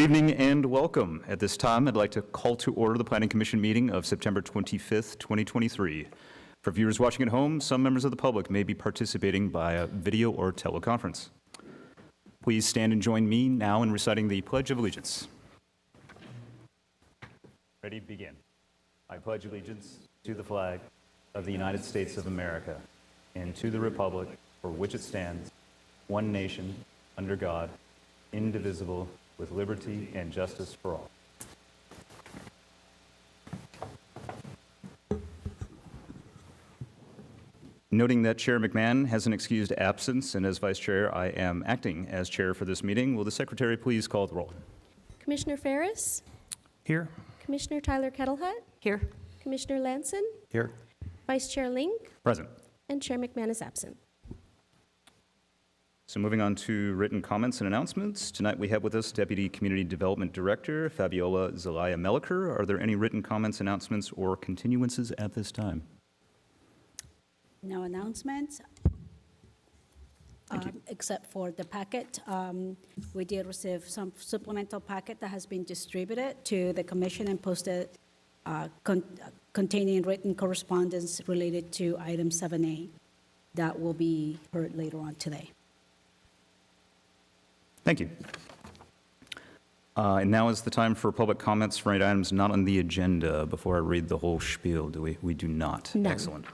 evening and welcome. At this time, I'd like to call to order the Planning Commission meeting of September 25th, 2023. For viewers watching at home, some members of the public may be participating via video or teleconference. Please stand and join me now in reciting the Pledge of Allegiance. Ready, begin. I pledge allegiance to the flag of the United States of America and to the republic for which it stands, one nation, under God, indivisible, with liberty and justice for all. Noting that Chair McMahon has an excused absence, and as Vice Chair, I am acting as Chair for this meeting, will the Secretary please call the roll? Commissioner Ferris? Here. Commissioner Tyler Kettlehut? Here. Commissioner Lanson? Here. Vice Chair Link? Present. And Chair McMahon is absent. So moving on to written comments and announcements. Tonight we have with us Deputy Community Development Director Fabiola Zelaya Melliker. Are there any written comments, announcements, or continuances at this time? No announcements, except for the packet. We did receive some supplemental packet that has been distributed to the commission and posted containing written correspondence related to item 7A that will be heard later on today. Thank you. And now is the time for public comments for any items not on the agenda. Before I read the whole spiel, do we? We do not. No. Excellent.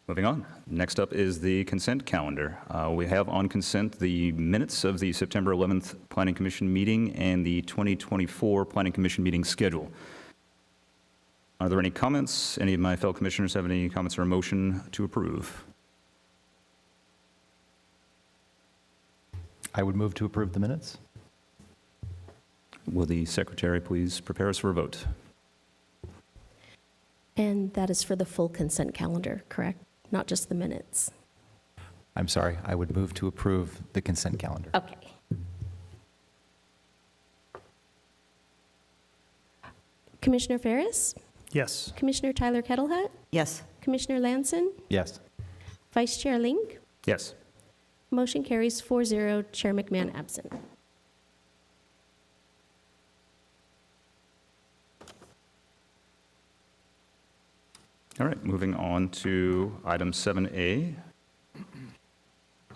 Moving on. Next up is the consent calendar. We have on consent the minutes of the September 11th Planning Commission meeting and the 2024 Planning Commission meeting schedule. Are there any comments? Any of my fellow commissioners have any comments or a motion to approve? I would move to approve the minutes. Will the Secretary please prepare us for a vote? And that is for the full consent calendar, correct? Not just the minutes. I'm sorry, I would move to approve the consent calendar. Okay. Commissioner Ferris? Yes. Commissioner Tyler Kettlehut? Yes. Commissioner Lanson? Yes. Vice Chair Link? Yes. Motion carries 4-0, Chair McMahon absent. All right, moving on to item 7A.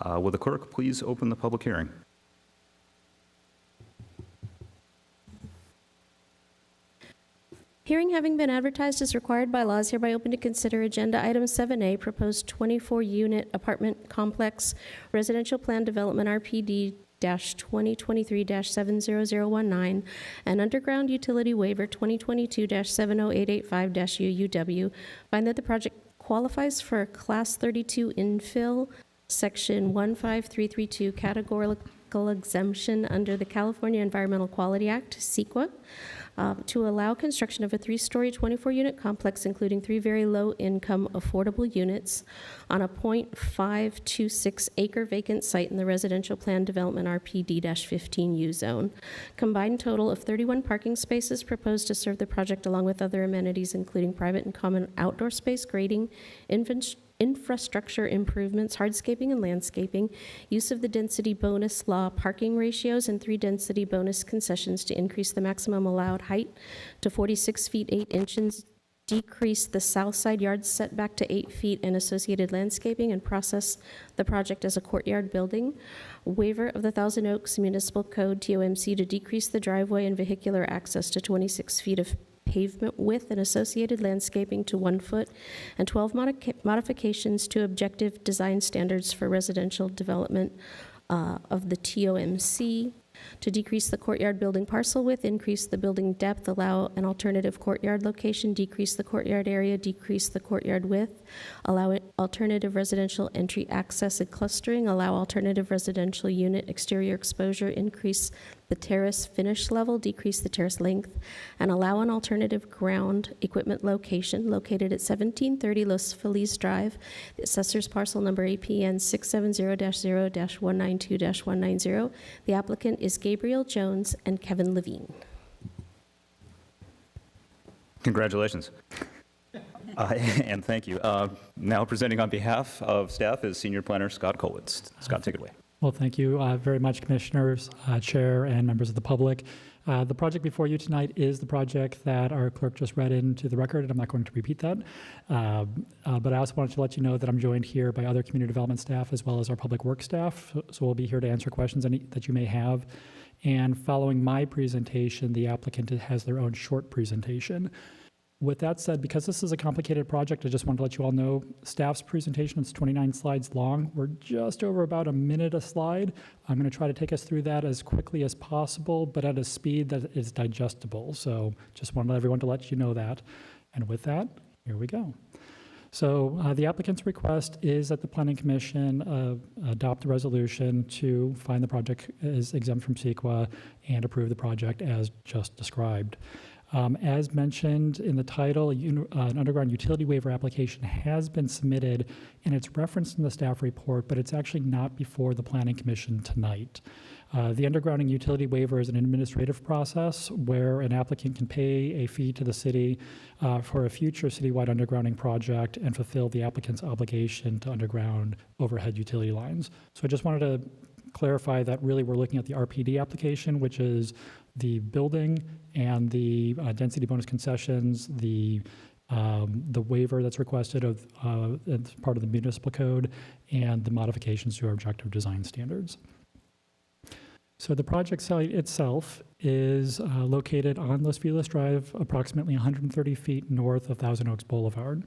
Will the clerk please open the public hearing? Hearing having been advertised as required by law is hereby open to consider agenda item 7A, proposed 24-unit apartment complex residential plan development RPD-2023-70019 and underground utility waiver 2022-70885-UUW. Find that the project qualifies for a Class 32 infill, Section 15332 categorical exemption under the California Environmental Quality Act, CEQA. To allow construction of a 3-story, 24-unit complex, including 3 very low-income affordable units on a .526-acre vacant site in the residential plan development RPD-15U zone. Combined total of 31 parking spaces proposed to serve the project, along with other amenities, including private and common outdoor space, grading, infrastructure improvements, hardscaping and landscaping, use of the density bonus law parking ratios, and 3 density bonus concessions to increase the maximum allowed height to 46 feet 8 inches, decrease the south side yard setback to 8 feet, and associated landscaping, and process the project as a courtyard building. Waiver of the Thousand Oaks Municipal Code, TOMC, to decrease the driveway and vehicular access to 26 feet of pavement width and associated landscaping to 1 foot, and 12 modifications to objective design standards for residential development of the TOMC, to decrease the courtyard building parcel width, increase the building depth, allow an alternative courtyard location, decrease the courtyard area, decrease the courtyard width, allow alternative residential entry access and clustering, allow alternative residential unit exterior exposure, increase the terrace finish level, decrease the terrace length, and allow an alternative ground equipment location located at 1730 Los Feliz Drive, the assessor's parcel number APN 670-0-192-190. The applicant is Gabriel Jones and Kevin Levine. Congratulations. And thank you. Now presenting on behalf of staff is Senior Planner Scott Kolwitz. Scott, take it away. Well, thank you very much, Commissioners, Chair, and members of the public. The project before you tonight is the project that our clerk just read into the record, and I'm not going to repeat that. But I also wanted to let you know that I'm joined here by other community development staff as well as our public works staff. So we'll be here to answer questions that you may have. And following my presentation, the applicant has their own short presentation. With that said, because this is a complicated project, I just wanted to let you all know staff's presentation is 29 slides long. We're just over about a minute a slide. I'm going to try to take us through that as quickly as possible, but at a speed that is digestible. So just wanted everyone to let you know that. And with that, here we go. So the applicant's request is that the Planning Commission adopt a resolution to find the project as exempt from CEQA and approve the project as just described. As mentioned in the title, an underground utility waiver application has been submitted, and it's referenced in the staff report, but it's actually not before the Planning Commission tonight. The undergrounding utility waiver is an administrative process where an applicant can pay a fee to the city for a future citywide undergrounding project and fulfill the applicant's obligation to underground overhead utility lines. So I just wanted to clarify that really we're looking at the RPD application, which is the building and the density bonus concessions, the waiver that's requested as part of the municipal code, and the modifications to our objective design standards. So the project site itself is located on Los Feliz Drive, approximately 130 feet north of Thousand Oaks Boulevard.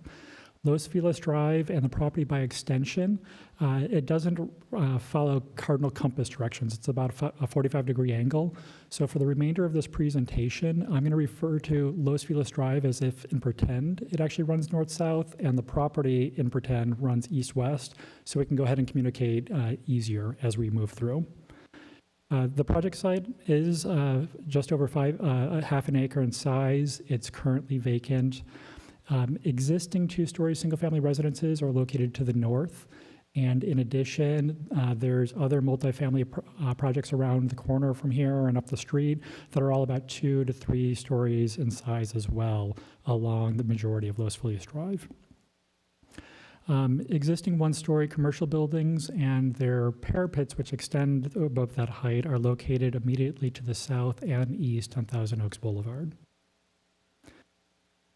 Los Feliz Drive and the property by extension, it doesn't follow cardinal compass directions. It's about a 45-degree angle. So for the remainder of this presentation, I'm going to refer to Los Feliz Drive as if in pretend it actually runs north-south, and the property in pretend runs east-west, so we can go ahead and communicate easier as we move through. The project site is just over half an acre in size. It's currently vacant. Existing two-story single-family residences are located to the north, and in addition, there's other multifamily projects around the corner from here and up the street that are all about 2 to 3 stories in size as well along the majority of Los Feliz Drive. Existing one-story commercial buildings and their parapets, which extend above that height, are located immediately to the south and east on Thousand Oaks Boulevard.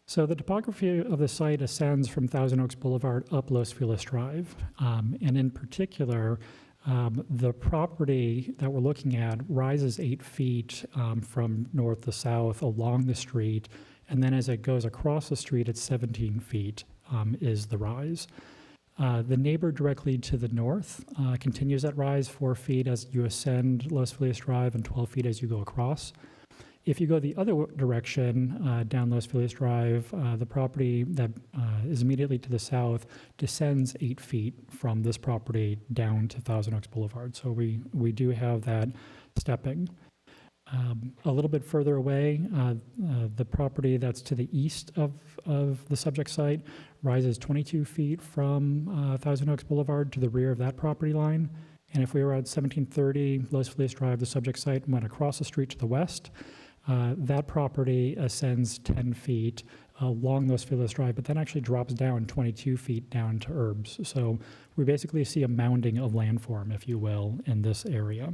So the topography of the site ascends from Thousand Oaks Boulevard up Los Feliz Drive. And in particular, the property that we're looking at rises 8 feet from north to south along the street. And then as it goes across the street, it's 17 feet is the rise. The neighbor directly to the north continues that rise 4 feet as you ascend Los Feliz Drive and 12 feet as you go across. If you go the other direction, down Los Feliz Drive, the property that is immediately to the south descends 8 feet from this property down to Thousand Oaks Boulevard. So we do have that stepping. A little bit further away, the property that's to the east of the subject site rises 22 feet from Thousand Oaks Boulevard to the rear of that property line. And if we were at 1730 Los Feliz Drive, the subject site went across the street to the west. That property ascends 10 feet along Los Feliz Drive, but then actually drops down 22 feet down to Herbs. So we basically see a mounding of landform, if you will, in this area.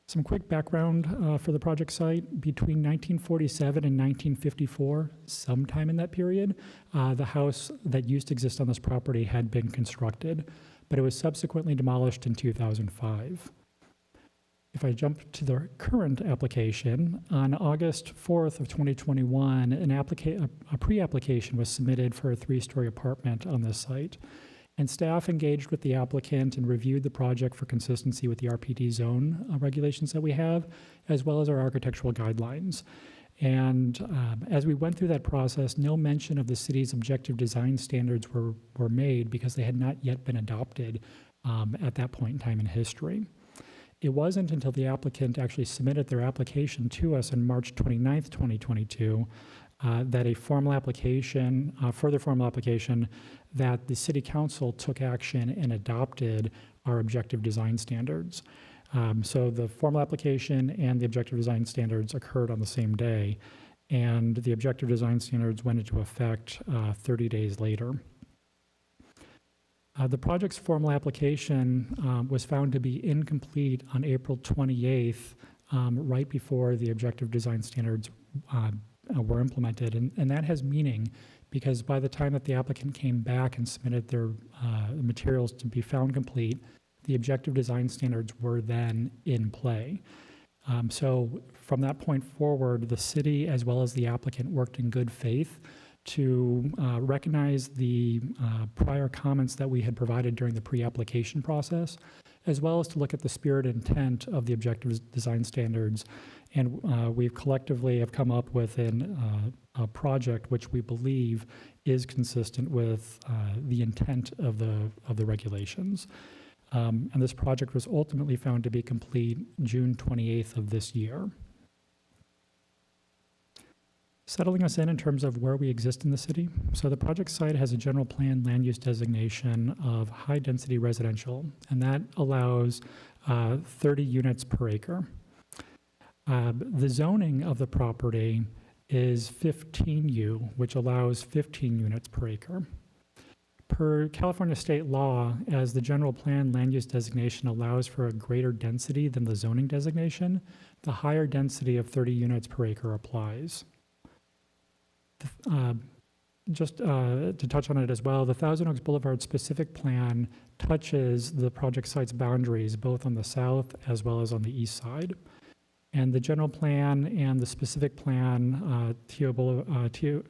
Some quick background for the project site. Between 1947 and 1954, sometime in that period, the house that used to exist on this property had been constructed, but it was subsequently demolished in 2005. If I jump to the current application, on August 4th of 2021, a pre-application was submitted for a 3-story apartment on this site. And staff engaged with the applicant and reviewed the project for consistency with the RPD zone regulations that we have, as well as our architectural guidelines. And as we went through that process, no mention of the city's objective design standards were made because they had not yet been adopted at that point in time in history. It wasn't until the applicant actually submitted their application to us on March 29th, 2022, that a formal application, further formal application, that the City Council took action and adopted our objective design standards. So the formal application and the objective design standards occurred on the same day, and the objective design standards went into effect 30 days later. The project's formal application was found to be incomplete on April 28th, right before the objective design standards were implemented. And that has meaning because by the time that the applicant came back and submitted their materials to be found complete, the objective design standards were then in play. So from that point forward, the city as well as the applicant worked in good faith to recognize the prior comments that we had provided during the pre-application process, as well as to look at the spirit and intent of the objective design standards. And we've collectively have come up with a project which we believe is consistent with the intent of the regulations. And this project was ultimately found to be complete June 28th of this year. Settling us in terms of where we exist in the city. So the project site has a general plan land use designation of high-density residential, and that allows 30 units per acre. The zoning of the property is 15U, which allows 15 units per acre. Per California state law, as the general plan land use designation allows for a greater density than the zoning designation, the higher density of 30 units per acre applies. Just to touch on it as well, the Thousand Oaks Boulevard specific plan touches the project site's boundaries both on the south as well as on the east side. And the general plan and the specific plan, the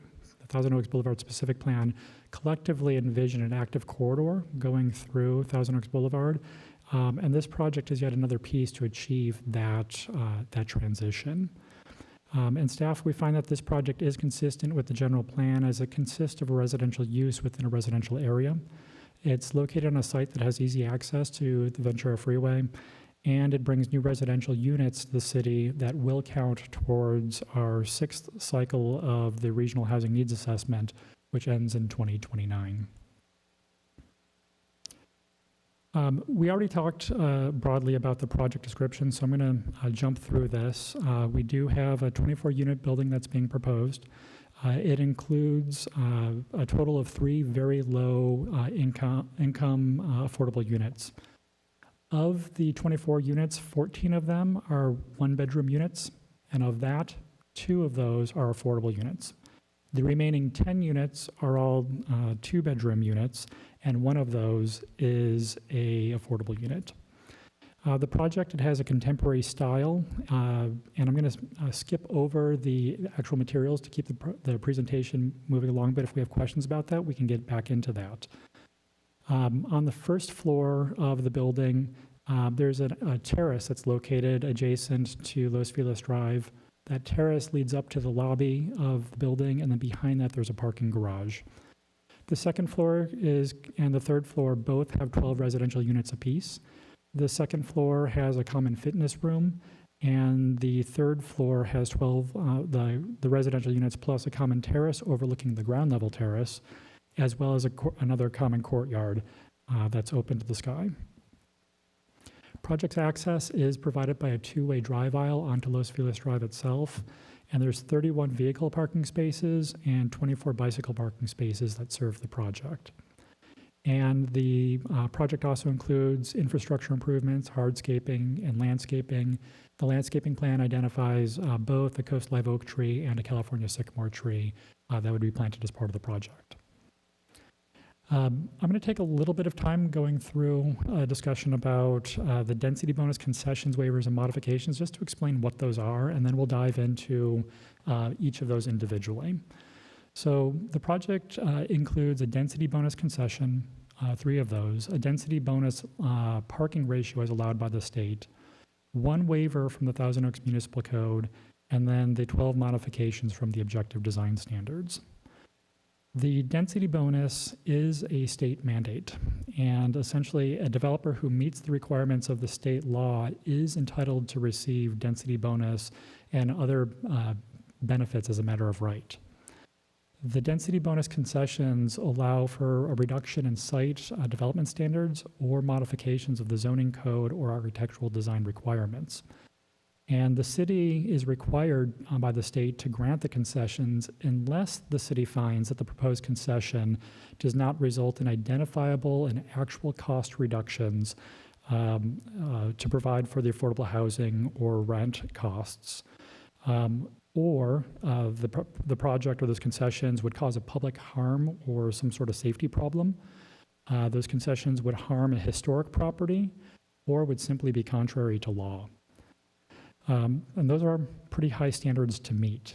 Thousand Oaks Boulevard specific plan, collectively envision an active corridor going through Thousand Oaks Boulevard. And this project is yet another piece to achieve that transition. And staff, we find that this project is consistent with the general plan as it consists of a residential use within a residential area. It's located on a site that has easy access to the Ventura Freeway, and it brings new residential units to the city that will count towards our 6th cycle of the Regional Housing Needs Assessment, which ends in 2029. We already talked broadly about the project description, so I'm going to jump through this. We do have a 24-unit building that's being proposed. It includes a total of 3 very low income affordable units. Of the 24 units, 14 of them are one-bedroom units, and of that, 2 of those are affordable units. The remaining 10 units are all 2-bedroom units, and 1 of those is a affordable unit. The project, it has a contemporary style, and I'm going to skip over the actual materials to keep the presentation moving along, but if we have questions about that, we can get back into that. On the first floor of the building, there's a terrace that's located adjacent to Los Feliz Drive. That terrace leads up to the lobby of the building, and then behind that there's a parking garage. The second floor and the third floor both have 12 residential units apiece. The second floor has a common fitness room, and the third floor has 12 the residential units plus a common terrace overlooking the ground level terrace, as well as another common courtyard that's open to the sky. Project access is provided by a 2-way drive aisle onto Los Feliz Drive itself, and there's 31 vehicle parking spaces and 24 bicycle parking spaces that serve the project. And the project also includes infrastructure improvements, hardscaping, and landscaping. The landscaping plan identifies both a Coast Live Oak tree and a California sycamore tree that would be planted as part of the project. I'm going to take a little bit of time going through a discussion about the density bonus concessions, waivers, and modifications, just to explain what those are, and then we'll dive into each of those individually. So the project includes a density bonus concession, 3 of those, a density bonus parking ratio as allowed by the state, 1 waiver from the Thousand Oaks Municipal Code, and then the 12 modifications from the objective design standards. The density bonus is a state mandate, and essentially a developer who meets the requirements of the state law is entitled to receive density bonus and other benefits as a matter of right. The density bonus concessions allow for a reduction in site development standards or modifications of the zoning code or architectural design requirements. And the city is required by the state to grant the concessions unless the city finds that the proposed concession does not result in identifiable and actual cost reductions to provide for the affordable housing or rent costs, or the project or those concessions would cause a public harm or some sort of safety problem. Those concessions would harm a historic property or would simply be contrary to law. And those are pretty high standards to meet.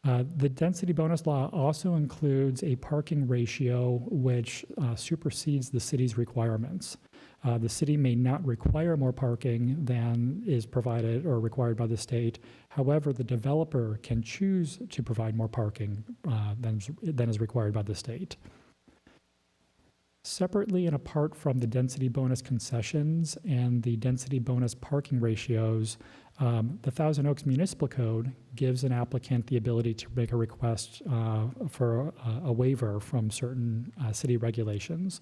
The density bonus law also includes a parking ratio which supersedes the city's requirements. The city may not require more parking than is provided or required by the state. However, the developer can choose to provide more parking than is required by the state. Separately and apart from the density bonus concessions and the density bonus parking ratios, the Thousand Oaks Municipal Code gives an applicant the ability to make a request for a waiver from certain city regulations.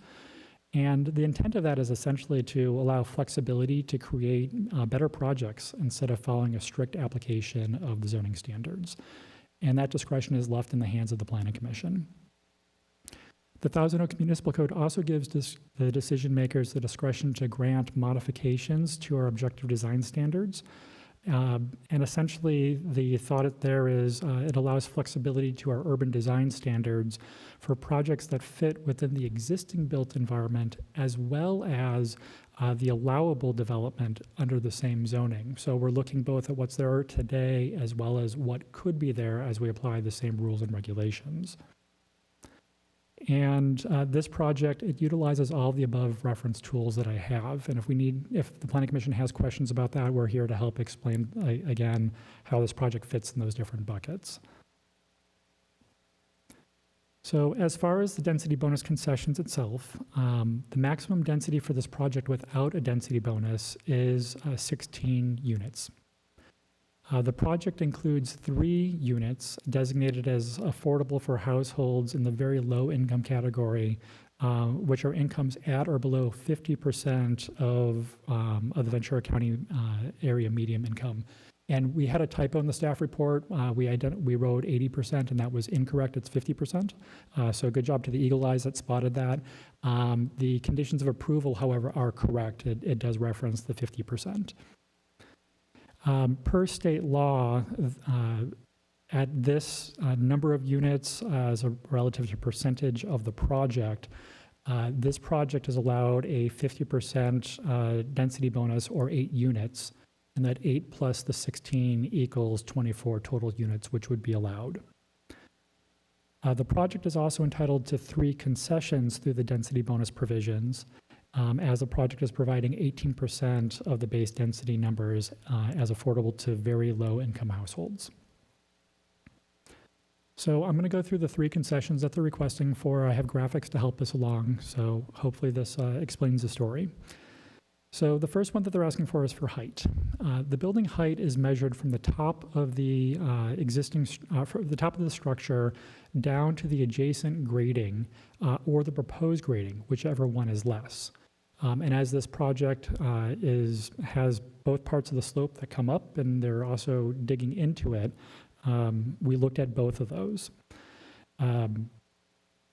And the intent of that is essentially to allow flexibility to create better projects instead of following a strict application of the zoning standards. And that discretion is left in the hands of the Planning Commission. The Thousand Oaks Municipal Code also gives the decision makers the discretion to grant modifications to our objective design standards. And essentially, the thought there is it allows flexibility to our urban design standards for projects that fit within the existing built environment as well as the allowable development under the same zoning. So we're looking both at what's there today as well as what could be there as we apply the same rules and regulations. And this project, it utilizes all the above reference tools that I have. And if the Planning Commission has questions about that, we're here to help explain, again, how this project fits in those different buckets. So as far as the density bonus concessions itself, the maximum density for this project without a density bonus is 16 units. The project includes 3 units designated as affordable for households in the very low income category, which are incomes at or below 50% of the Ventura County area median income. And we had a typo in the staff report. We wrote 80%, and that was incorrect. It's 50%. So good job to the Eagle Eyes that spotted that. The conditions of approval, however, are correct. It does reference the 50%. Per state law, at this number of units as a relative to percentage of the project, this project is allowed a 50% density bonus or 8 units, and that 8 plus the 16 equals 24 total units, which would be allowed. The project is also entitled to 3 concessions through the density bonus provisions, as the project is providing 18% of the base density numbers as affordable to very low income households. So I'm going to go through the 3 concessions that they're requesting for. I have graphics to help us along, so hopefully this explains the story. So the first one that they're asking for is for height. The building height is measured from the top of the from the top of the structure down to the adjacent grading or the proposed grading, whichever one is less. And as this project has both parts of the slope that come up and they're also digging into it, we looked at both of those. In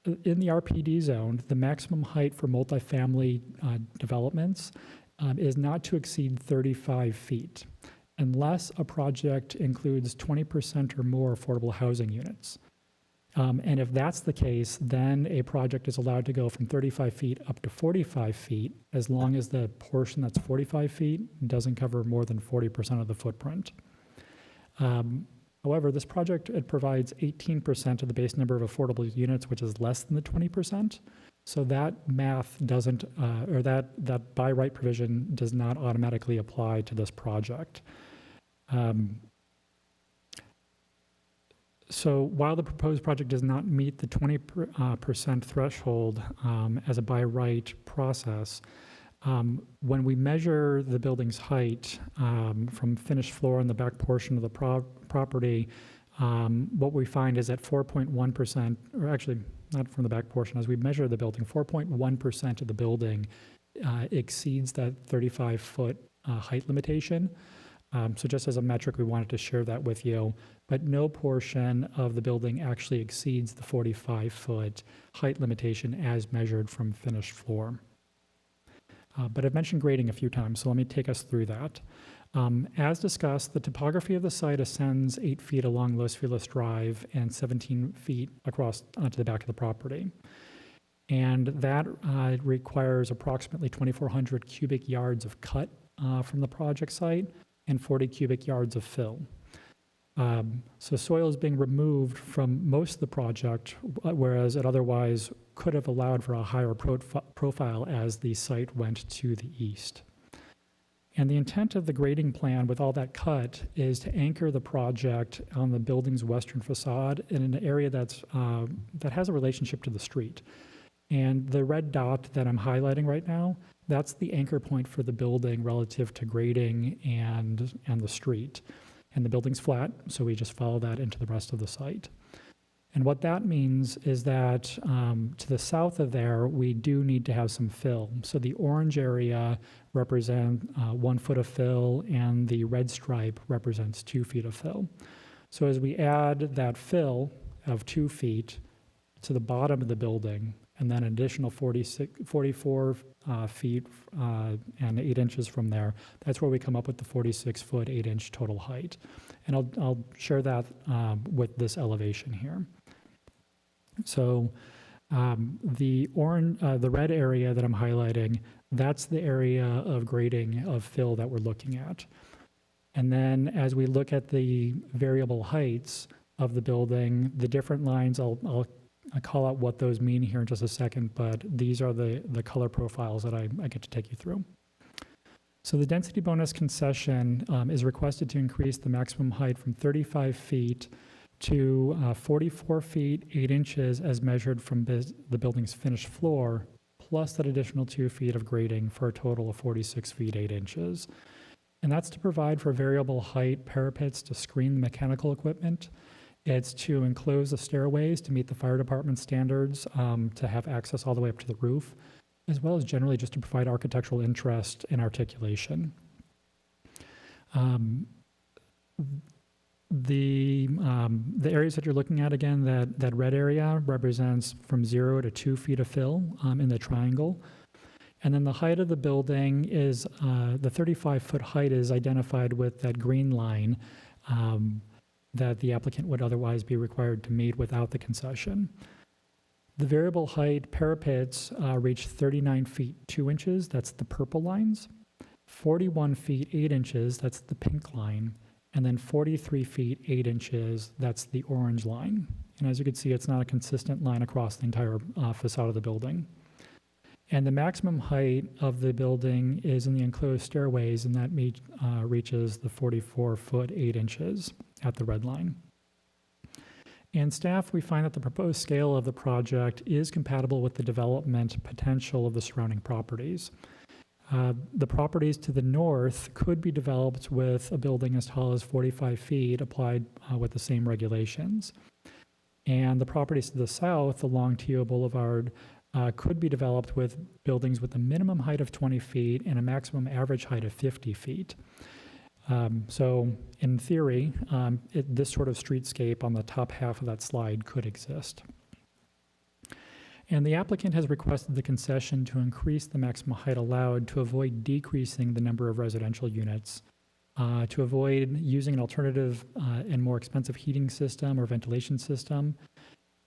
the RPD zone, the maximum height for multifamily developments is not to exceed 35 feet, unless a project includes 20% or more affordable housing units. And if that's the case, then a project is allowed to go from 35 feet up to 45 feet, as long as the portion that's 45 feet doesn't cover more than 40% of the footprint. However, this project, it provides 18% of the base number of affordable units, which is less than the 20%. So that math doesn't, or that by right provision does not automatically apply to this project. So while the proposed project does not meet the 20% threshold as a by right process, when we measure the building's height from finished floor in the back portion of the property, what we find is that 4.1%, or actually not from the back portion, as we measure the building, 4.1% of the building exceeds that 35-foot height limitation. So just as a metric, we wanted to share that with you. But no portion of the building actually exceeds the 45-foot height limitation as measured from finished floor. But I've mentioned grading a few times, so let me take us through that. As discussed, the topography of the site ascends 8 feet along Los Feliz Drive and 17 feet across onto the back of the property. And that requires approximately 2,400 cubic yards of cut from the project site and 40 cubic yards of fill. So soil is being removed from most of the project, whereas it otherwise could have allowed for a higher profile as the site went to the east. And the intent of the grading plan with all that cut is to anchor the project on the building's western facade in an area that has a relationship to the street. And the red dot that I'm highlighting right now, that's the anchor point for the building relative to grading and the street. And the building's flat, so we just follow that into the rest of the site. And what that means is that to the south of there, we do need to have some fill. So the orange area represents 1 foot of fill, and the red stripe represents 2 feet of fill. So as we add that fill of 2 feet to the bottom of the building, and then an additional 44 feet and 8 inches from there, that's where we come up with the 46-foot, 8-inch total height. And I'll share that with this elevation here. So the red area that I'm highlighting, that's the area of grading of fill that we're looking at. And then as we look at the variable heights of the building, the different lines, I'll call out what those mean here in just a second, but these are the color profiles that I get to take you through. So the density bonus concession is requested to increase the maximum height from 35 feet to 44 feet, 8 inches as measured from the building's finished floor, plus that additional 2 feet of grading for a total of 46 feet, 8 inches. And that's to provide for variable height parapets to screen the mechanical equipment. It's to enclose the stairways to meet the fire department standards, to have access all the way up to the roof, as well as generally just to provide architectural interest and articulation. The areas that you're looking at, again, that red area represents from 0 to 2 feet of fill in the triangle. And then the height of the building is, the 35-foot height is identified with that green line that the applicant would otherwise be required to meet without the concession. The variable height parapets reach 39 feet 2 inches, that's the purple lines, 41 feet 8 inches, that's the pink line, and then 43 feet 8 inches, that's the orange line. And as you can see, it's not a consistent line across the entire facade of the building. And the maximum height of the building is in the enclosed stairways, and that reaches the 44-foot 8 inches at the red line. And staff, we find that the proposed scale of the project is compatible with the development potential of the surrounding properties. The properties to the north could be developed with a building as tall as 45 feet applied with the same regulations. And the properties to the south along Tio Boulevard could be developed with buildings with a minimum height of 20 feet and a maximum average height of 50 feet. So in theory, this sort of streetscape on the top half of that slide could exist. And the applicant has requested the concession to increase the maximum height allowed to avoid decreasing the number of residential units, to avoid using an alternative and more expensive heating system or ventilation system,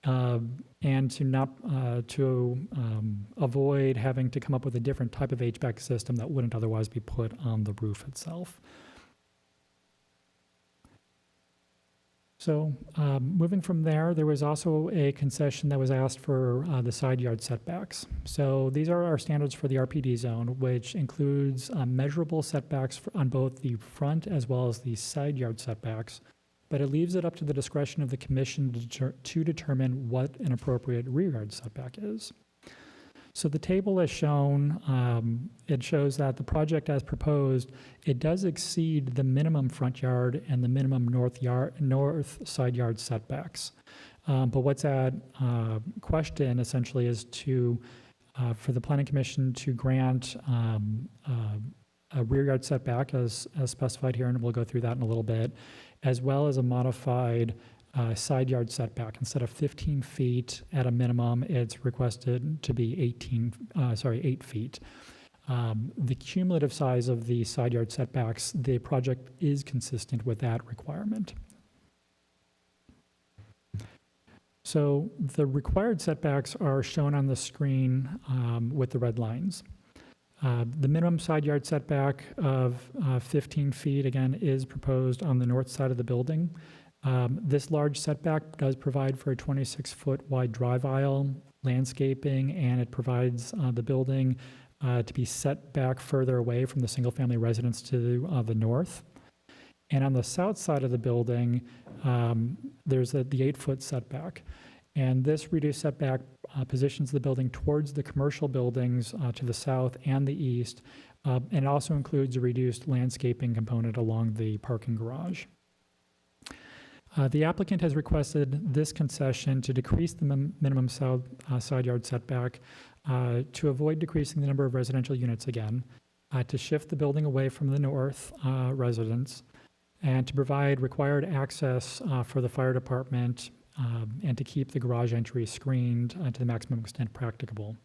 and to avoid having to come up with a different type of HVAC system that wouldn't otherwise be put on the roof itself. So moving from there, there was also a concession that was asked for the side yard setbacks. So these are our standards for the RPD zone, which includes measurable setbacks on both the front as well as the side yard setbacks, but it leaves it up to the discretion of the commission to determine what an appropriate rear yard setback is. So the table is shown, it shows that the project as proposed, it does exceed the minimum front yard and the minimum north side yard setbacks. But what's at question essentially is for the Planning Commission to grant a rear yard setback as specified here, and we'll go through that in a little bit, as well as a modified side yard setback. Instead of 15 feet at a minimum, it's requested to be 8 feet. The cumulative size of the side yard setbacks, the project is consistent with that requirement. So the required setbacks are shown on the screen with the red lines. The minimum side yard setback of 15 feet, again, is proposed on the north side of the building. This large setback does provide for a 26-foot wide drive aisle, landscaping, and it provides the building to be set back further away from the single-family residence to the north. And on the south side of the building, there's the 8-foot setback. And this reduced setback positions the building towards the commercial buildings to the south and the east, and it also includes a reduced landscaping component along the parking garage. The applicant has requested this concession to decrease the minimum side yard setback, to avoid decreasing the number of residential units again, to shift the building away from the north residence, and to provide required access for the fire department, and to keep the garage entry screened to the maximum extent practicable.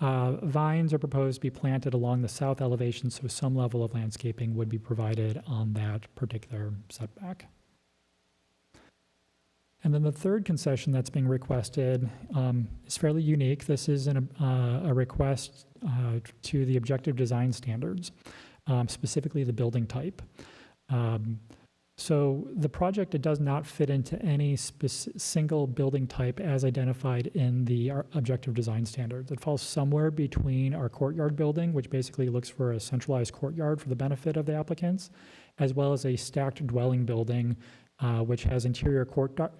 Vines are proposed to be planted along the south elevation, so some level of landscaping would be provided on that particular setback. And then the third concession that's being requested is fairly unique. This is a request to the objective design standards, specifically the building type. So the project, it does not fit into any single building type as identified in the objective design standards. It falls somewhere between our courtyard building, which basically looks for a centralized courtyard for the benefit of the applicants, as well as a stacked dwelling building, which has interior corridors,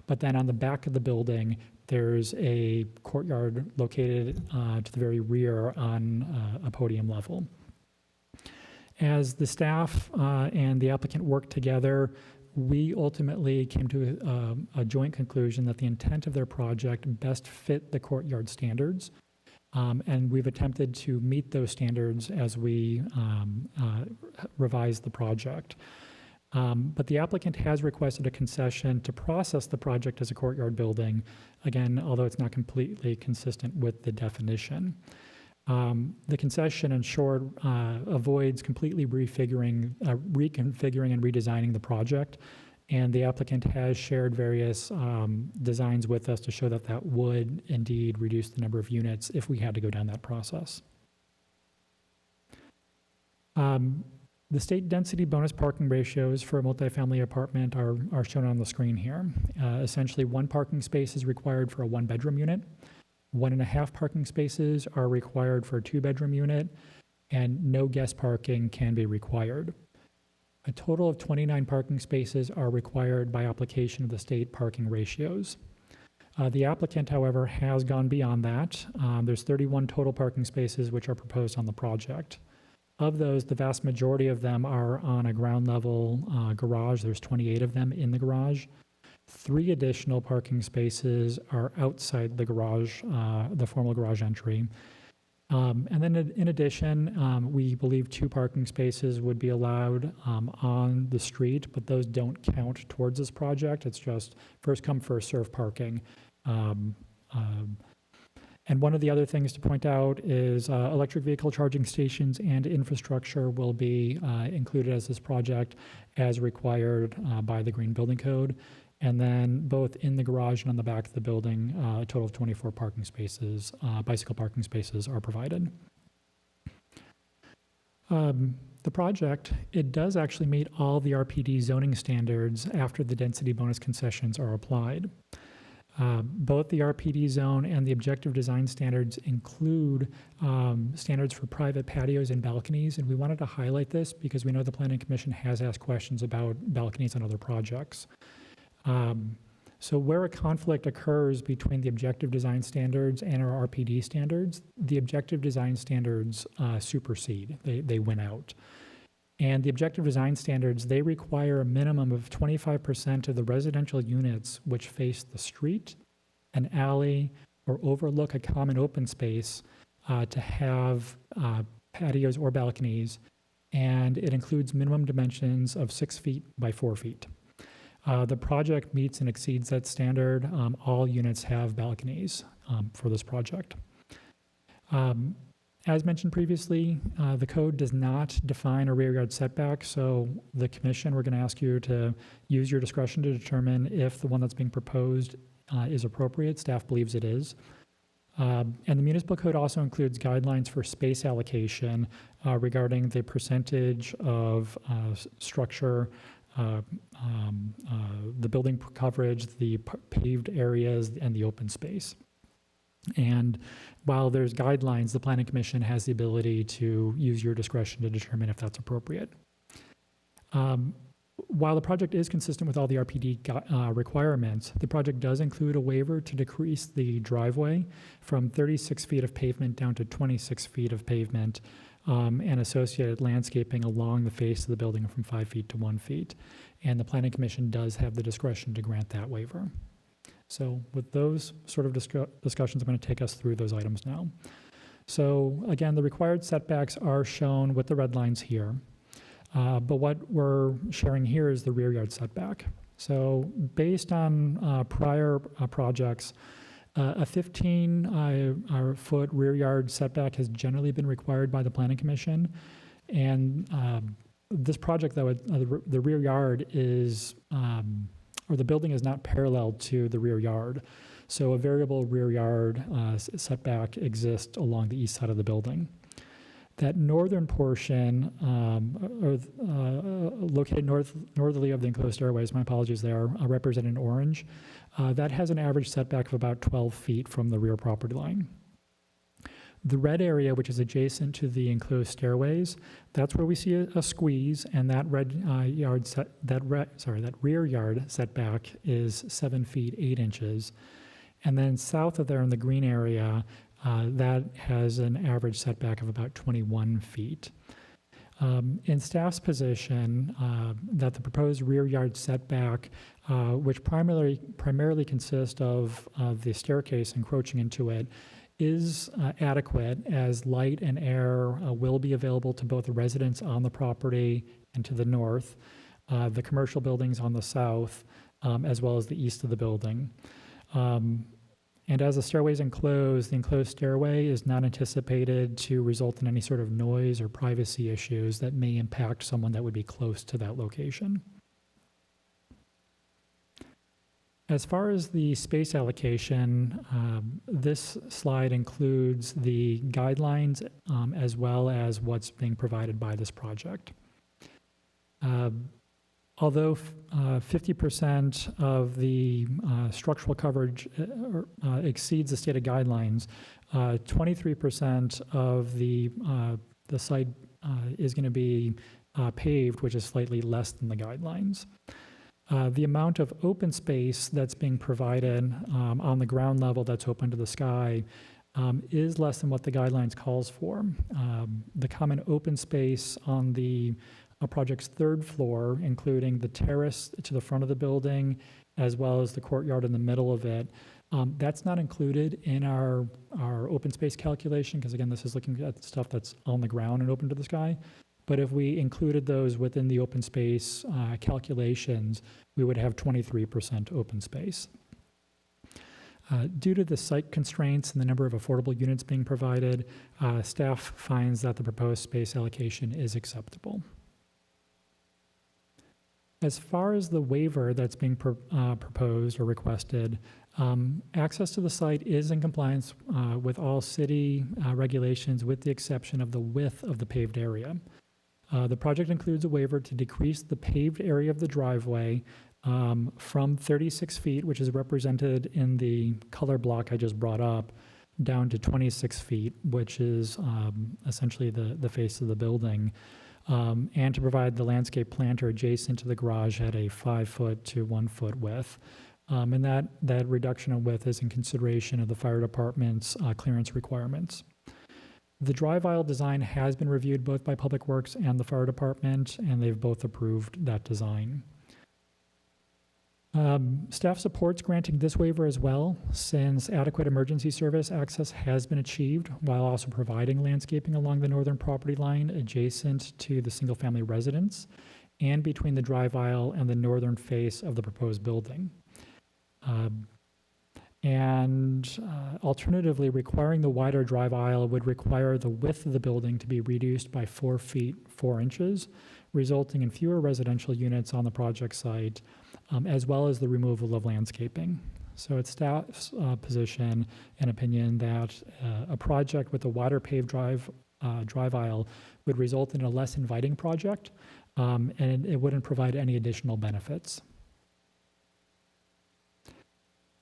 but then on the back of the building, there's a courtyard located to the very rear on a podium level. As the staff and the applicant worked together, we ultimately came to a joint conclusion that the intent of their project best fit the courtyard standards. And we've attempted to meet those standards as we revise the project. But the applicant has requested a concession to process the project as a courtyard building, again, although it's not completely consistent with the definition. The concession, in short, avoids completely reconfiguring and redesigning the project, and the applicant has shared various designs with us to show that that would indeed reduce the number of units if we had to go down that process. The state density bonus parking ratios for a multifamily apartment are shown on the screen here. Essentially, 1 parking space is required for a 1-bedroom unit. 1.5 parking spaces are required for a 2-bedroom unit, and no guest parking can be required. A total of 29 parking spaces are required by application of the state parking ratios. The applicant, however, has gone beyond that. There's 31 total parking spaces which are proposed on the project. Of those, the vast majority of them are on a ground level garage. There's 28 of them in the garage. 3 additional parking spaces are outside the garage, the formal garage entry. And then in addition, we believe 2 parking spaces would be allowed on the street, but those don't count towards this project. It's just first come, first serve parking. And one of the other things to point out is electric vehicle charging stations and infrastructure will be included as this project as required by the Green Building Code. And then both in the garage and on the back of the building, a total of 24 parking spaces, bicycle parking spaces are provided. The project, it does actually meet all the RPD zoning standards after the density bonus concessions are applied. Both the RPD zone and the objective design standards include standards for private patios and balconies, and we wanted to highlight this because we know the Planning Commission has asked questions about balconies on other projects. So where a conflict occurs between the objective design standards and our RPD standards, the objective design standards supersede, they win out. And the objective design standards, they require a minimum of 25% of the residential units which face the street, an alley, or overlook a common open space to have patios or balconies, and it includes minimum dimensions of 6 feet by 4 feet. The project meets and exceeds that standard. All units have balconies for this project. As mentioned previously, the code does not define a rear yard setback, so the commission, we're going to ask you to use your discretion to determine if the one that's being proposed is appropriate. Staff believes it is. And the municipal code also includes guidelines for space allocation regarding the percentage of structure, the building coverage, the paved areas, and the open space. And while there's guidelines, the Planning Commission has the ability to use your discretion to determine if that's appropriate. While the project is consistent with all the RPD requirements, the project does include a waiver to decrease the driveway from 36 feet of pavement down to 26 feet of pavement, and associated landscaping along the face of the building from 5 feet to 1 feet. And the Planning Commission does have the discretion to grant that waiver. So with those sort of discussions, I'm going to take us through those items now. So again, the required setbacks are shown with the red lines here. But what we're sharing here is the rear yard setback. So based on prior projects, a 15-foot rear yard setback has generally been required by the Planning Commission. And this project, though, the rear yard is, or the building is not parallel to the rear yard. So a variable rear yard setback exists along the east side of the building. That northern portion, located northerly of the enclosed stairways, my apologies, they are represented in orange, that has an average setback of about 12 feet from the rear property line. The red area, which is adjacent to the enclosed stairways, that's where we see a squeeze, and that rear yard setback is 7 feet 8 inches. And then south of there in the green area, that has an average setback of about 21 feet. In staff's position, that the proposed rear yard setback, which primarily consists of the staircase encroaching into it, is adequate, as light and air will be available to both the residents on the property and to the north, the commercial buildings on the south, as well as the east of the building. And as the stairway is enclosed, the enclosed stairway is not anticipated to result in any sort of noise or privacy issues that may impact someone that would be close to that location. As far as the space allocation, this slide includes the guidelines as well as what's being provided by this project. Although 50% of the structural coverage exceeds the stated guidelines, 23% of the site is going to be paved, which is slightly less than the guidelines. The amount of open space that's being provided on the ground level that's open to the sky is less than what the guidelines calls for. The common open space on the project's third floor, including the terrace to the front of the building, as well as the courtyard in the middle of it, that's not included in our open space calculation, because again, this is looking at stuff that's on the ground and open to the sky. But if we included those within the open space calculations, we would have 23% open space. Due to the site constraints and the number of affordable units being provided, staff finds that the proposed space allocation is acceptable. As far as the waiver that's being proposed or requested, access to the site is in compliance with all city regulations, with the exception of the width of the paved area. The project includes a waiver to decrease the paved area of the driveway from 36 feet, which is represented in the color block I just brought up, down to 26 feet, which is essentially the face of the building. And to provide the landscape planter adjacent to the garage at a 5-foot to 1-foot width. And that reduction in width is in consideration of the fire department's clearance requirements. The drive aisle design has been reviewed both by Public Works and the fire department, and they've both approved that design. Staff supports granting this waiver as well, since adequate emergency service access has been achieved while also providing landscaping along the northern property line adjacent to the single-family residence and between the drive aisle and the northern face of the proposed building. Alternatively, requiring the wider drive aisle would require the width of the building to be reduced by 4 feet 4 inches, resulting in fewer residential units on the project site, as well as the removal of landscaping. So it's staff's position and opinion that a project with a wider paved drive aisle would result in a less inviting project, and it wouldn't provide any additional benefits.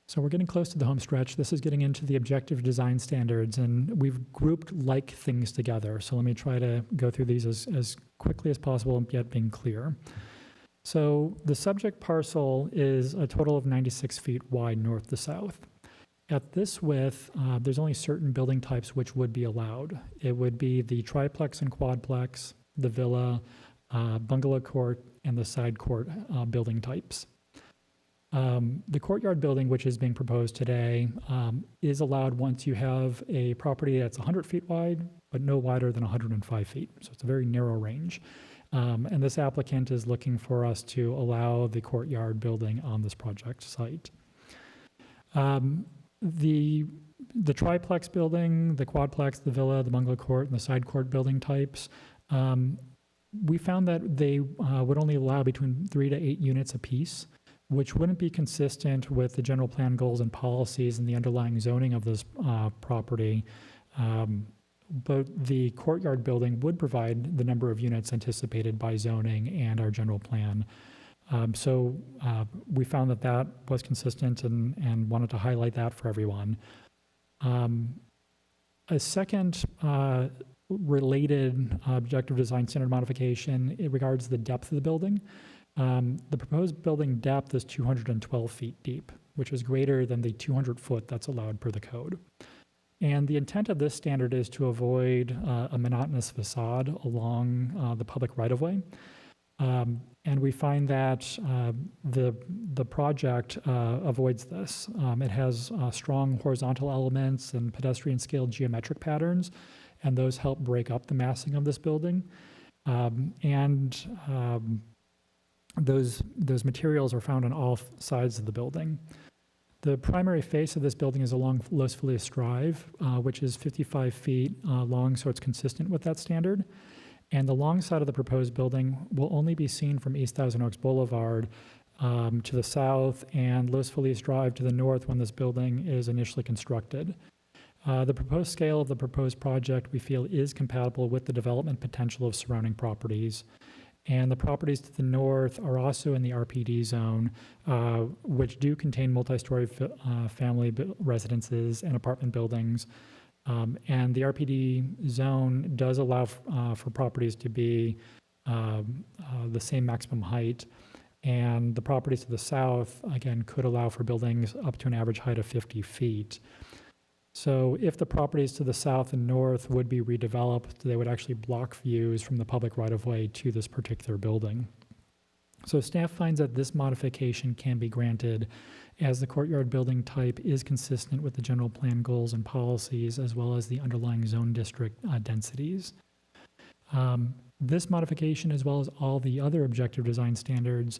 So we're getting close to the home stretch. This is getting into the objective design standards, and we've grouped like things together. So let me try to go through these as quickly as possible, yet being clear. So the subject parcel is a total of 96 feet wide north to south. At this width, there's only certain building types which would be allowed. It would be the triplex and quadplex, the villa, bungalow court, and the side court building types. The courtyard building, which is being proposed today, is allowed once you have a property that's 100 feet wide, but no wider than 105 feet. So it's a very narrow range. And this applicant is looking for us to allow the courtyard building on this project site. The triplex building, the quadplex, the villa, the bungalow court, and the side court building types, we found that they would only allow between 3 to 8 units apiece, which wouldn't be consistent with the general plan goals and policies and the underlying zoning of this property. But the courtyard building would provide the number of units anticipated by zoning and our general plan. So we found that that was consistent and wanted to highlight that for everyone. A second related objective design standard modification, it regards the depth of the building. The proposed building depth is 212 feet deep, which is greater than the 200 foot that's allowed per the code. And the intent of this standard is to avoid a monotonous facade along the public right-of-way. And we find that the project avoids this. It has strong horizontal elements and pedestrian-scale geometric patterns, and those help break up the massing of this building. Those materials are found on all sides of the building. The primary face of this building is along Los Feliz Drive, which is 55 feet long, so it's consistent with that standard. And the long side of the proposed building will only be seen from East Thousand Oaks Boulevard to the south and Los Feliz Drive to the north when this building is initially constructed. The proposed scale of the proposed project, we feel, is compatible with the development potential of surrounding properties. And the properties to the north are also in the RPD zone, which do contain multi-story family residences and apartment buildings. And the RPD zone does allow for properties to be the same maximum height. And the properties to the south, again, could allow for buildings up to an average height of 50 feet. So if the properties to the south and north would be redeveloped, they would actually block views from the public right-of-way to this particular building. So staff finds that this modification can be granted as the courtyard building type is consistent with the general plan goals and policies as well as the underlying zone district densities. This modification, as well as all the other objective design standards,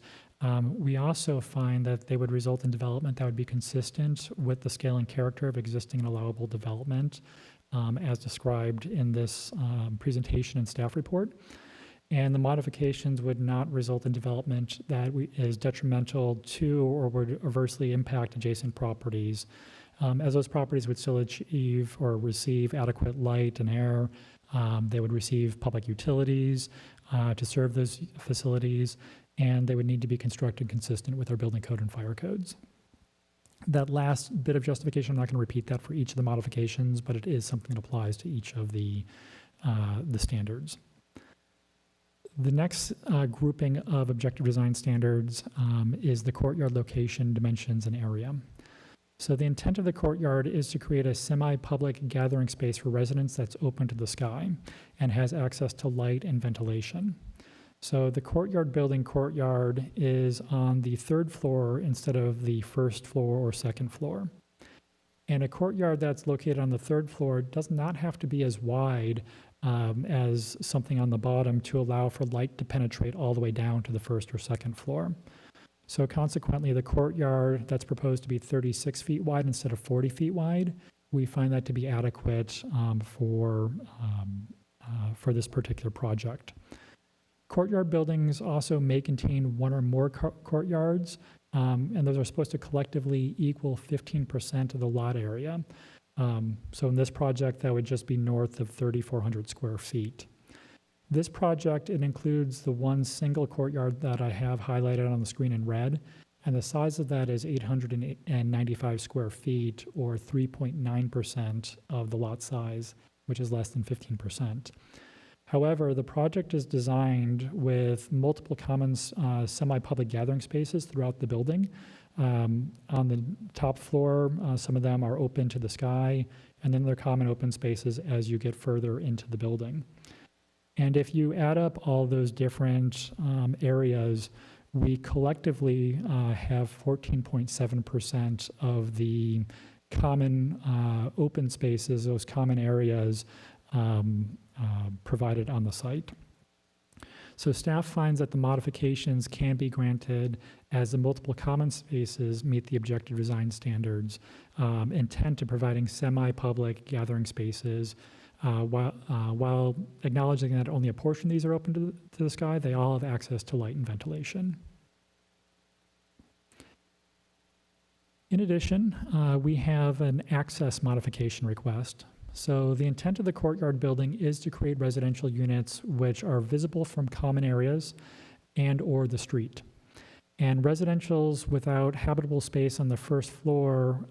we also find that they would result in development that would be consistent with the scale and character of existing and allowable development as described in this presentation and staff report. And the modifications would not result in development that is detrimental to or would adversely impact adjacent properties, as those properties would still achieve or receive adequate light and air. They would receive public utilities to serve those facilities, and they would need to be constructed consistent with our building code and fire codes. That last bit of justification, I'm not going to repeat that for each of the modifications, but it is something that applies to each of the standards. The next grouping of objective design standards is the courtyard location, dimensions, and area. So the intent of the courtyard is to create a semi-public gathering space for residents that's open to the sky and has access to light and ventilation. So the courtyard building courtyard is on the third floor instead of the first floor or second floor. And a courtyard that's located on the third floor does not have to be as wide as something on the bottom to allow for light to penetrate all the way down to the first or second floor. So consequently, the courtyard that's proposed to be 36 feet wide instead of 40 feet wide, we find that to be adequate for this particular project. Courtyard buildings also may contain one or more courtyards, and those are supposed to collectively equal 15% of the lot area. So in this project, that would just be north of 3,400 square feet. This project, it includes the one single courtyard that I have highlighted on the screen in red, and the size of that is 895 square feet, or 3.9% of the lot size, which is less than 15%. However, the project is designed with multiple common semi-public gathering spaces throughout the building. On the top floor, some of them are open to the sky, and then there are common open spaces as you get further into the building. And if you add up all those different areas, we collectively have 14.7% of the common open spaces, those common areas, provided on the site. So staff finds that the modifications can be granted as the multiple common spaces meet the objective design standards, intent to providing semi-public gathering spaces, while acknowledging that only a portion of these are open to the sky. They all have access to light and ventilation. In addition, we have an access modification request. So the intent of the courtyard building is to create residential units which are visible from common areas and or the street. And residentials without habitable space on the first floor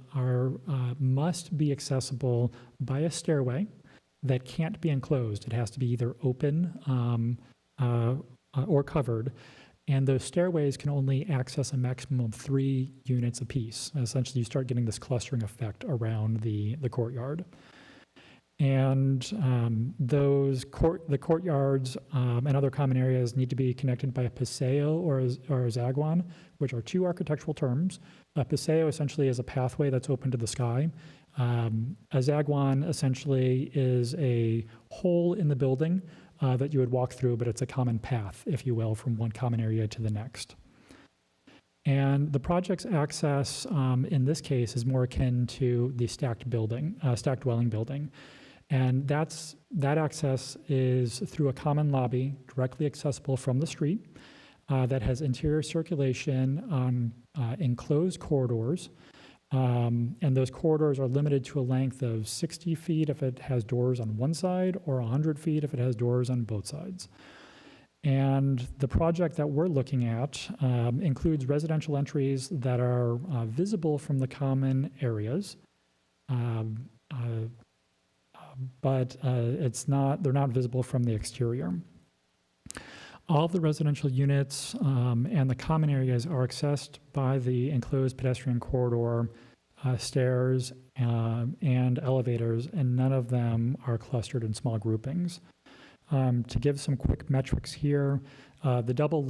must be accessible by a stairway that can't be enclosed. It has to be either open or covered. And those stairways can only access a maximum of 3 units apiece. Essentially, you start getting this clustering effect around the courtyard. And the courtyards and other common areas need to be connected by a paseo or a zaguan, which are 2 architectural terms. A paseo essentially is a pathway that's open to the sky. A zaguan essentially is a hole in the building that you would walk through, but it's a common path, if you will, from one common area to the next. And the project's access in this case is more akin to the stacked dwelling building. And that access is through a common lobby directly accessible from the street that has interior circulation on enclosed corridors. And those corridors are limited to a length of 60 feet if it has doors on one side, or 100 feet if it has doors on both sides. And the project that we're looking at includes residential entries that are visible from the common areas, but they're not visible from the exterior. All of the residential units and the common areas are accessed by the enclosed pedestrian corridor, stairs, and elevators, and none of them are clustered in small groupings. To give some quick metrics here, the double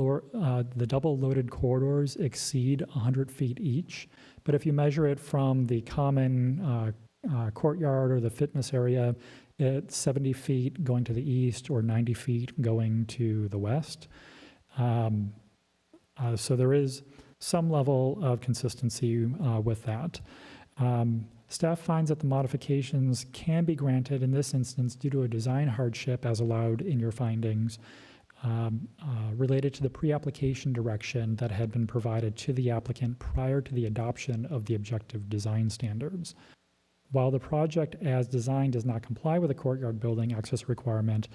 loaded corridors exceed 100 feet each, but if you measure it from the common courtyard or the fitness area, it's 70 feet going to the east or 90 feet going to the west. So there is some level of consistency with that. Staff finds that the modifications can be granted in this instance due to a design hardship as allowed in your findings related to the pre-application direction that had been provided to the applicant prior to the adoption of the objective design standards. While the project as designed does not comply with the courtyard building access requirement,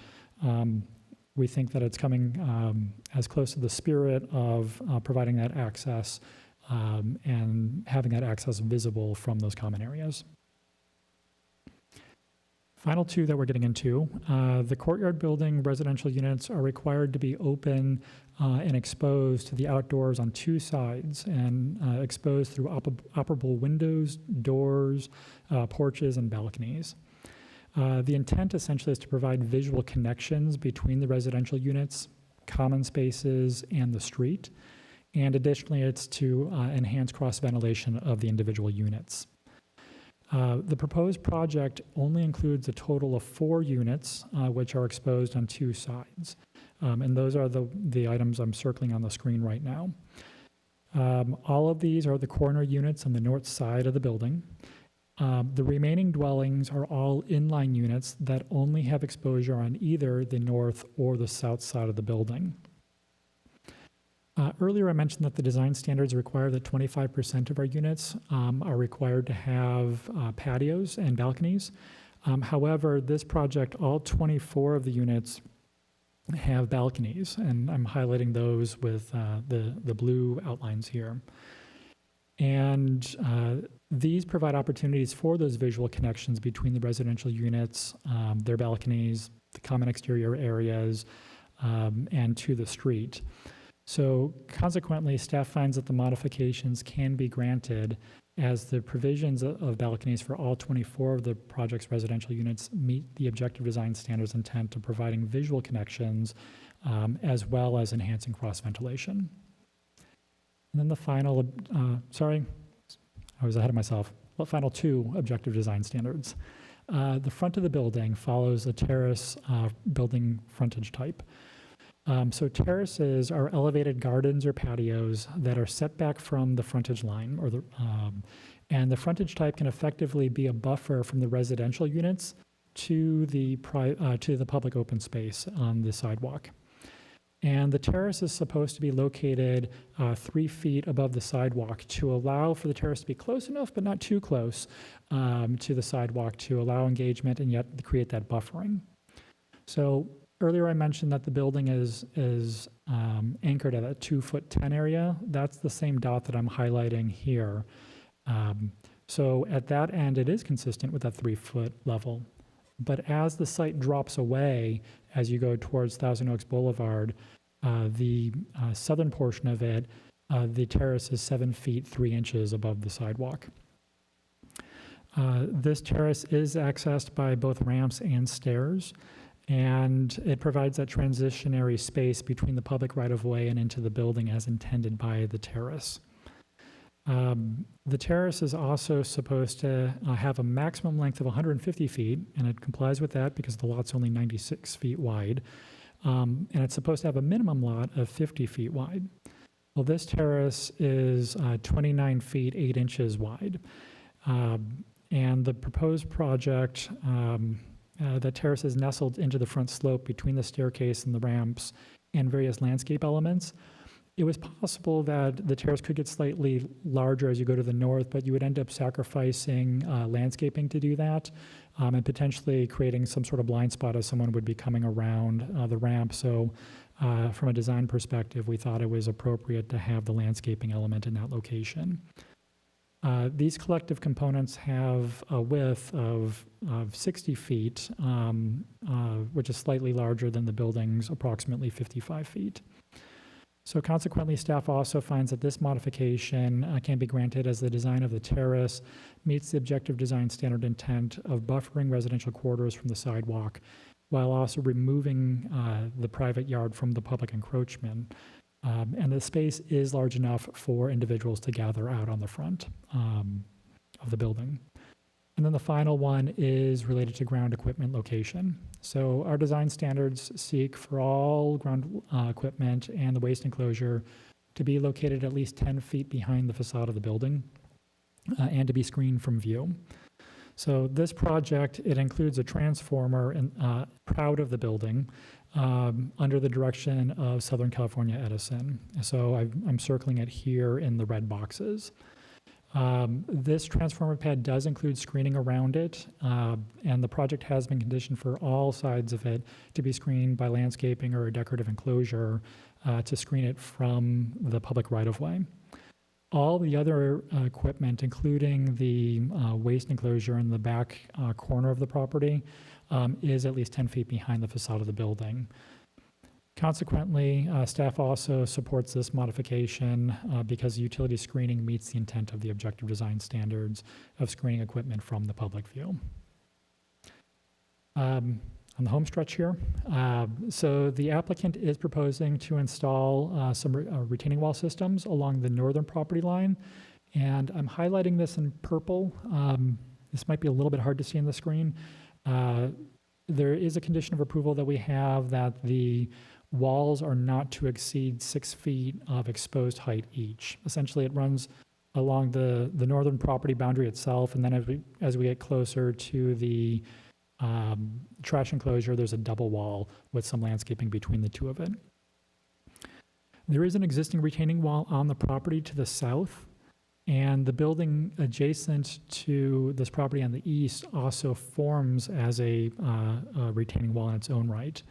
we think that it's coming as close to the spirit of providing that access and having that access visible from those common areas. Final 2 that we're getting into, the courtyard building residential units are required to be open and exposed to the outdoors on 2 sides and exposed through operable windows, doors, porches, and balconies. The intent essentially is to provide visual connections between the residential units common spaces, and the street. And additionally, it's to enhance cross-ventilation of the individual units. The proposed project only includes a total of 4 units, which are exposed on 2 sides. And those are the items I'm circling on the screen right now. All of these are the corner units on the north side of the building. The remaining dwellings are all inline units that only have exposure on either the north or the south side of the building. Earlier, I mentioned that the design standards require that 25% of our units are required to have patios and balconies. However, this project, all 24 of the units have balconies, and I'm highlighting those with the blue outlines here. And these provide opportunities for those visual connections between the residential units, their balconies, the common exterior areas, and to the street. So consequently, staff finds that the modifications can be granted as the provisions of balconies for all 24 of the project's residential units meet the objective design standards intent of providing visual connections as well as enhancing cross-ventilation. And then the final, sorry, I was ahead of myself. The final 2 objective design standards. The front of the building follows a terrace building frontage type. So terraces are elevated gardens or patios that are set back from the frontage line, or and the frontage type can effectively be a buffer from the residential units to the public open space on the sidewalk. And the terrace is supposed to be located 3 feet above the sidewalk to allow for the terrace to be close enough, but not too close to the sidewalk to allow engagement and yet create that buffering. So earlier I mentioned that the building is anchored at a 2'10" area. That's the same dot that I'm highlighting here. So at that end, it is consistent with that 3-foot level. But as the site drops away, as you go towards Thousand Oaks Boulevard, the southern portion of it, the terrace is 7 feet 3 inches above the sidewalk. This terrace is accessed by both ramps and stairs, and it provides that transitionary space between the public right-of-way and into the building as intended by the terrace. The terrace is also supposed to have a maximum length of 150 feet, and it complies with that because the lot's only 96 feet wide. And it's supposed to have a minimum lot of 50 feet wide. Well, this terrace is 29 feet 8 inches wide. And the proposed project, the terrace is nestled into the front slope between the staircase and the ramps and various landscape elements. It was possible that the terrace could get slightly larger as you go to the north, but you would end up sacrificing landscaping to do that, and potentially creating some sort of blind spot as someone would be coming around the ramp. So from a design perspective, we thought it was appropriate to have the landscaping element in that location. These collective components have a width of 60 feet, which is slightly larger than the building's approximately 55 feet. So consequently, staff also finds that this modification can be granted as the design of the terrace meets the objective design standard intent of buffering residential quarters from the sidewalk, while also removing the private yard from the public encroachment. And the space is large enough for individuals to gather out on the front of the building. And then the final one is related to ground equipment location. So our design standards seek for all ground equipment and the waste enclosure to be located at least 10 feet behind the facade of the building and to be screened from view. So this project, it includes a transformer proud of the building under the direction of Southern California Edison. So I'm circling it here in the red boxes. This transformer pad does include screening around it, and the project has been conditioned for all sides of it to be screened by landscaping or a decorative enclosure to screen it from the public right-of-way. All the other equipment, including the waste enclosure in the back corner of the property, is at least 10 feet behind the facade of the building. Consequently, staff also supports this modification because utility screening meets the intent of the objective design standards of screening equipment from the public view. on the home stretch here. So the applicant is proposing to install some retaining wall systems along the northern property line. And I'm highlighting this in purple. This might be a little bit hard to see on the screen. There is a condition of approval that we have that the walls are not to exceed 6 feet of exposed height each. Essentially, it runs along the northern property boundary itself, and then as we get closer to the trash enclosure, there's a double wall with some landscaping between the two of it. There is an existing retaining wall on the property to the south, and the building adjacent to this property on the east also forms as a retaining wall in its own right.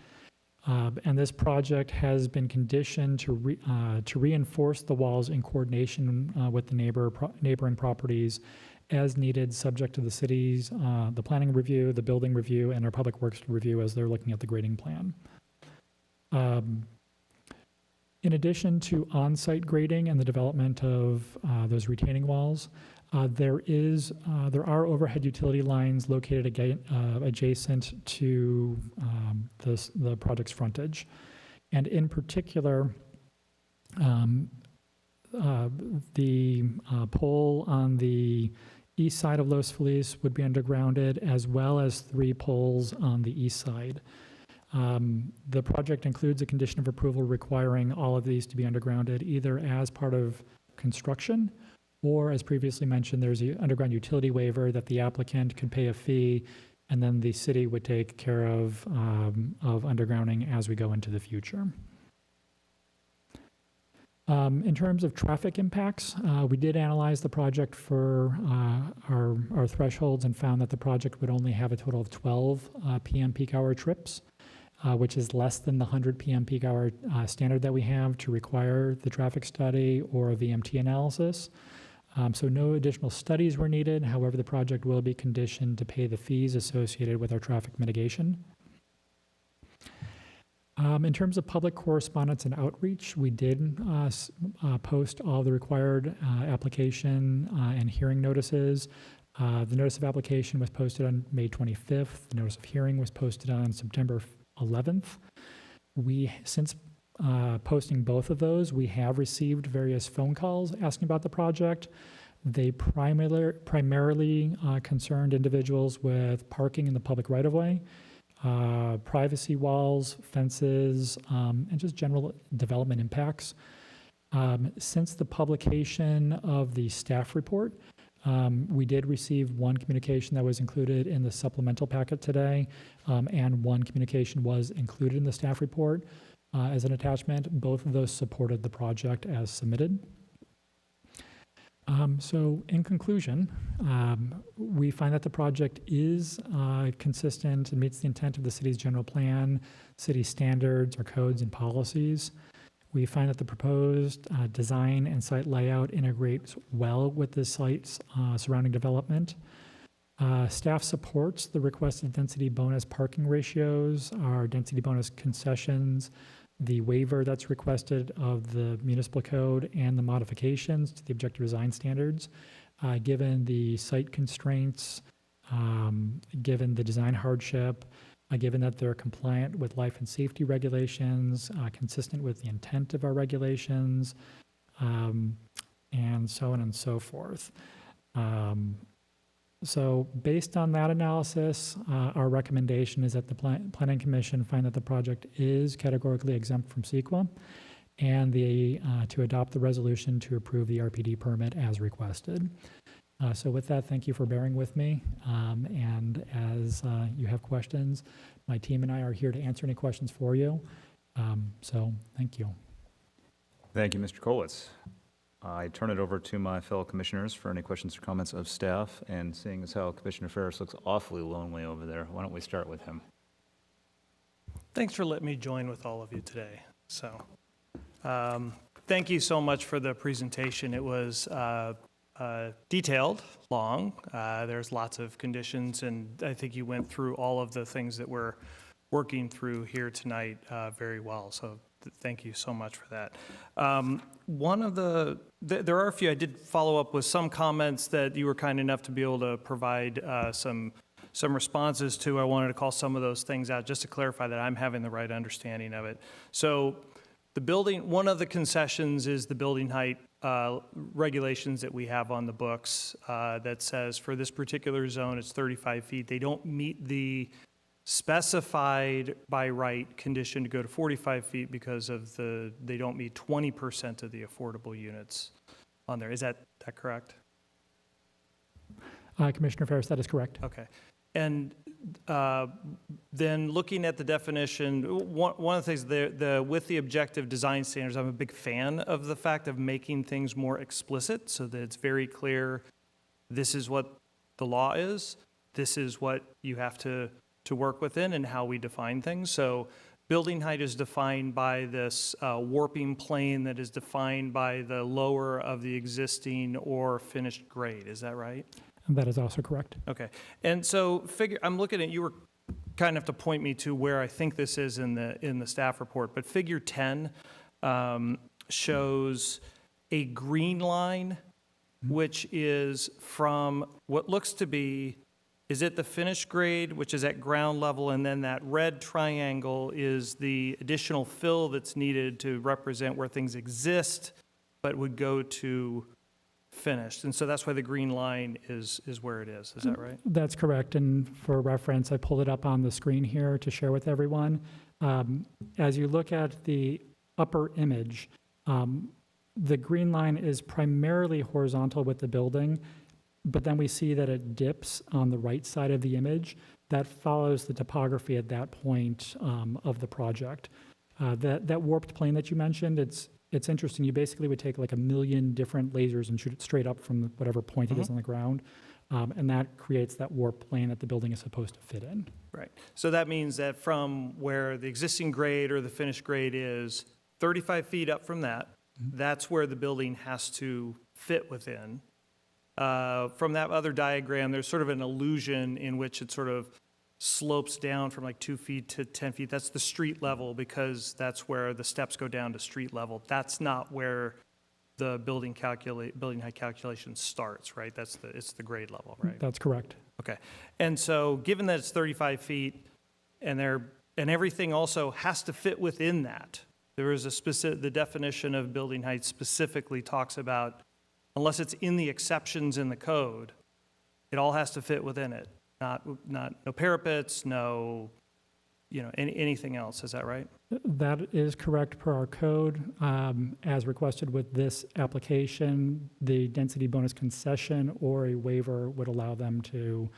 And this project has been conditioned to reinforce the walls in coordination with the neighboring properties as needed, subject to the city's, the planning review, the building review, and our public works review as they're looking at the grading plan. In addition to on-site grading and the development of those retaining walls, there are overhead utility lines located adjacent to the project's frontage. And in particular, the pole on the east side of Los Feliz would be undergrounded, as well as 3 poles on the east side. The project includes a condition of approval requiring all of these to be undergrounded, either as part of construction, or as previously mentioned, there's an underground utility waiver that the applicant could pay a fee, and then the city would take care of undergrounding as we go into the future. In terms of traffic impacts, we did analyze the project for our thresholds and found that the project would only have a total of 12 PM peak hour trips, which is less than the 100 PM peak hour standard that we have to require the traffic study or a VMT analysis. So no additional studies were needed. However, the project will be conditioned to pay the fees associated with our traffic mitigation. In terms of public correspondence and outreach, we did post all the required application and hearing notices. The notice of application was posted on May 25th. The notice of hearing was posted on September 11th. Since posting both of those, we have received various phone calls asking about the project. They primarily concerned individuals with parking in the public right-of-way, privacy walls, fences, and just general development impacts. Since the publication of the staff report, we did receive one communication that was included in the supplemental packet today, and one communication was included in the staff report as an attachment. Both of those supported the project as submitted. So in conclusion, we find that the project is consistent and meets the intent of the city's general plan, city standards, our codes and policies. We find that the proposed design and site layout integrates well with the site's surrounding development. Staff supports the requested density bonus parking ratios, our density bonus concessions, the waiver that's requested of the municipal code, and the modifications to the objective design standards, given the site constraints, given the design hardship, given that they're compliant with life and safety regulations, consistent with the intent of our regulations, and so on and so forth. So based on that analysis, our recommendation is that the Planning Commission find that the project is categorically exempt from CEQA, and to adopt the resolution to approve the RPD permit as requested. So with that, thank you for bearing with me. And as you have questions, my team and I are here to answer any questions for you. So thank you. Thank you, Mr. Kolwitz. I turn it over to my fellow commissioners for any questions or comments of staff. And seeing as how Commissioner Ferris looks awfully lonely over there, why don't we start with him? Thanks for letting me join with all of you today. So thank you so much for the presentation. It was detailed, long. There's lots of conditions, and I think you went through all of the things that we're working through here tonight very well. So thank you so much for that. There are a few, I did follow up with some comments that you were kind enough to be able to provide some some responses to. I wanted to call some of those things out just to clarify that I'm having the right understanding of it. So the building, one of the concessions is the building height regulations that we have on the books that says for this particular zone, it's 35 feet. They don't meet the specified by right condition to go to 45 feet because of they don't meet 20% of the affordable units on there. Is that correct? Commissioner Ferris, that is correct. Okay. And then looking at the definition, one of the things, with the objective design standards, I'm a big fan of the fact of making things more explicit so that it's very clear, this is what the law is, this is what you have to work within and how we define things. So building height is defined by this warping plane that is defined by the lower of the existing or finished grade. Is that right? That is also correct. Okay. And so I'm looking at, you were kind of to point me to where I think this is in the staff report, but figure 10 shows a green line, which is from what looks to be, is it the finished grade, which is at ground level, and then that red triangle is the additional fill that's needed to represent where things exist, but would go to finished. And so that's why the green line is where it is. Is that right? That's correct. And for reference, I pulled it up on the screen here to share with everyone. As you look at the upper image, the green line is primarily horizontal with the building, but then we see that it dips on the right side of the image. That follows the topography at that point of the project. That warped plane that you mentioned, it's interesting. You basically would take like 1 million different lasers and shoot it straight up from whatever point it is on the ground. And that creates that warp plane that the building is supposed to fit in. Right. So that means that from where the existing grade or the finished grade is 35 feet up from that, that's where the building has to fit within. From that other diagram, there's sort of an illusion in which it sort of slopes down from like 2 feet to 10 feet. That's the street level because that's where the steps go down to street level. That's not where the building height calculation starts, right? It's the grade level, right? That's correct. Okay. And so given that it's 35 feet and everything also has to fit within that, there is the definition of building height specifically talks about, unless it's in the exceptions in the code, it all has to fit within it. No parapets, no, anything else. Is that right? That is correct per our code. As requested with this application, the density bonus concession or a waiver would allow them to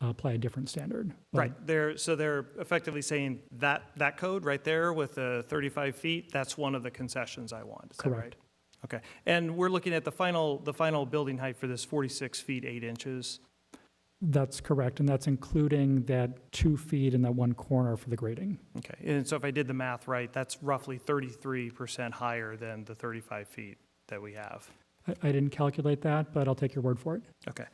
apply a different standard. But Right. They're effectively saying that code right there with the 35 feet, that's one of the concessions I want. Is that Correct. right? Okay. And we're looking at the final building height for this 46 feet, 8 inches. That's correct, and that's including that 2 feet in that one corner for the grading. Okay. And so if I did the math right, that's roughly 33% higher than the 35 feet that we have. I didn't calculate that, but I'll take your word for it. Okay.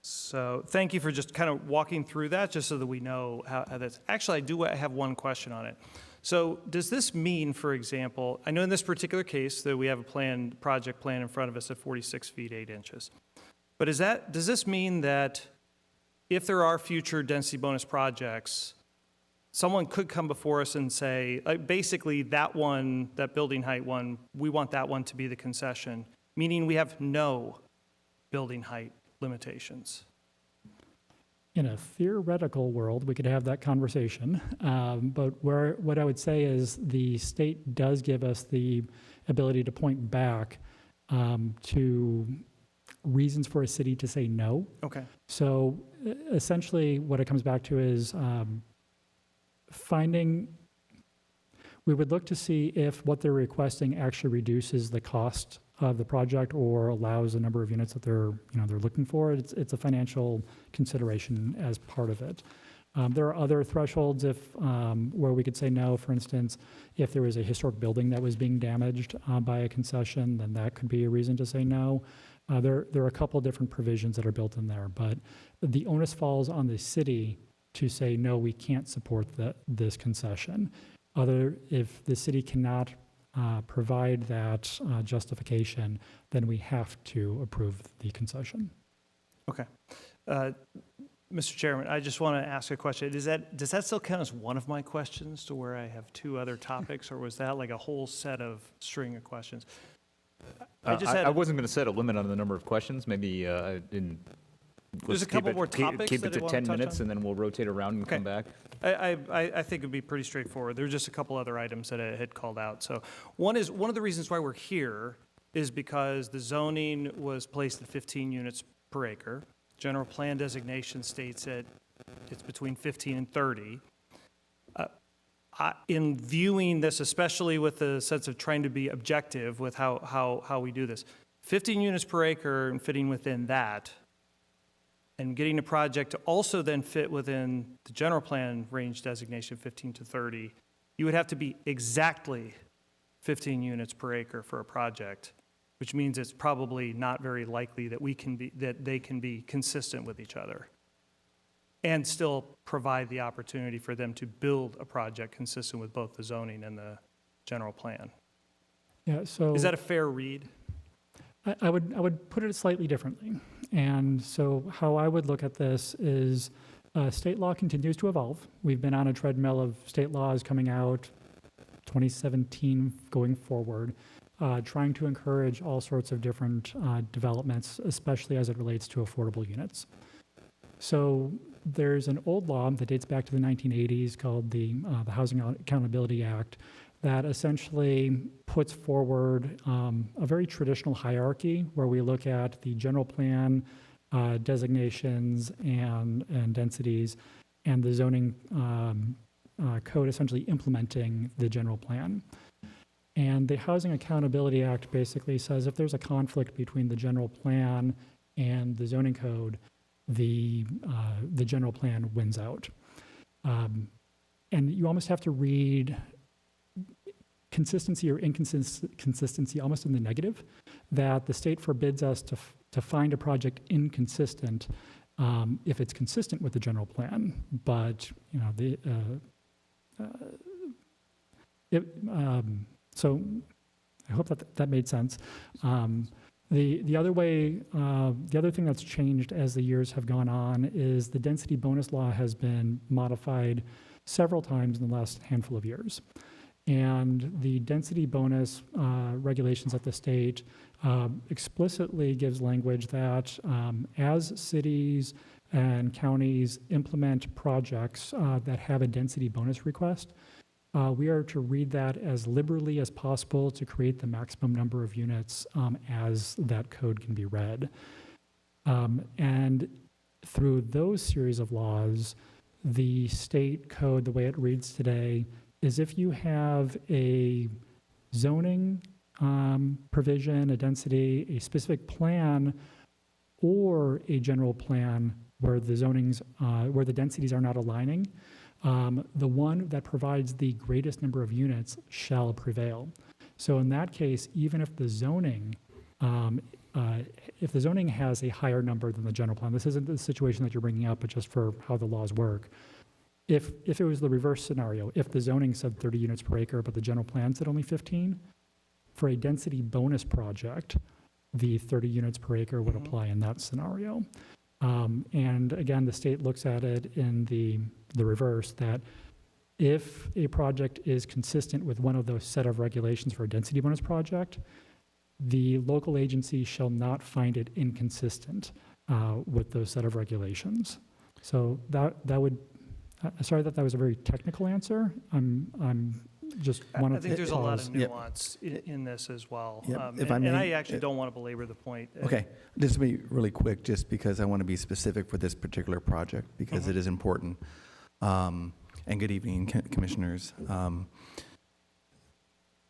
So thank you for just kind of walking through that, just so that we know how that's. Actually, I have one question on it. So does this mean, for example, I know in this particular case that we have a project plan in front of us at 46 feet, 8 inches. But does this mean that if there are future density bonus projects, someone could come before us and say, basically that building height one, we want that one to be the concession, meaning we have no building height limitations? In a theoretical world, we could have that conversation. But what I would say is the state does give us the ability to point back to reasons for a city to say no. Okay. So essentially what it comes back to is we would look to see if what they're requesting actually reduces the cost of the project or allows the number of units that they're looking for. It's a financial consideration as part of it. There are other thresholds where we could say no. For instance, if there was a historic building that was being damaged by a concession, then that could be a reason to say no. There are a couple of different provisions that are built in there, but the onus falls on the city to say, no, we can't support this concession. If the city cannot provide that justification, then we have to approve the concession. Okay. Mr. Chairman, I just want to ask a question. Does that still count as one of my questions to where I have two other topics, or was that like a whole set of string of questions? I wasn't going to set a limit on the number of questions. Maybe There's a couple more topics Keep that it I to wanna 10 touch minutes, on. and then we'll rotate around and Okay. come back. I think it'd be pretty straightforward. There were just a couple other items that I had called out. So one of the reasons why we're here is because the zoning was placed at 15 units per acre. General plan designation states that it's between 15 and 30. In viewing this, especially with the sense of trying to be objective with how we do this, 15 units per acre and fitting within that, and getting a project to also then fit within the general plan range designation 15 to 30, you would have to be exactly 15 units per acre for a project, which means it's probably not very likely that they can be consistent with each other and still provide the opportunity for them to build a project consistent with both the zoning and the general plan. Yeah, so Is that a fair read? I would put it slightly differently. And so how I would look at this is state law continues to evolve. We've been on a treadmill of state laws coming out 2017 going forward, trying to encourage all sorts of different developments, especially as it relates to affordable units. So there's an old law that dates back to the 1980s called the Housing Accountability Act that essentially puts forward a very traditional hierarchy where we look at the general plan designations and densities and the zoning code essentially implementing the general plan. And the Housing Accountability Act basically says if there's a conflict between the general plan and the zoning code, the general plan wins out. And you almost have to read consistency or inconsistency almost in the negative, that the state forbids us to find a project inconsistent if it's consistent with the general plan. But, you know, so I hope that made sense. The other way, the other thing that's changed as the years have gone on is the density bonus law has been modified several times in the last handful of years. And the density bonus regulations at the state explicitly gives language that as cities and counties implement projects that have a density bonus request, we are to read that as liberally as possible to create the maximum number of units as that code can be read. And through those series of laws, the state code, the way it reads today, is if you have a zoning provision, a density, a specific plan, or a general plan where the zonings, where the densities are not aligning, the one that provides the greatest number of units shall prevail. So in that case, even if the zoning has a higher number than the general plan, this isn't the situation that you're bringing up, but just for how the laws work. If it was the reverse scenario, if the zoning said 30 units per acre, but the general plan said only 15, for a density bonus project, the 30 units per acre would apply in that scenario. And again, the state looks at it in the reverse, that if a project is consistent with one of those set of regulations for a density bonus project, the local agency shall not find it inconsistent with those set of regulations. So that would, sorry that was a very technical answer. I'm just wanted I think to there's a lot pause. of nuance in this as well. Yep, if I And may, I actually don't want to belabor the point. Okay, this will be really quick, just because I want to be specific for this particular project, because it is important. And good evening, commissioners.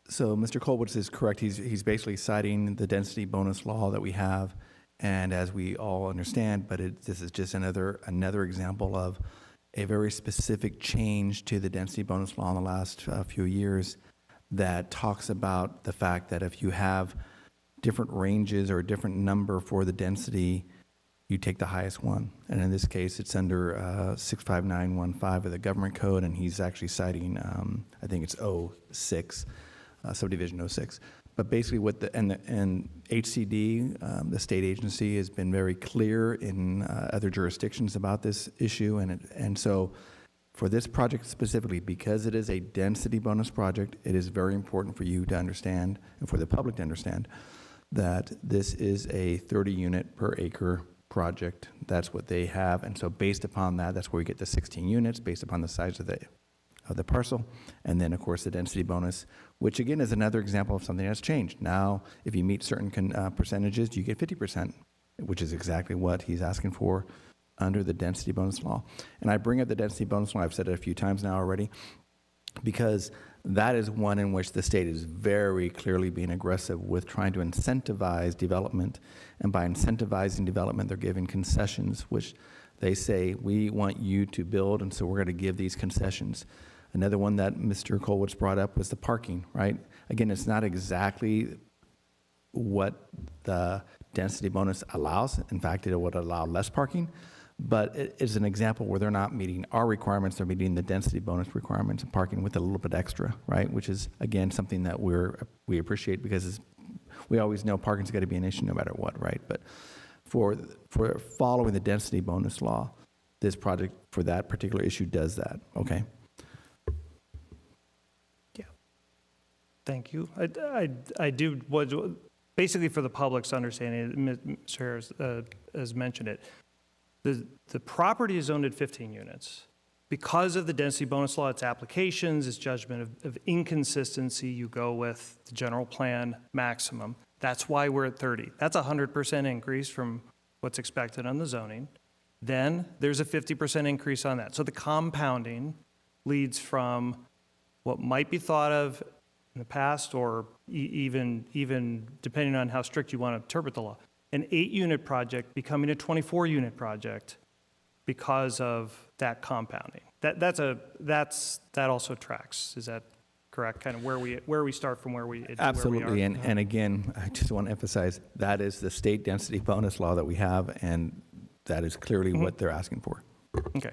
So Mr. Kolwitz is correct. He's basically citing the density bonus law that we have, and as we all understand, but this is just another example of a very specific change to the density bonus law in the last few years that talks about the fact that if you have different ranges or a different number for the density, you take the highest one. And in this case, it's under 65915 of the government code, and he's actually citing, I think it's 06, subdivision 06. But basically what and HCD, the state agency, has been very clear in other jurisdictions about this issue. And so for this project specifically, because it is a density bonus project, it is very important for you to understand and for the public to understand that this is a 30 unit per acre project. That's what they have. And so based upon that, that's where we get the 16 units based upon the size of the parcel. And then, of course, the density bonus, which again is another example of something that's changed. Now, if you meet certain percentages, you get 50%, which is exactly what he's asking for under the density bonus law. And I bring up the density bonus law, I've said it a few times now already, because that is one in which the state is very clearly being aggressive with trying to incentivize development. And by incentivizing development, they're giving concessions, which they say, we want you to build, and so we're going to give these concessions. Another one that Mr. Kolwitz brought up was the parking, right? Again, it's not exactly what the density bonus allows. In fact, it would allow less parking, but it is an example where they're not meeting our requirements, they're meeting the density bonus requirements and parking with a little bit extra, right? Which is, again, something that we appreciate because we always know parking's got to be an issue no matter what, right? But for following the density bonus law, this project for that particular issue does that, okay? Yeah. Thank you. I do, basically for the public's understanding, Mr. Harris has mentioned it, the property is zoned at 15 units. Because of the density bonus law, its applications, its judgment of inconsistency, you go with the general plan maximum. That's why we're at 30. That's a 100% increase from what's expected on the zoning. Then there's a 50% increase on that. So the compounding leads from what might be thought of in the past, or even depending on how strict you want to interpret the law, an 8-unit project becoming a 24-unit project because of that compounding. That also tracks. Is that correct? Kind of where we start from where we Absolutely. Where we are. And again, I just want to emphasize that is the state density bonus law that we have, and that is clearly what they're asking for. Okay.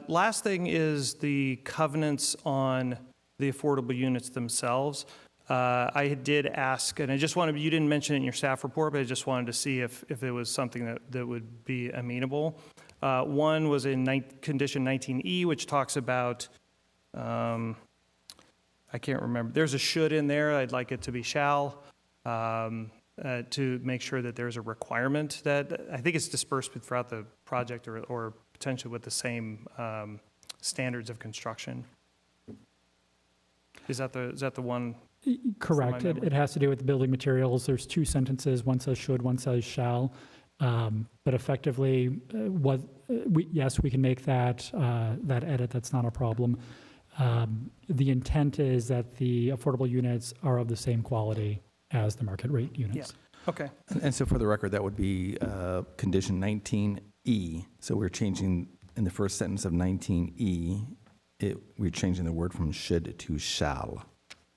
Last thing is the covenants on the affordable units themselves. I did ask, and I just wanted, you didn't mention it in your staff report, but I just wanted to see if it was something that would be amenable. One was in condition 19E, which talks about, I can't remember, there's a should in there, I'd like it to be shall, to make sure that there's a requirement that, I think it's dispersed throughout the project or potentially with the same standards of construction. Is that the one? Correct. It has to do with the building materials. There's two sentences. One says should, one says shall. But effectively, yes, we can make that edit. That's not a problem. The intent is that the affordable units are of the same quality as the market rate units. Yeah. Okay. And so for the record, that would be condition 19E. So we're changing in the first sentence of 19E, we're changing the word from should to shall.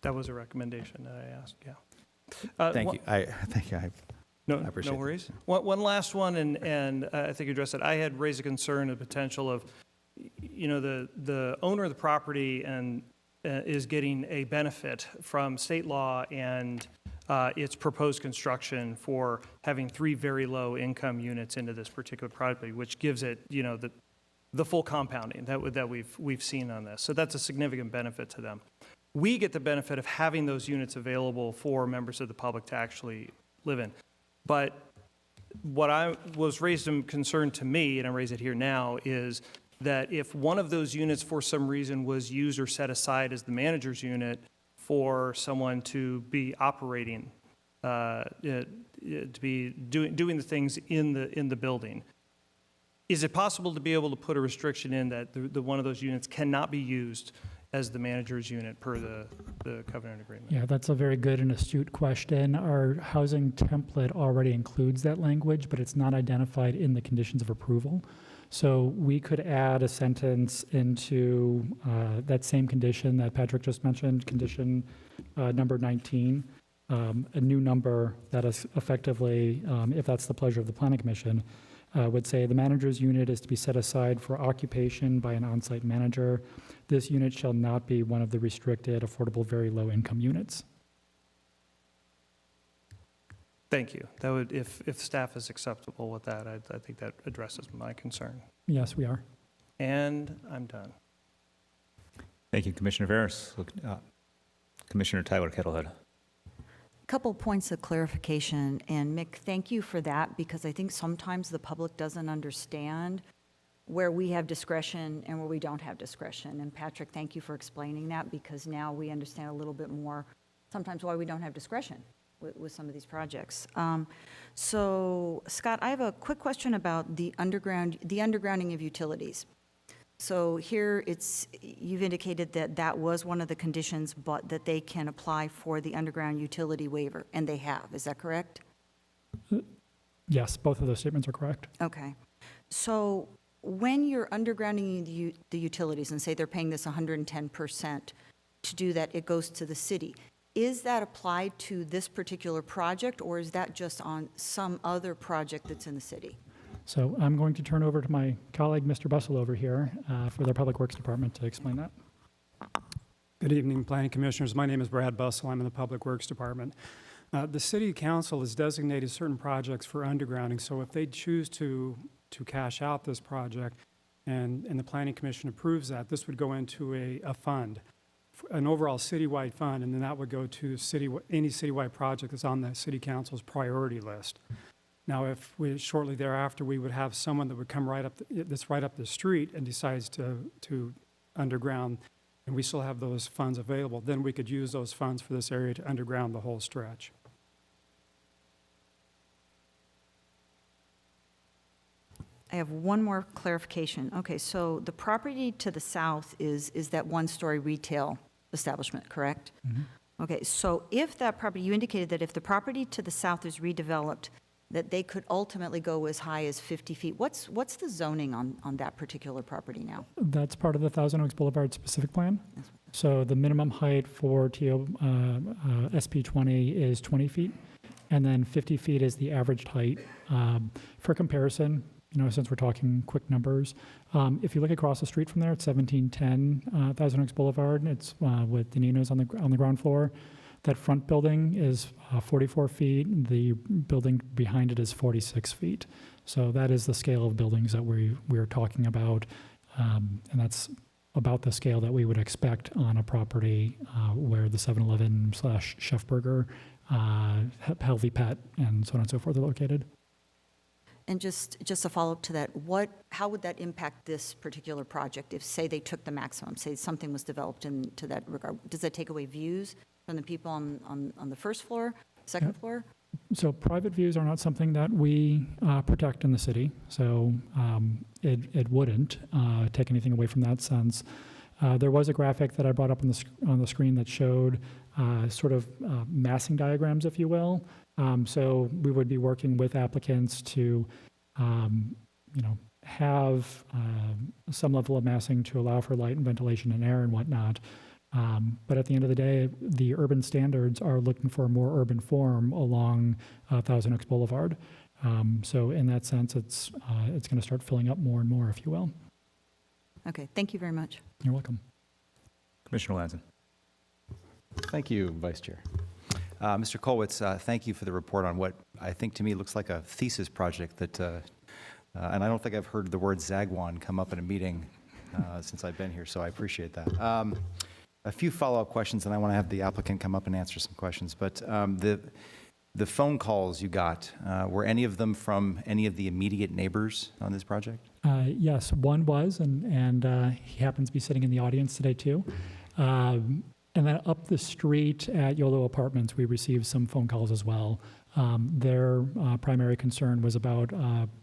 That was a recommendation that I asked, yeah. Thank you. Thank you. I appreciate No worries. One last one, and I think you addressed it. I had raised a concern, the potential of, the owner of the property and is getting a benefit from state law and its proposed construction for having 3 very low income units into this particular property, which gives it, the full compounding that we've seen on this. So that's a significant benefit to them. We get the benefit of having those units available for members of the public to actually live in. But what was raised in concern to me, and I raise it here now, is that if one of those units for some reason was used or set aside as the manager's unit for someone to be operating, to be doing the things in the building, is it possible to be able to put a restriction in that the one of those units cannot be used as the manager's unit per the covenant agreement? Yeah, that's a very good and astute question. Our housing template already includes that language, but it's not identified in the conditions of approval. So we could add a sentence into that same condition that Patrick just mentioned, condition number 19, a new number that is effectively, if that's the pleasure of the Planning Commission, would say the manager's unit is to be set aside for occupation by an on-site manager. This unit shall not be one of the restricted, affordable, very low income units. Thank you. That would, if staff is acceptable with that, I think that addresses my concern. Yes, we are. And I'm done. Thank you, Commissioner Ferris. Commissioner Tyler Kettlehead. Couple points of clarification, and Mick, thank you for that, because I think sometimes the public doesn't understand where we have discretion and where we don't have discretion. And Patrick, thank you for explaining that, because now we understand a little bit more sometimes why we don't have discretion with some of these projects. So, Scott, I have a quick question about the undergrounding of utilities. So here you've indicated that that was one of the conditions, but that they can apply for the underground utility waiver, and they have, is that correct? Yes, both of those statements are correct. Okay. So when you're undergrounding the utilities, and say they're paying this 110%, to do that, it goes to the city. Is that applied to this particular project, or is that just on some other project that's in the city? So I'm going to turn over to my colleague, Mr. Bussell, over here for their Public Works Department to explain that. Good evening, Planning Commissioners. My name is Brad Bussell. I'm in the Public Works Department. The City Council has designated certain projects for undergrounding, so if they choose to cash out this project and the Planning Commission approves that, this would go into a fund, an overall citywide fund, and then that would go to any citywide project that's on the City Council's priority list. Now, if shortly thereafter, we would have someone that would come right up the street and decides to underground, and we still have those funds available, then we could use those funds for this area to underground the whole stretch. I have one more clarification. Okay, so the property to the south is that one-story retail establishment, correct? Mm-hmm. Okay, so if that property, you indicated that if the property to the south is redeveloped, that they could ultimately go as high as 50 feet. What's the zoning on that particular property now? That's part of the Thousand Oaks Boulevard specific plan. So the minimum height for SP 20 is 20 feet, and then 50 feet is the averaged height. For comparison, since we're talking quick numbers, if you look across the street from there, it's 1710 Thousand Oaks Boulevard. It's with the Nino's on the ground floor. That front building is 44 feet. The building behind it is 46 feet. So that is the scale of buildings that we're talking about, and that's about the scale that we would expect on a property where the 7-Eleven / Chef Burger, Healthy Pet, and so on and so forth are located. And just a follow-up to that, how would that impact this particular project if, say, they took the maximum, say something was developed into that regard? Does that take away views from the people on the first floor, second floor? So private views are not something that we protect in the city, so it wouldn't take anything away from that sense. There was a graphic that I brought up on the screen that showed sort of massing diagrams, if you will. So we would be working with applicants to, have some level of massing to allow for light and ventilation and air and whatnot. But at the end of the day, the urban standards are looking for a more urban form along Thousand Oaks Boulevard. So in that sense, it's going to start filling up more and more, if you will. Okay, thank you very much. You're welcome. Commissioner Ladson. Thank you, Vice Chair. Mr. Kolwitz, thank you for the report on what I think to me looks like a thesis project that, and I don't think I've heard the word Zagwan come up in a meeting since I've been here, so I appreciate that. A few follow-up questions, and I want to have the applicant come up and answer some questions. But the phone calls you got, were any of them from any of the immediate neighbors on this project? Yes, one was, and he happens to be sitting in the audience today, too. And then up the street at YOLO Apartments, we received some phone calls as well. Their primary concern was about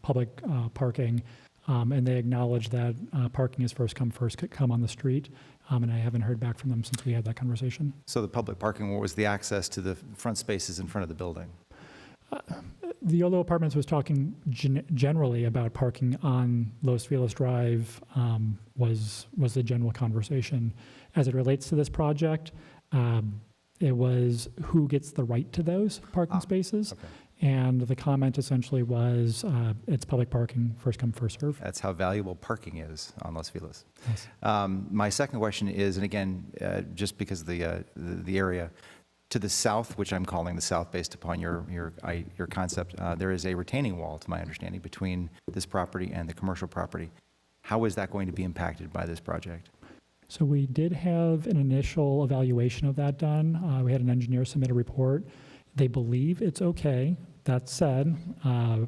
public parking, and they acknowledged that parking is first come on the street, and I haven't heard back from them since we had that conversation. So the public parking, what was the access to the front spaces in front of the building? The YOLO Apartments was talking generally about parking on Los Feliz Drive, was the general conversation. As it relates to this project, it was who gets the right to those parking spaces. Okay. And the comment essentially was, it's public parking, first come, first serve. That's how valuable parking is on Los Feliz. Yes. My second question is, and again, just because of the area, To the south, which I'm calling the south based upon your concept, there is a retaining wall, to my understanding, between this property and the commercial property. How is that going to be impacted by this project? So we did have an initial evaluation of that done. We had an engineer submit a report. They believe it's okay. That said,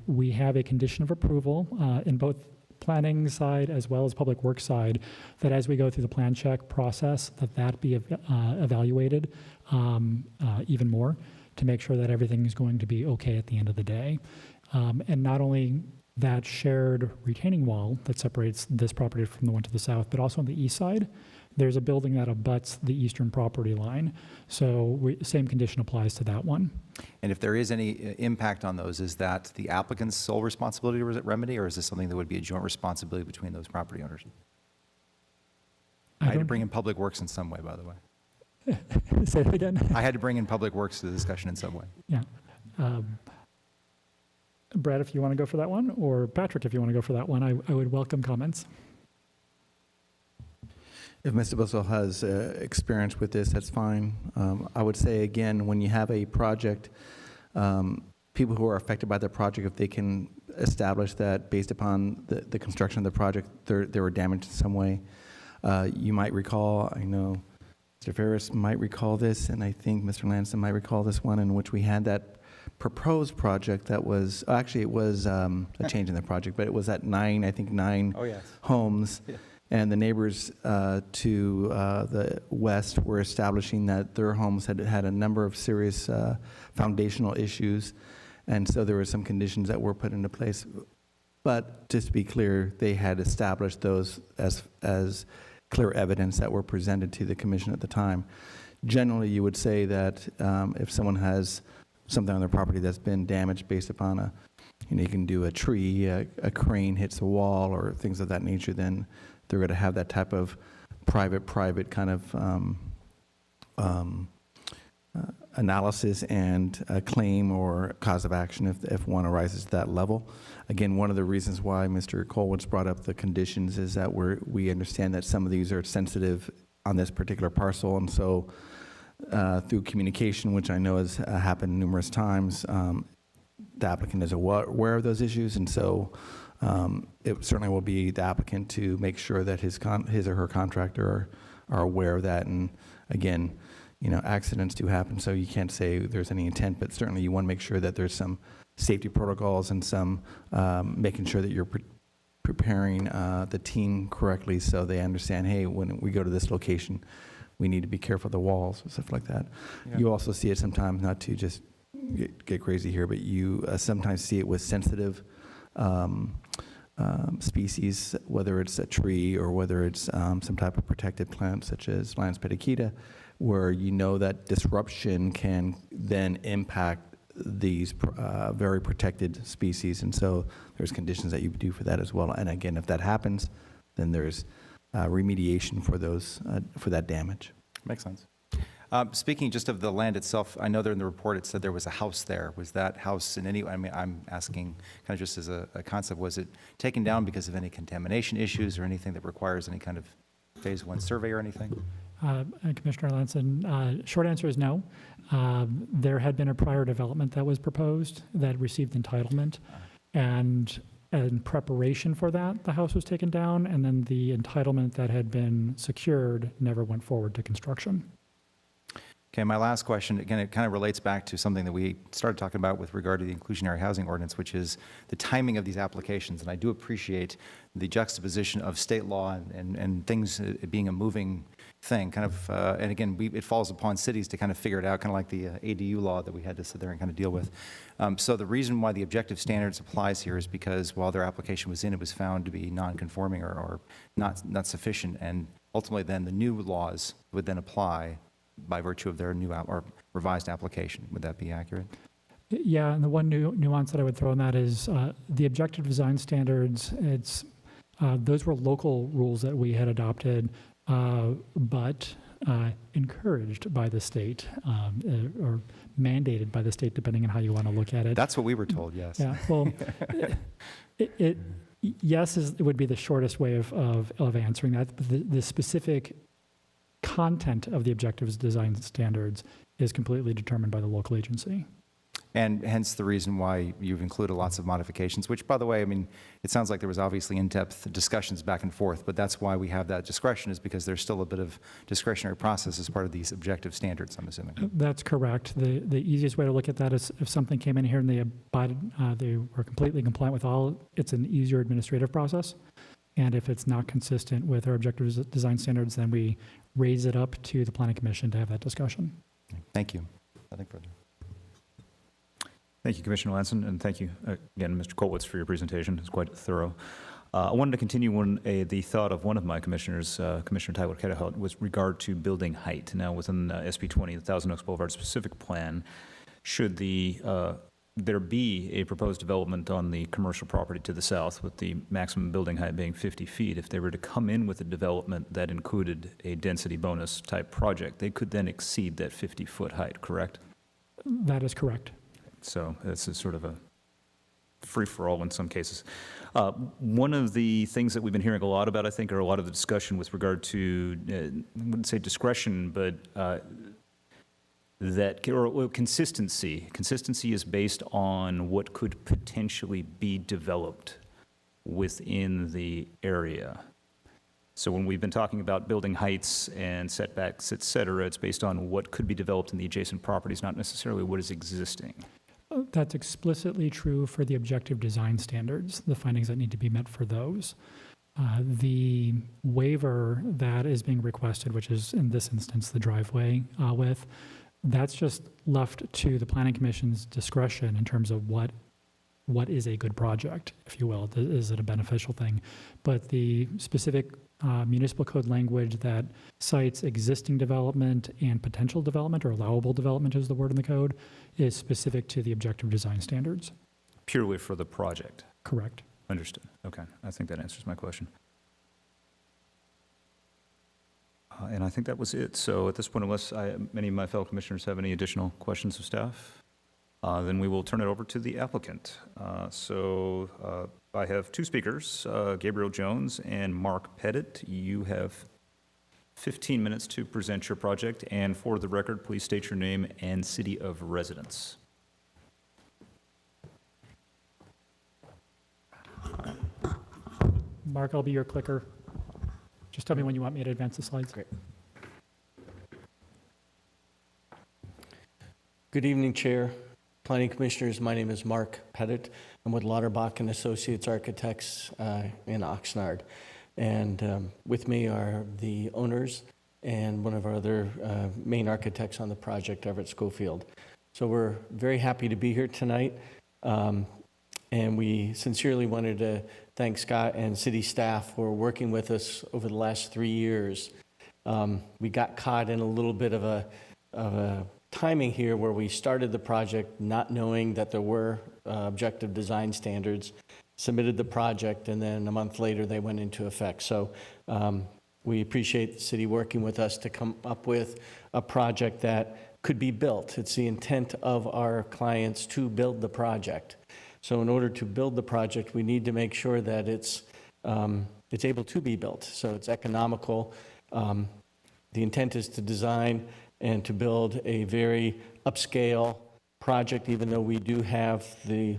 we have a condition of approval in both planning side as well as public works side, that as we go through the plan check process, that be evaluated even more to make sure that everything is going to be okay at the end of the day. And not only that shared retaining wall that separates this property from the one to the south, but also on the east side, there's a building that abuts the eastern property line. So same condition applies to that one. And if there is any impact on those, is that the applicant's sole responsibility to remedy, or is this something that would be a joint responsibility between those property owners? I had to bring in Public Works in some way, by the way. Say that again? I had to bring in Public Works to the discussion in some way. Yeah. Brad, if you want to go for that one, or Patrick, if you want to go for that one, I would welcome comments. If Mr. Bussell has experience with this, that's fine. I would say, again, when you have a project, people who are affected by the project, if they can establish that based upon the construction of the project, they were damaged in some way. You might recall, I know Mr. Ferris might recall this, and I think Mr. Lanston might recall this one, in which we had that proposed project that was, actually it was a change in the project, but it was at nine Oh, yes. homes. Yeah. And the neighbors to the west were establishing that their homes had had a number of serious foundational issues. And so there were some conditions that were put into place. But just to be clear, they had established those as clear evidence that were presented to the commission at the time. Generally, you would say that if someone has something on their property that's been damaged based upon you can do a tree, a crane hits a wall, or things of that nature, then they're going to have that type of private kind of analysis and a claim or cause of action if one arises to that level. Again, one of the reasons why Mr. Colwood's brought up the conditions is that we understand that some of these are sensitive on this particular parcel, and so through communication, which I know has happened numerous times, the applicant is aware of those issues, and so it certainly will be the applicant to make sure that his or her contractor are aware of that. And again, accidents do happen, so you can't say there's any intent, but certainly you want to make sure that there's some safety protocols and some making sure that you're preparing the team correctly so they understand, hey, when we go to this location, we need to be careful of the walls and stuff like that. Yeah. You also see it sometimes, not to just get crazy here, but you sometimes see it with sensitive species, whether it's a tree or whether it's some type of protected plant such as Linus pedicita, where that disruption can then impact these very protected species. And so there's conditions that you do for that as well. And again, if that happens, then there's remediation for that damage. Makes sense. Speaking just of the land itself, I know there in the report it said there was a house there. Was that house in any, I'm asking kind of just as a concept, was it taken down because of any contamination issues or anything that requires any kind of phase 1 survey or anything? Commissioner Lanson, short answer is no. There had been a prior development that was proposed that received entitlement, and in preparation for that, the house was taken down, and then the entitlement that had been secured never went forward to construction. Okay, my last question, again, it kind of relates back to something that we started talking about with regard to the inclusionary housing ordinance, which is the timing of these applications. And I do appreciate the juxtaposition of state law and things being a moving thing, kind of, and again, it falls upon cities to kind of figure it out, kind of like the ADU law that we had to sit there and kind of deal with. So the reason why the objective standards applies here is because while their application was in, it was found to be non-conforming or not sufficient, and ultimately then the new laws would then apply by virtue of their new or revised application. Would that be accurate? Yeah, and the one nuance that I would throw in that is the objective design standards, those were local rules that we had adopted, but encouraged by the state or mandated by the state, depending on how you want to look at it. That's what we were told, yes. Yeah, well, yes, it would be the shortest way of answering that. But the specific content of the objectives design standards is completely determined by the local agency. And hence the reason why you've included lots of modifications, which, by the way, I mean, it sounds like there was obviously in-depth discussions back and forth, but that's why we have that discretion, is because there's still a bit of discretionary process as part of these objective standards, I'm assuming. That's correct. The easiest way to look at that is if something came in here and they were completely compliant with all, it's an easier administrative process. And if it's not consistent with our objective design standards, then we raise it up to the Planning Commission to have that discussion. Thank you. Nothing further. Thank you, Commissioner Lanson, and thank you again, Mr. Colwitz, for your presentation. It's quite thorough. I wanted to continue the thought of one of my commissioners, Commissioner Tyler Ketterhout, with regard to building height. Now, within SB 20, the Thousand Oaks Boulevard specific plan, should there be a proposed development on the commercial property to the south with the maximum building height being 50 feet, if they were to come in with a development that included a density bonus type project, they could then exceed that 50-foot height, correct? That is correct. So this is sort of a free-for-all in some cases. One of the things that we've been hearing a lot about, I think, or a lot of the discussion with regard to, I wouldn't say discretion, but consistency. Consistency is based on what could potentially be developed within the area. So when we've been talking about building heights and setbacks, et cetera, it's based on what could be developed in the adjacent properties, not necessarily what is existing. That's explicitly true for the objective design standards, the findings that need to be met for those. The waiver that is being requested, which is in this instance the driveway width, that's just left to the Planning Commission's discretion in terms of what is a good project, if you will. Is it a beneficial thing? But the specific municipal code language that cites existing development and potential development, or allowable development is the word in the code, is specific to the objective design standards. Purely for the project. Correct. Understood. Okay. I think that answers my question. And I think that was it. So at this point, unless many of my fellow commissioners have any additional questions of staff, then we will turn it over to the applicant. I have two speakers, Gabriel Jones and Mark Pettit. You have 15 minutes to present your project, and for the record, please state your name and city of residence. Mark, I'll be your clicker. Just tell me when you want me to advance the slides. Great. Good evening, Chair, Planning Commissioners. My name is Mark Pettit. I'm with Lauterbach and Associates Architects in Oxnard. And with me are the owners and one of our other main architects on the project, Everett Schofield. So we're very happy to be here tonight. And we sincerely wanted to thank Scott and city staff for working with us over the last 3 years. We got caught in a little bit of a timing here where we started the project not knowing that there were objective design standards, submitted the project, and then a month later they went into effect. So we appreciate the city working with us to come up with a project that could be built. It's the intent of our clients to build the project. So in order to build the project, we need to make sure that it's able to be built, so it's economical. The intent is to design and to build a very upscale project, even though we do have the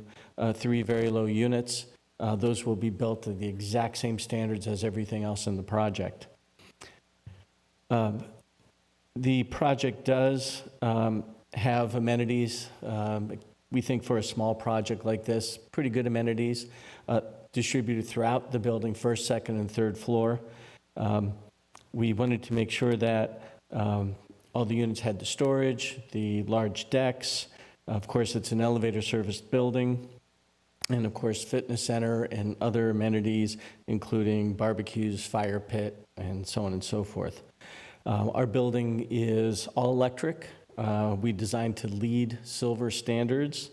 3 very low units. Those will be built to the exact same standards as everything else in the project. The project does have amenities. We think for a small project like this, pretty good amenities distributed throughout the building, first, second, and third floor. We wanted to make sure that all the units had the storage, the large decks. Of course, it's an elevator serviced building. And of course, fitness center and other amenities, including barbecues, fire pit, and so on and so forth. Our building is all electric. We designed to LEED Silver standards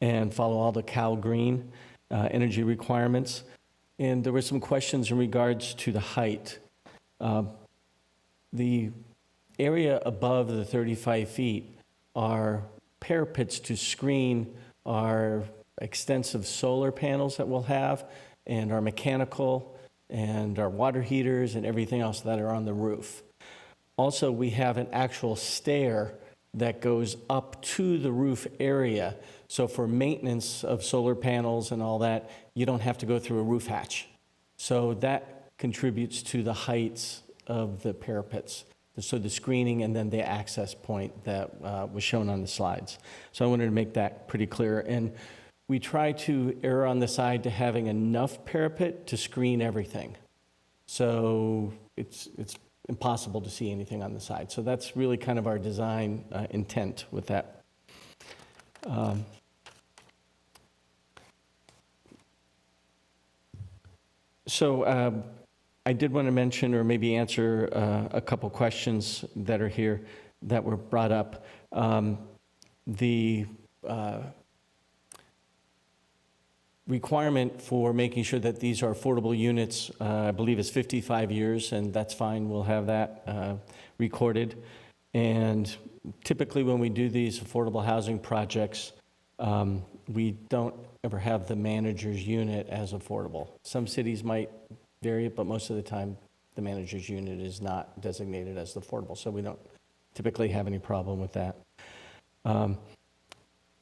and follow all the Cal Green energy requirements. And there were some questions in regards to the height. The area above the 35 feet are parapets to screen our extensive solar panels that we'll have, and our mechanical and our water heaters and everything else that are on the roof. Also, we have an actual stair that goes up to the roof area. So for maintenance of solar panels and all that, you don't have to go through a roof hatch. So that contributes to the heights of the parapets. So the screening and then the access point that was shown on the slides. So I wanted to make that pretty clear. And we try to err on the side to having enough parapet to screen everything. So it's impossible to see anything on the side. So that's really kind of our design intent with that. I did want to mention or maybe answer a couple questions that are here that were brought up. The requirement for making sure that these are affordable units, I believe is 55 years, and that's fine. We'll have that recorded. And typically when we do these affordable housing projects, we don't ever have the manager's unit as affordable. Some cities might vary it, but most of the time the manager's unit is not designated as affordable, so we don't typically have any problem with that.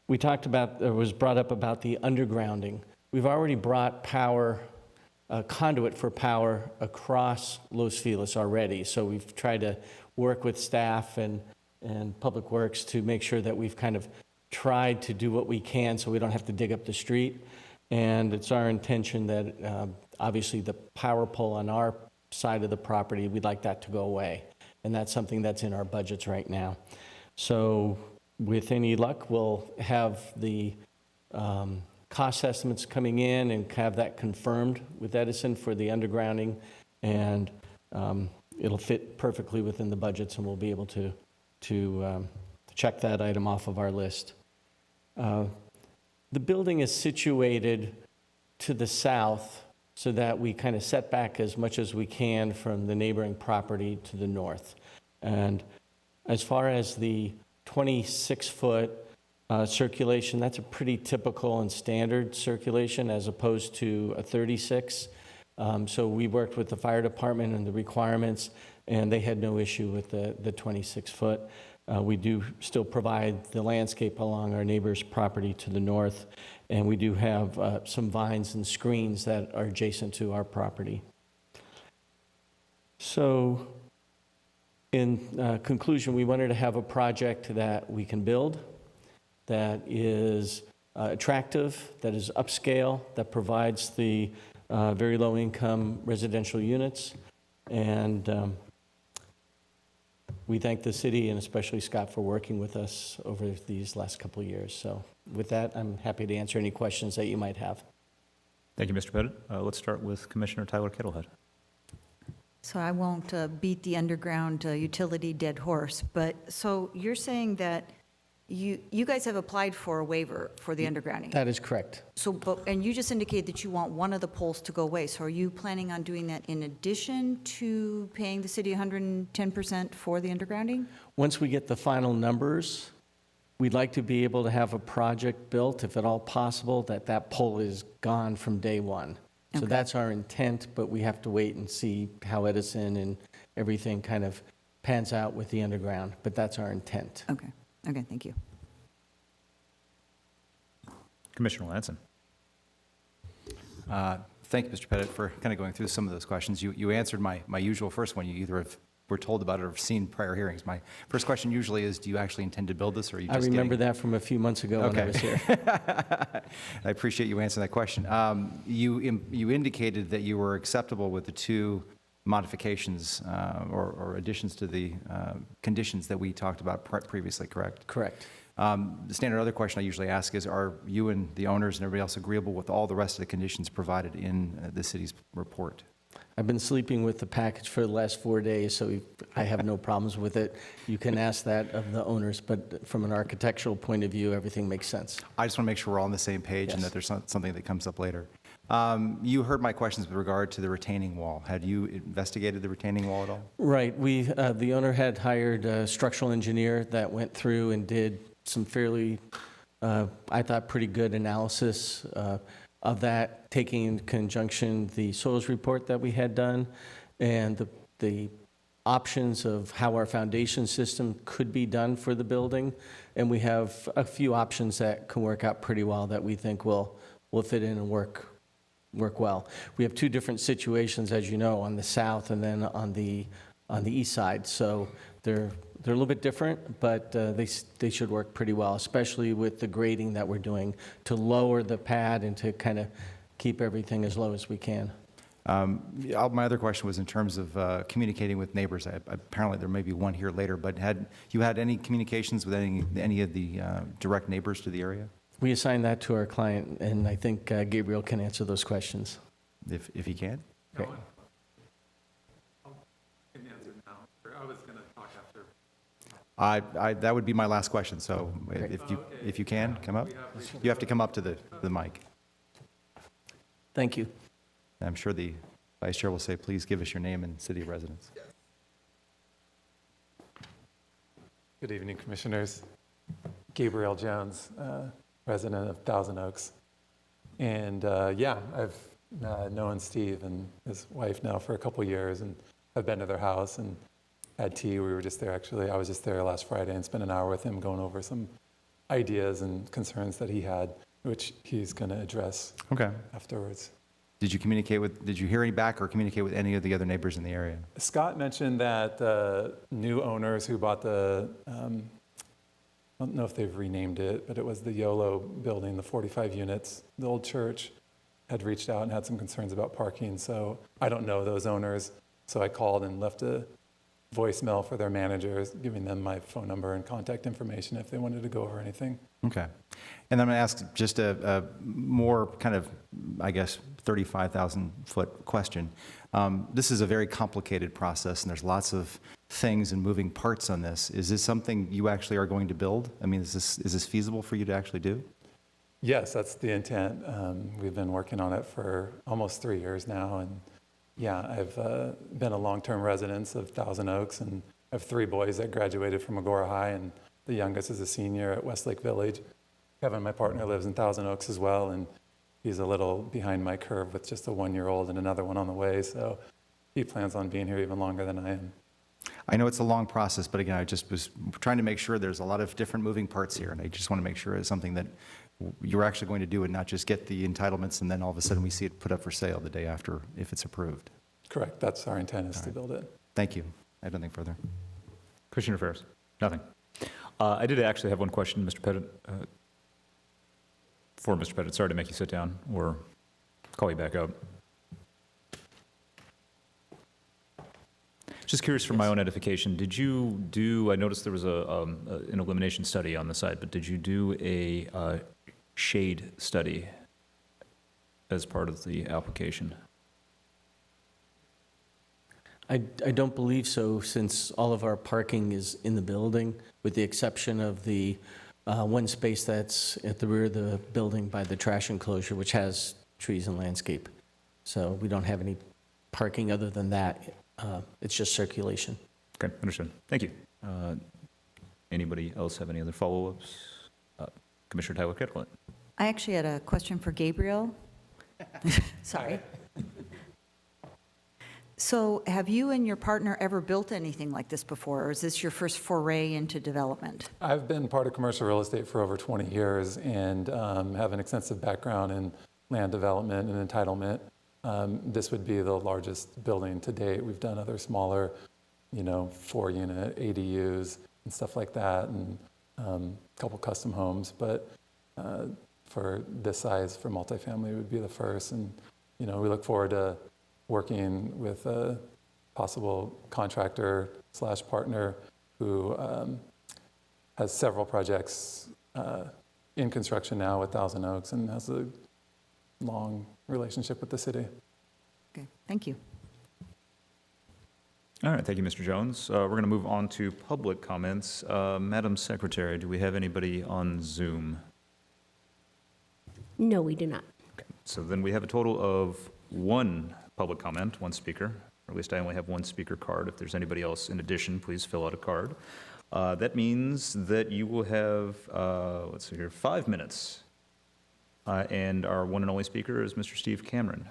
We talked about, it was brought up about the undergrounding. We've already brought power, conduit for power across Los Feliz already, so we've tried to work with staff and Public Works to make sure that we've kind of tried to do what we can so we don't have to dig up the street. And it's our intention that obviously the power pole on our side of the property, we'd like that to go away. And that's something that's in our budgets right now. So with any luck, we'll have the cost estimates coming in and have that confirmed with Edison for the undergrounding. And it'll fit perfectly within the budgets, and we'll be able to check that item off of our list. The building is situated to the south so that we kind of set back as much as we can from the neighboring property to the north. And as far as the 26-foot circulation, that's a pretty typical and standard circulation as opposed to a 36. So we worked with the fire department and the requirements, and they had no issue with the 26-foot. We do still provide the landscape along our neighbor's property to the north, and we do have some vines and screens that are adjacent to our property. So in conclusion, we wanted to have a project that we can build, that is attractive, that is upscale, that provides the very low-income residential units, and we thank the city and especially Scott for working with us over these last couple of years. So with that, I'm happy to answer any questions that you might have. Thank you, Mr. Pettit. Let's start with Commissioner Tyler Kettlehead. So I won't beat the underground utility dead horse, but so you're saying that you guys have applied for a waiver for the undergrounding? That is correct. So, and you just indicated that you want one of the poles to go away. So are you planning on doing that in addition to paying the city 110% for the undergrounding? Once we get the final numbers, we'd like to be able to have a project built, if at all possible, that pole is gone from day one. So Okay. that's our intent, but we have to wait and see how Edison and everything kind of pans out with the underground, but that's our intent. Okay, thank you. Commissioner Ladson. Thank you, Mr. Pettit, for kind of going through some of those questions. You answered my usual first one. You either were told about it or have seen prior hearings. My first question usually is, do you actually intend to build this, or are you just I remember getting... that from a few months ago when I was here. I appreciate you answering that question. You indicated that you were acceptable with the two modifications or additions to the conditions that we talked about previously, correct? Correct. The standard other question I usually ask is, are you and the owners and everybody else agreeable with all the rest of the conditions provided in the city's report? I've been sleeping with the package for the last 4 days, so I have no problems with it. You can ask that of the owners, but from an architectural point of view, everything makes sense. I just want to make sure we're all on the same page and Yes. that there's something that comes up later. You heard my questions with regard to the retaining wall. Had you investigated the retaining wall at all? Right. The owner had hired a structural engineer that went through and did some fairly, I thought, pretty good analysis of that, taking in conjunction the soils report that we had done and the options of how our foundation system could be done for the building, and we have a few options that can work out pretty well that we think will fit in and work well. We have two different situations, as you know, on the south and then on the east side. So they're a little bit different, but they should work pretty well, especially with the grading that we're doing to lower the pad and to kind of keep everything as low as we can. My other question was in terms of communicating with neighbors. Apparently, there may be one here later, but had you had any communications with any of the direct neighbors to the area? We assign that to our client, and I think Gabriel can answer those questions. If he can? Okay. That would be my last question, so if you can, come up. You have to come up to the mic. Thank you. I'm sure the Vice Chair will say, please give us your name and city of residence. Good evening, Commissioners. Gabriel Jones, resident of Thousand Oaks. And yeah, I've known Steve and his wife now for a couple years, and I've been to their house and had tea. We were just there, actually. I was just there last Friday and spent an hour with him going over some ideas and concerns that he had, which he's going to address afterwards. Did you hear any back or communicate with any of the other neighbors in the area? Scott mentioned that new owners who bought I don't know if they've renamed it, but it was the YOLO building, the 45 units, the old church, had reached out and had some concerns about parking. So I don't know those owners. So I called and left a voicemail for their managers, giving them my phone number and contact information if they wanted to go over anything. Okay. And I'm going to ask just a more kind of, I guess, 35,000-foot question. This is a very complicated process, and there's lots of things and moving parts on this. Is this something you actually are going to build? I mean, is this feasible for you to actually do? Yes, that's the intent. We've been working on it for almost 3 years now, and yeah, I've been a long-term resident of Thousand Oaks, and I have 3 boys that graduated from Agora High, and the youngest is a senior at Westlake Village. Kevin, my partner, lives in Thousand Oaks as well, and he's a little behind my curve with just a 1-year-old and another one on the way, so he plans on being here even longer than I am. I know it's a long process, but again, I just was trying to make sure there's a lot of different moving parts here, and I just want to make sure it's something that you're actually going to do and not just get the entitlements and then all of a sudden we see it put up for sale the day after if it's approved. Correct. That's our intent, is to build it. Thank you. I have nothing further. Commissioner Ferris? Nothing. I did actually have one question, Mr. Pettit. For Mr. Pettit, sorry to make you sit down or call you back up. Just curious for my own edification, did you do, I noticed there was an elimination study on the site, but did you do a shade study as part of the application? I don't believe so, since all of our parking is in the building, with the exception of the one space that's at the rear of the building by the trash enclosure, which has trees and landscape. So we don't have any parking other than that. It's just circulation. Okay, understood. Thank you. Anybody else have any other follow-ups? Commissioner Tyler Kettle. I actually had a question for Gabriel. Sorry. So have you and your partner ever built anything like this before, or is this your first foray into development? I've been part of commercial real estate for over 20 years and have an extensive background in land development and entitlement. This would be the largest building to date. We've done other smaller, 4-unit ADUs and stuff like that, and a couple custom homes. But for this size, for multifamily, it would be the first. And we look forward to working with a possible contractor / partner who has several projects in construction now with Thousand Oaks and has a long relationship with the city. Okay, thank you. All right, thank you, Mr. Jones. We're going to move on to public comments. Madam Secretary, do we have anybody on Zoom? No, we do not. Okay, so then we have a total of 1 public comment, 1 speaker, or at least I only have 1 speaker card. If there's anybody else in addition, please fill out a card. That means that you will have, 5 minutes. And our one and only speaker is Mr. Steve Cameron.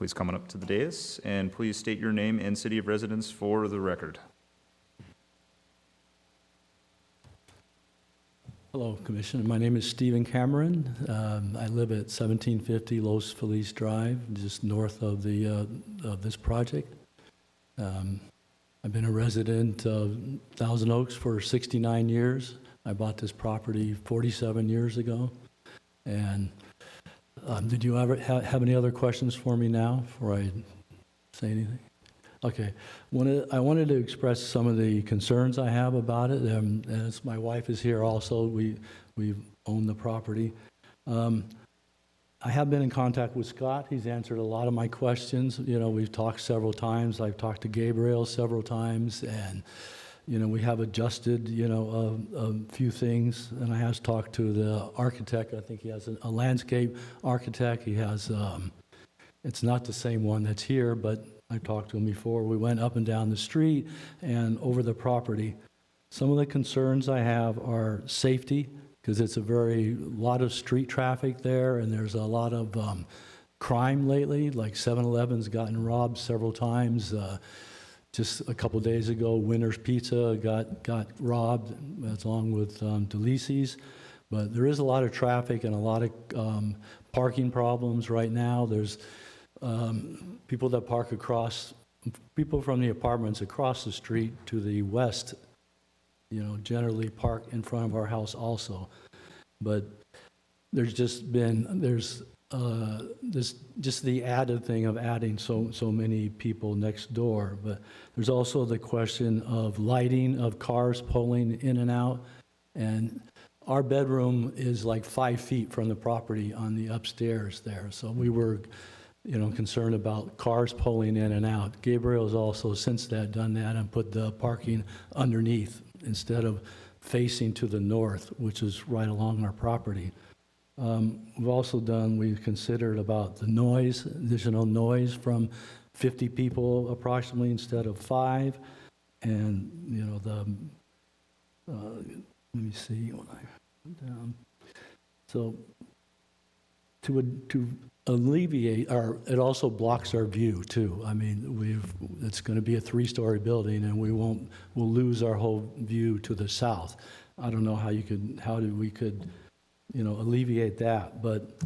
please come on up to the dais, and please state your name and city of residence for the record. Hello, Commissioner. My name is Stephen Cameron. I live at 1750 Los Feliz Drive, just north of this project. I've been a resident of Thousand Oaks for 69 years. I bought this property 47 years ago. And did you ever have any other questions for me now before I say anything? Okay. I wanted to express some of the concerns I have about it. As my wife is here also, we own the property. I have been in contact with Scott. He's answered a lot of my questions. You know, we've talked several times. I've talked to Gabriel several times, and you know, we have adjusted, you know, a few things. And I have talked to the architect. I think he has a landscape architect. He has, it's not the same one that's here, but I talked to him before. We went up and down the street and over the property. Some of the concerns I have are safety, because it's a lot of street traffic there, and there's a lot of crime lately, like 7-Eleven's gotten robbed several times. Just a couple days ago, Winter's Pizza got robbed, along with Delisi's. But there is a lot of traffic and a lot of parking problems right now. There's people that park people from the apartments across the street to the west, you know, generally park in front of our house also. But there's just the added thing of adding so many people next door. But there's also the question of lighting, of cars pulling in and out. And our bedroom is like 5 feet from the property on the upstairs there. So we were, you know, concerned about cars pulling in and out. Gabriel's also since that done that and put the parking underneath instead of facing to the north, which is right along our property. We've considered about the noise, additional noise from 50 people approximately instead of 5. And, you know, let me see what I put down. So to alleviate, it also blocks our view too. I mean, it's going to be a 3-story building, and we'll lose our whole view to the south. I don't know how we could, you know, alleviate that. But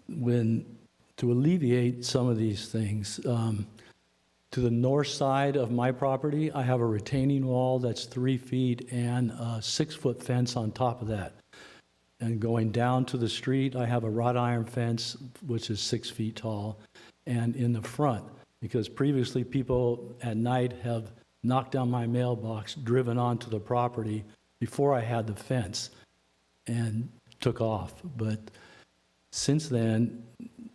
to alleviate some of these things, to the north side of my property, I have a retaining wall that's 3 feet and a 6-foot fence on top of that. And going down to the street, I have a wrought iron fence, which is 6 feet tall. And in the front, because previously people at night have knocked down my mailbox, driven onto the property before I had the fence, and took off. But since then,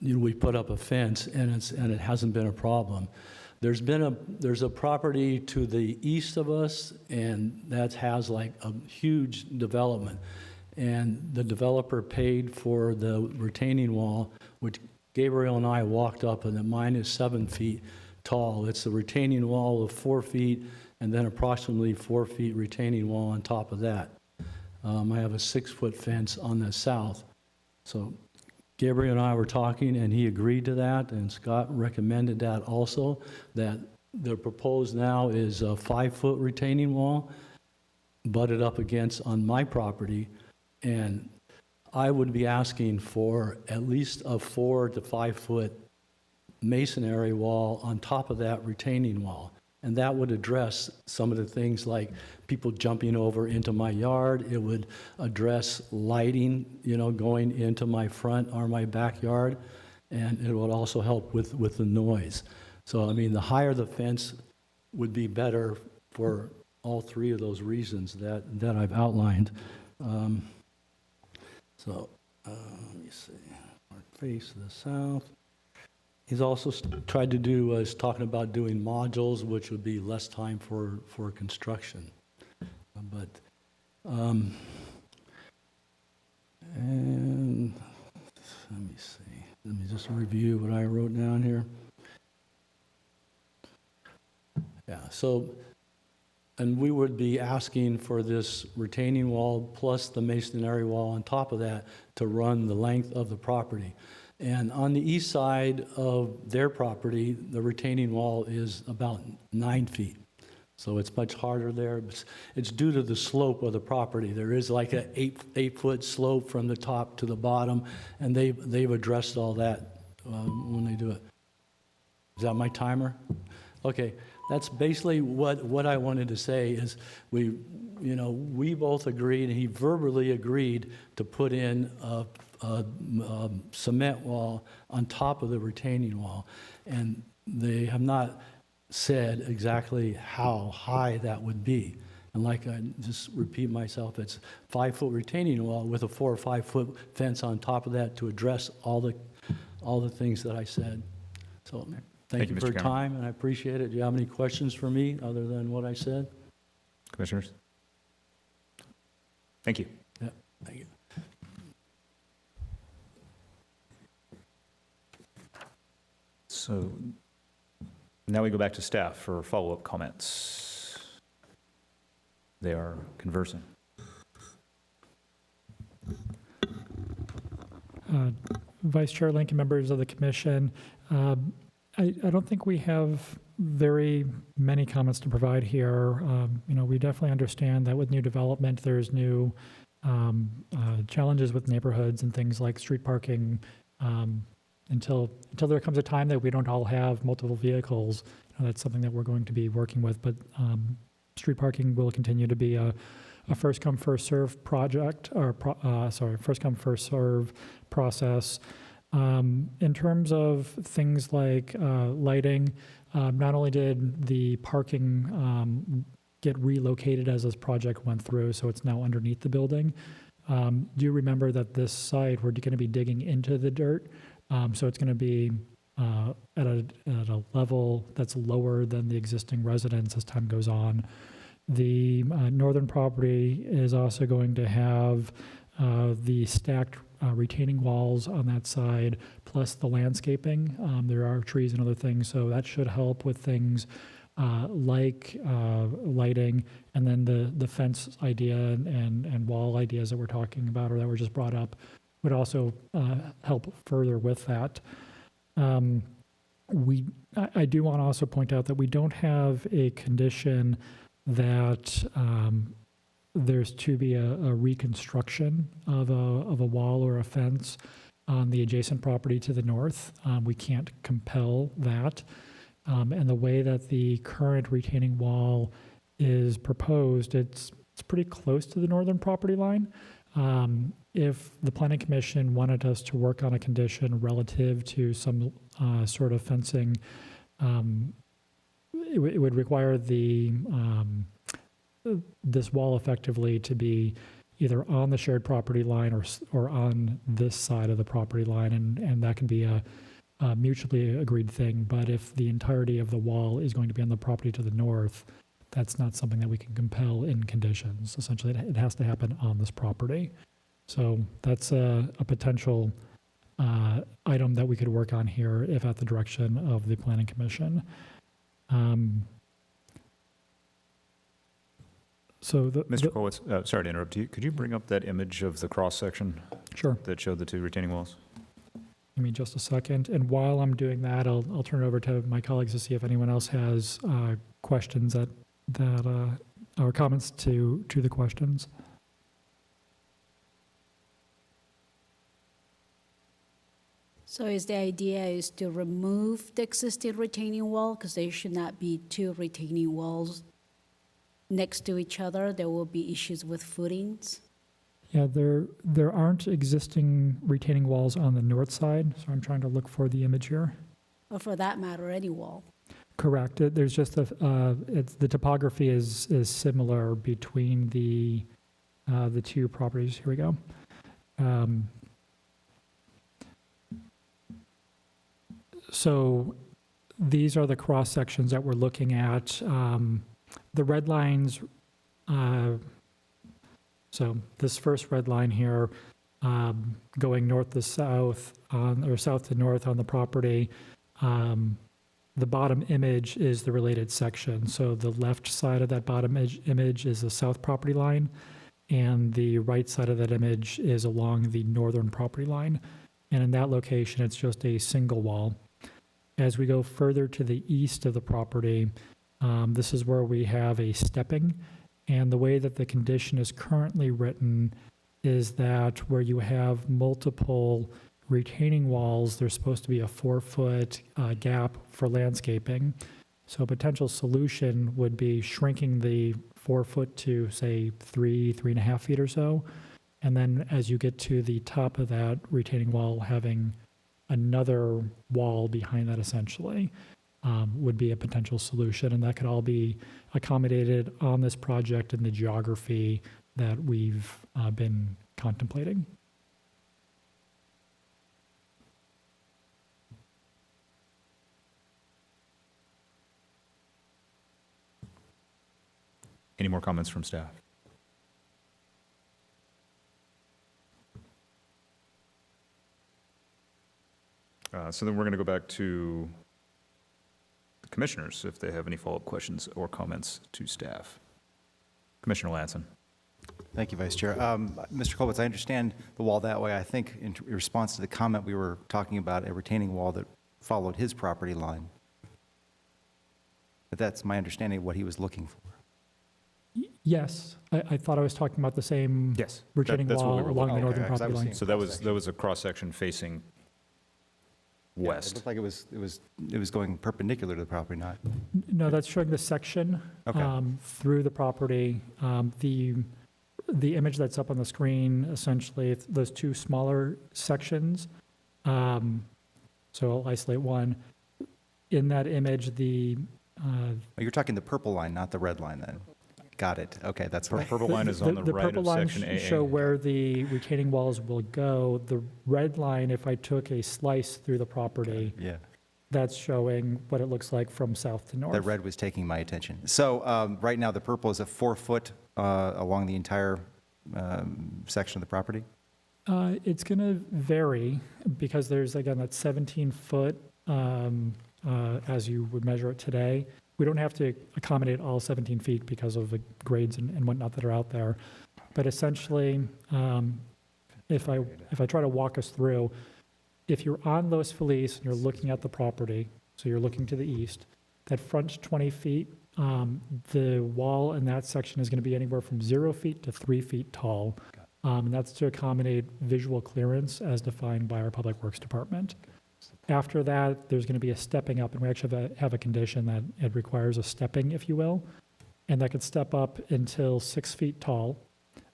you know, we put up a fence, and it hasn't been a problem. There's a property to the east of us, and that has like a huge development. And the developer paid for the retaining wall, which Gabriel and I walked up, and mine is 7 feet tall. It's a retaining wall of 4 feet, and then approximately 4 feet retaining wall on top of that. I have a 6-foot fence on the south. So Gabriel and I were talking, and he agreed to that, and Scott recommended that also, that the proposed now is a 5-foot retaining wall butted up against on my property. And I would be asking for at least a 4 to 5 foot masonry wall on top of that retaining wall. And that would address some of the things like people jumping over into my yard. It would address lighting, you know, going into my front or my backyard. And it would also help with the noise. So, I mean, the higher the fence would be better for all 3 of those reasons that I've outlined. Let me see, face the south. He's also tried to do, is talking about doing modules, which would be less time for construction. And let me see, let me just review what I wrote down here. Yeah, so, and we would be asking for this retaining wall plus the masonry wall on top of that to run the length of the property. And on the east side of their property, the retaining wall is about 9 feet. So it's much harder there. It's due to the slope of the property. There is like an 8-foot slope from the top to the bottom, and they've addressed all that when they do it. Is that my timer? Okay, that's basically what I wanted to say is we both agreed, and he verbally agreed to put in a cement wall on top of the retaining wall. And they have not said exactly how high that would be. And like I just repeat myself, it's 5-foot retaining wall with a 4 or 5 foot fence on top of that to address all the things that I said. So thank you Mr. for your Cameron. time, and I appreciate it. Do you have any questions for me other than what I said? Commissioners? Thank you. Yeah, thank you. So now we go back to staff for follow-up comments. They are conversing. Vice Chair Link and members of the commission, I don't think we have very many comments to provide here. We definitely understand that with new development, there's new challenges with neighborhoods and things like street parking. Until there comes a time that we don't all have multiple vehicles, that's something that we're going to be working with. But street parking will continue to be a first come, first serve project, or first come, first serve process. In terms of things like lighting, not only did the parking get relocated as this project went through, so it's now underneath the building. Do remember that this site, we're going to be digging into the dirt, so it's going to be at a level that's lower than the existing residence as time goes on. The northern property is also going to have the stacked retaining walls on that side, plus the landscaping. There are trees and other things, so that should help with things like lighting, and then the fence idea and wall ideas that we're talking about or that were just brought up would also help further with that. I do want to also point out that we don't have a condition that there's to be a reconstruction of a wall or a fence on the adjacent property to the north. We can't compel that. And the way that the current retaining wall is proposed, it's pretty close to the northern property line. If the Planning Commission wanted us to work on a condition relative to some sort of fencing, it would require this wall effectively to be either on the shared property line or on this side of the property line, and that can be a mutually agreed thing. But if the entirety of the wall is going to be on the property to the north, that's not something that we can compel in conditions. Essentially, it has to happen on this property. So that's a potential item that we could work on here if at the direction of the Planning Commission. Mr. Kolwitz, sorry to interrupt you. Could you bring up that image of the cross-section? Sure. That showed the two retaining walls? Give me just a second. And while I'm doing that, I'll turn it over to my colleagues to see if anyone else has questions or comments to the questions. So is the idea is to remove the existing retaining wall, because there should not be two retaining walls next to each other? There will be issues with footings. Yeah, there aren't existing retaining walls on the north side, so I'm trying to look for the image here. Or for that matter, any wall. Correct. There's just the topography is similar between the two properties. Here we go. So these are the cross sections that we're looking at. The red lines. So this first red line here, going north to south or south to north on the property. The bottom image is the related section. So the left side of that bottom image is the south property line, and the right side of that image is along the northern property line. and in that location, it's just a single wall. As we go further to the east of the property, this is where we have a stepping, and the way that the condition is currently written is that where you have multiple retaining walls, there's supposed to be a 4-foot gap for landscaping. So a potential solution would be shrinking the 4 foot to, say, 3.5 feet or so. And then as you get to the top of that retaining wall, having another wall behind that essentially would be a potential solution. And that could all be accommodated on this project in the geography that we've been contemplating. Any more comments from staff? So then we're going to go back to the commissioners if they have any follow-up questions or comments to staff. Commissioner Latson. Thank you, Vice Chair. Mr. Kolowitz, I understand the wall that way. I think in response to the comment, we were talking about a retaining wall that followed his property line. But that's my understanding of what he was looking for. Yes, I thought I was talking about the same Yes. retaining That's what wall we were along looking the at. northern Okay, 'cause I property was line. seeing- So that was a cross-section facing Yeah, It west. looked like it was going perpendicular to the property, not, No, that's showing the section Okay. through the property. The image that's up on the screen, essentially, it's those two smaller sections. So I'll isolate one. In that image, oh, you're talking the purple line, not the red line then. Got it. Okay, that's fine. Purple line is on the right purple of lines section AA. show where the retaining walls will go. The red line, if I took a slice through the property, Yeah, that's showing what it looks like from south to north. the red was taking my attention. So right now, the purple is a 4-foot along the entire section of the property? It's going to vary because there's, again, that 17-foot as you would measure it today. We don't have to accommodate all 17 feet because of the grades and whatnot that are out there. But essentially, if I try to walk us through, if you're on Los Feliz and you're looking at the property, so you're looking to the east, that front 20 feet, the wall in that section is going to be anywhere from 0 feet to 3 feet tall. And that's to accommodate visual clearance as defined by our Public Works Department. After that, there's going to be a stepping up, and we actually have a condition that it requires a stepping, if you will, and that could step up until 6 feet tall.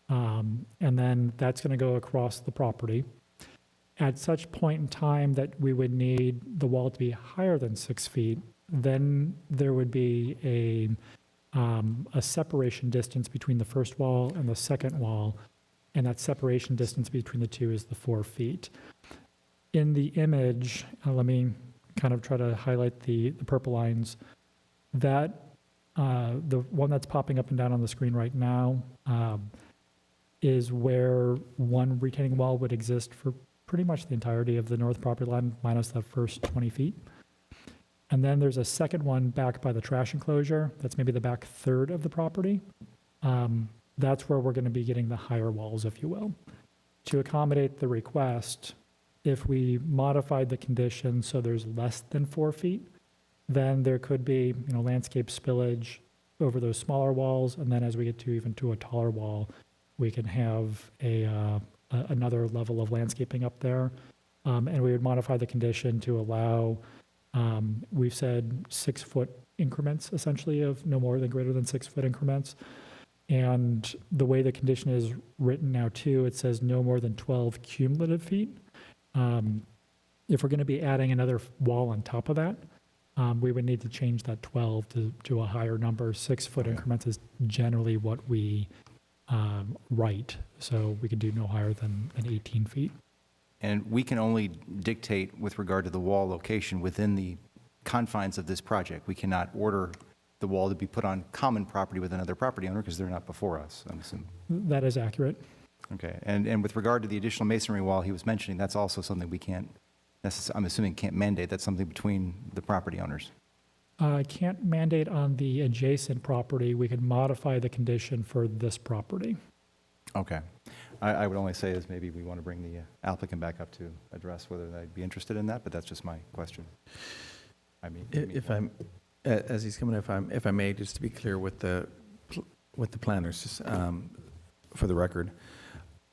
And then that's going to go across the property. At such point in time that we would need the wall to be higher than 6 feet, then there would be a separation distance between the first wall and the second wall, and that separation distance between the two is the 4 feet. In the image, let me kind of try to highlight the purple lines. That the one that's popping up and down on the screen right now is where one retaining wall would exist for pretty much the entirety of the north property line, minus that first 20 feet. And then there's a second one back by the trash enclosure. That's maybe the back third of the property. That's where we're going to be getting the higher walls, if you will. To accommodate the request, if we modified the condition so there's less than 4 feet, then there could be, landscape spillage over those smaller walls, and then as we get to even to a taller wall, we can have another level of landscaping up there. And we would modify the condition to allow, we've said 6 foot increments, essentially, of no more than greater than 6 foot increments. And the way the condition is written now, too, it says no more than 12 cumulative feet. If we're going to be adding another wall on top of that, we would need to change that 12 to a higher number. 6 foot increments is generally what we write, so we could do no higher than 18 feet. And we can only dictate with regard to the wall location within the confines of this project. We cannot order the wall to be put on common property with another property owner because they're not before us, I'm assuming. That is accurate. Okay, and with regard to the additional masonry wall he was mentioning, that's also something we can't I'm assuming can't mandate. That's something between the property owners. I can't mandate on the adjacent property. We could modify the condition for this property. Okay. I would only say is maybe we want to bring the applicant back up to address whether they'd be interested in that, but that's just my question. I mean, If I'm, as he's coming, if I may, just to be clear with the planners, just, for the record,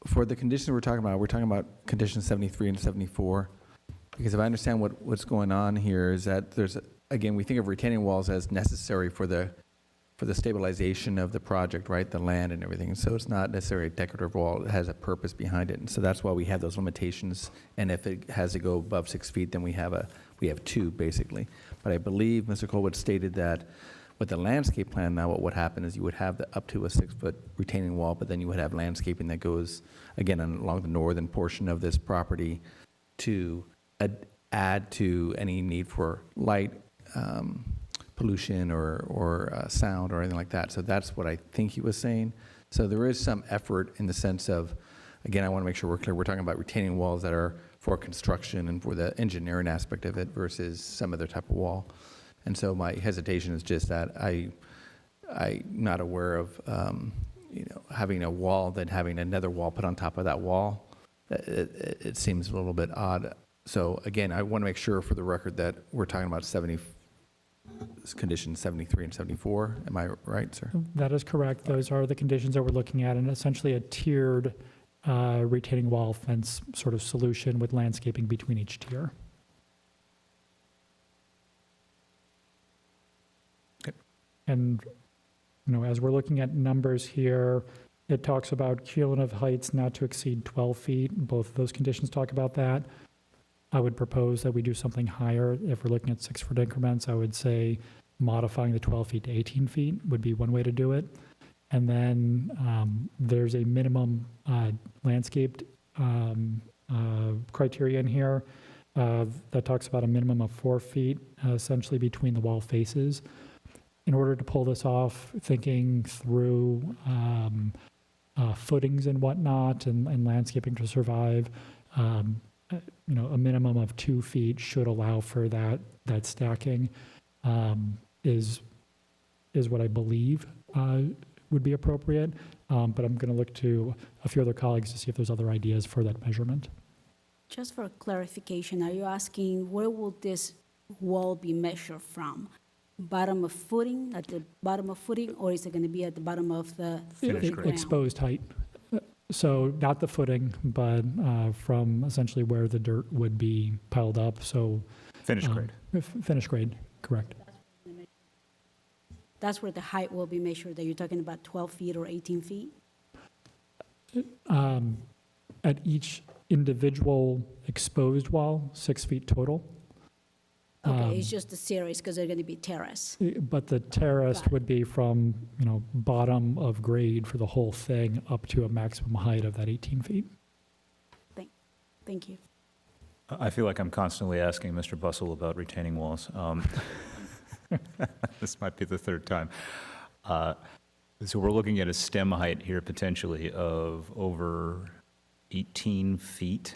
for the conditions we're talking about conditions 73 and 74, because if I understand what's going on here is that there's, again, we think of retaining walls as necessary for the stabilization of the project, right, the land and everything. So it's not necessarily a decorative wall, it has a purpose behind it. And so that's why we have those limitations. And if it has to go above 6 feet, then we have 2, basically. But I believe Mr. Colwood stated that with the landscape plan now, what would happen is you would have up to a 6-foot retaining wall, but then you would have landscaping that goes, again, along the northern portion of this property to add to any need for light, pollution or sound or anything like that. So that's what I think he was saying. So there is some effort in the sense of, again, I want to make sure we're clear, we're talking about retaining walls that are for construction and for the engineering aspect of it versus some other type of wall. And so my hesitation is just that I'm not aware of, having a wall, then having another wall put on top of that wall. It seems a little bit odd. So again, I want to make sure for the record that we're talking about conditions 73 and 74. Am I right, sir? That is correct. Those are the conditions that we're looking at, and essentially a tiered retaining wall fence sort of solution with landscaping between each tier. Okay. And, as we're looking at numbers here, it talks about cumulative heights not to exceed 12 feet. Both of those conditions talk about that. I would propose that we do something higher. If we're looking at 6-foot increments, I would say modifying the 12 feet to 18 feet would be one way to do it. And then there's a minimum landscaped criteria in here that talks about a minimum of 4 feet, essentially between the wall faces. In order to pull this off, thinking through footings and whatnot and landscaping to survive, a minimum of 2 feet should allow for that stacking, is what I believe would be appropriate. But I'm going to look to a few other colleagues to see if there's other ideas for that measurement. Just for clarification, are you asking where will this wall be measured from? Bottom of footing, at the bottom of footing, or is it going to be at the bottom of the Finished grade. Exposed height. So not the footing, but from essentially where the dirt would be piled up. So Finished grade. Finished grade, correct. That's where the height will be measured, that you're talking about 12 feet or 18 feet? At each individual exposed wall, 6 feet total. Okay, it's just the series, because they're going to be terrace. But the terrace Got it. would be from, bottom of grade for the whole thing up to a maximum height of that 18 feet. Thank you. I feel like I'm constantly asking Mr. Bussell about retaining walls. This might be the third time. So we're looking at a stem height here potentially of over 18 feet.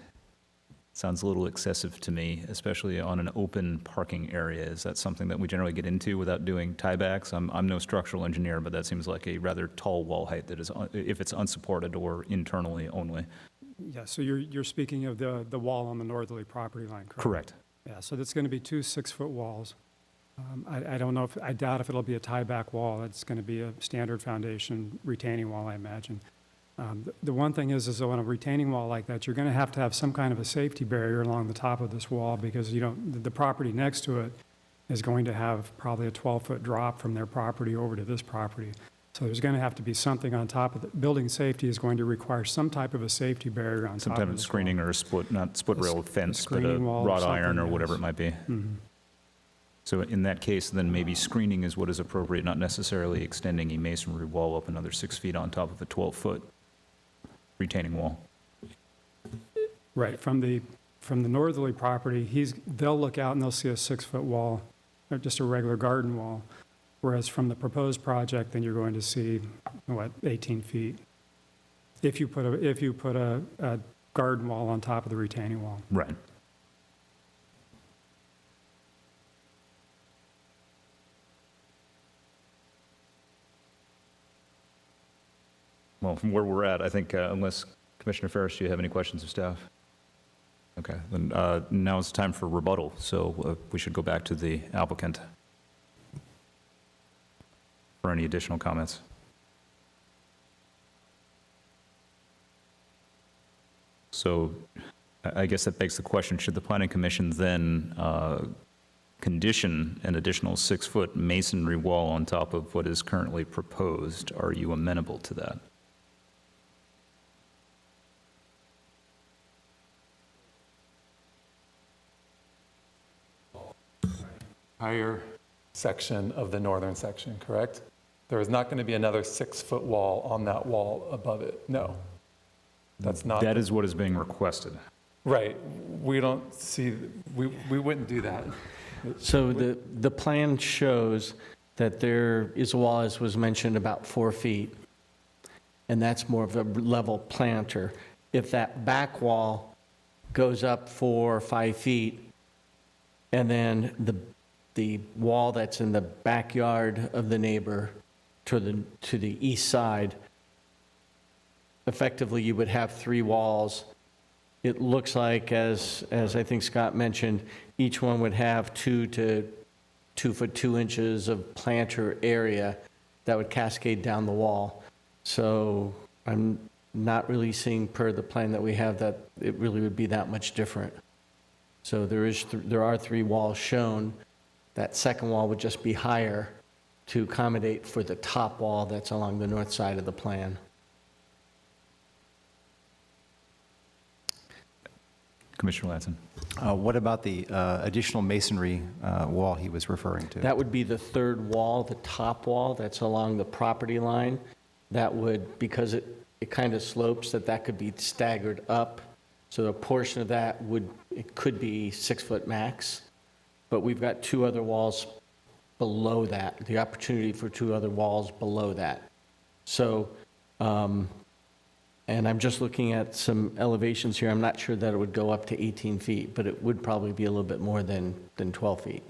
Sounds a little excessive to me, especially on an open parking area. Is that something that we generally get into without doing tiebacks? I'm no structural engineer, but that seems like a rather tall wall height that is, if it's unsupported or internally only. Yeah, so you're speaking of the wall on the northerly property line, correct? Correct. Yeah, so that's going to be 2 6-foot walls. I don't know I doubt if it'll be a tieback wall. It's going to be a standard foundation retaining wall, I imagine. The one thing is on a retaining wall like that, you're going to have some kind of a safety barrier along the top of this wall, because the property next to it is going to have probably a 12-foot drop from their property over to this property. So there's going to have to be something on top of it. Building safety is going to require some type of a safety barrier on Some top type of of this screening wall. or a split, not split rail fence, but a screening wall or wrought iron something, or whatever yes. it might be. Mhm. So in that case, then maybe screening is what is appropriate, not necessarily extending a masonry wall up another 6 feet on top of a 12-foot retaining wall. Right, from the northerly property, they'll look out and they'll see a 6-foot wall, or just a regular garden wall. Whereas from the proposed project, then you're going to see, 18 feet. If you put a garden wall on top of the retaining wall. Right. Well, Well, from where we're at, I think unless Commissioner Ferris, do you have any questions of staff? Okay, then now it's time for rebuttal, so we should go back to the applicant for any additional comments. So I guess that begs the question, should the Planning Commission then condition an additional 6-foot masonry wall on top of what is currently proposed? Are you amenable to that? Higher section of the northern section, correct? There is not going to be another 6-foot wall on that wall above it. No. That's not. That is what is being requested. Right. We don't see, we wouldn't do that. So the plan shows that there is a wall, as was mentioned, about 4 feet, and that's more of a level planter. If that back wall goes up 4 or 5 feet, and then the wall that's in the backyard of the neighbor to the east side, effectively you would have 3 walls. It looks like, as I think Scott mentioned, each one would have 2 to 2 foot 2 inches of planter area that would cascade down the wall. So I'm not really seeing, per the plan that we have, that it really would be that much different. So there are 3 walls shown. That second wall would just be higher to accommodate for the top wall that's along the north side of the plan. Commissioner Latson. What about the additional masonry wall he was referring to? That would be the third wall, the top wall that's along the property line. That would, because it kind of slopes, that could be staggered up. So a portion of that it could be 6 foot max. But we've got 2 other walls below that, the opportunity for 2 other walls below that. So, and I'm just looking at some elevations here. I'm not sure that it would go up to 18 feet, but it would probably be a little bit more than 12 feet.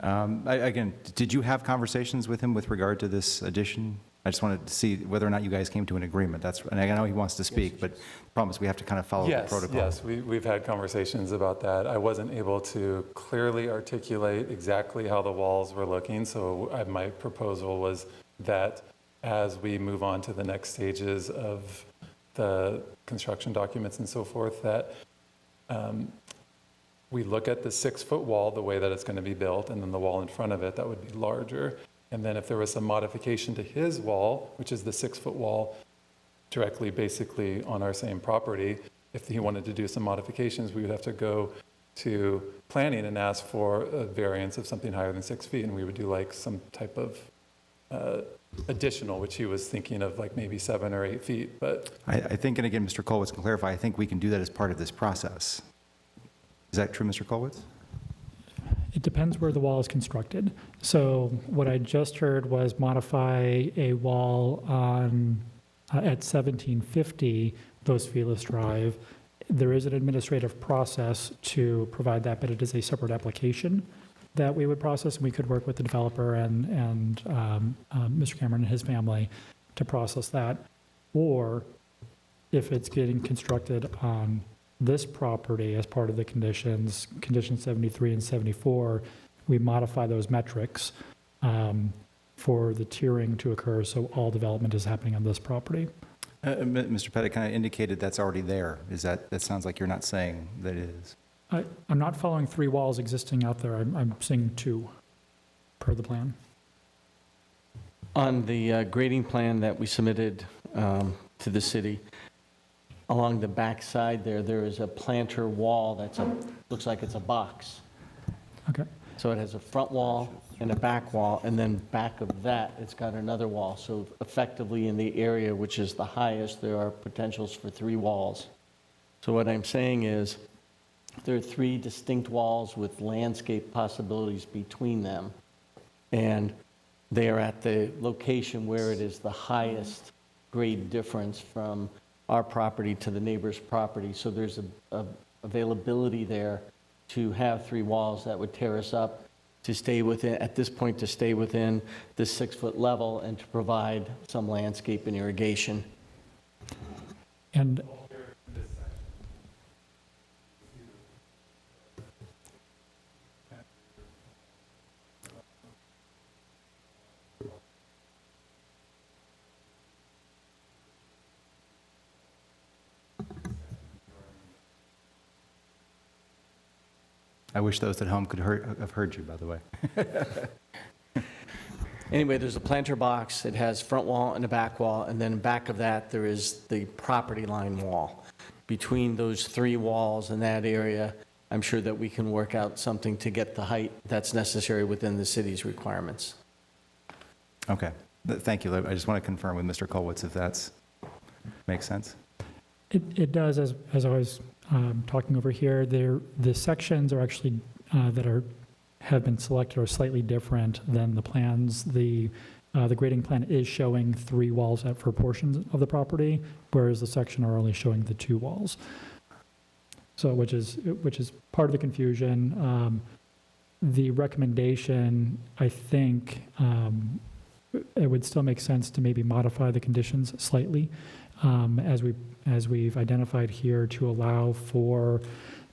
Again, did you have conversations with him with regard to this addition? I just wanted to see whether or not you guys came to an agreement. And I know he wants to speak, but the problem is we have to kind of follow the protocol. Yes, we've had conversations about that. I wasn't able to clearly articulate exactly how the walls were looking, so my proposal was that as we move on to the next stages of the construction documents and so forth, that we look at the 6-foot wall, the way that it's going to be built, and then the wall in front of it, that would be larger. And then if there was some modification to his wall, which is the 6-foot wall directly basically on our same property, if he wanted to do some modifications, we would have to go to planning and ask for a variance of something higher than 6 feet, and we would do like some type of additional, which he was thinking of like maybe 7 or 8 feet, but. I think, and again, Mr. Kolwitz can clarify, I think we can do that as part of this process. Is that true, Mr. Kolwitz? It depends where the wall is constructed. So what I just heard was modify a wall on, at 1750 Los Feliz Drive. There is an administrative process to provide that, but it is a separate application that we would process, and we could work with the developer and Mr. Cameron and his family to process that. Or if it's getting constructed on this property as part of the conditions, conditions 73 and 74, we modify those metrics for the tiering to occur, so all development is happening on this property. Mr. Pettit kind of indicated that's already there. That sounds like you're not saying that it is. I'm not following 3 walls existing out there. I'm seeing 2 per the plan. On the grading plan that we submitted to the city, along the back side there is a planter wall looks like it's a box. Okay. So it has a front wall and a back wall, and then back of that, it's got another wall. So effectively in the area which is the highest, there are potentials for 3 walls. So what I'm saying is there are 3 distinct walls with landscape possibilities between them, and they are at the location where it is the highest grade difference from our property to the neighbor's property. So there's a availability there to have 3 walls that would terrace up to stay within, at this point, to stay within this 6-foot level and to provide some landscape and irrigation. And I wish those at home could have heard you, by the way. Anyway, there's a planter box. It has front wall and a back wall, and then back of that, there is the property line wall. Between those 3 walls in that area, I'm sure that we can work out something to get the height that's necessary within the city's requirements. Okay, thank you. I just want to confirm with Mr. Kolwitz if that's, makes sense. it does, as I was talking over here, the sections are actually, that have been selected are slightly different than the plans. The grading plan is showing 3 walls for portions of the property, whereas the section are only showing the 2 walls. So, which is part of the confusion. The recommendation, I think, it would still make sense to maybe modify the conditions slightly, as we've identified here, to allow for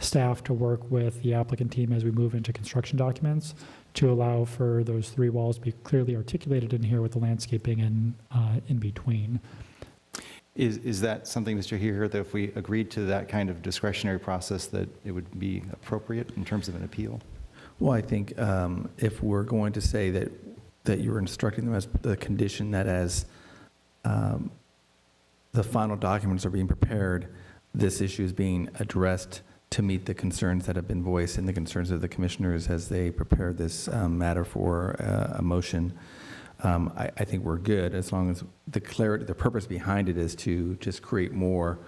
staff to work with the applicant team as we move into construction documents, to allow for those 3 walls to be clearly articulated in here with the landscaping in between. Is that something, Mr. Heer, that if we agreed to that kind of discretionary process, that it would be appropriate in terms of an appeal? Well, I think if we're going to say that you're instructing them as the condition that as the final documents are being prepared, this issue is being addressed to meet the concerns that have been voiced and the concerns of the commissioners as they prepare this matter for a motion. I think we're good as long as the purpose behind it is to just create more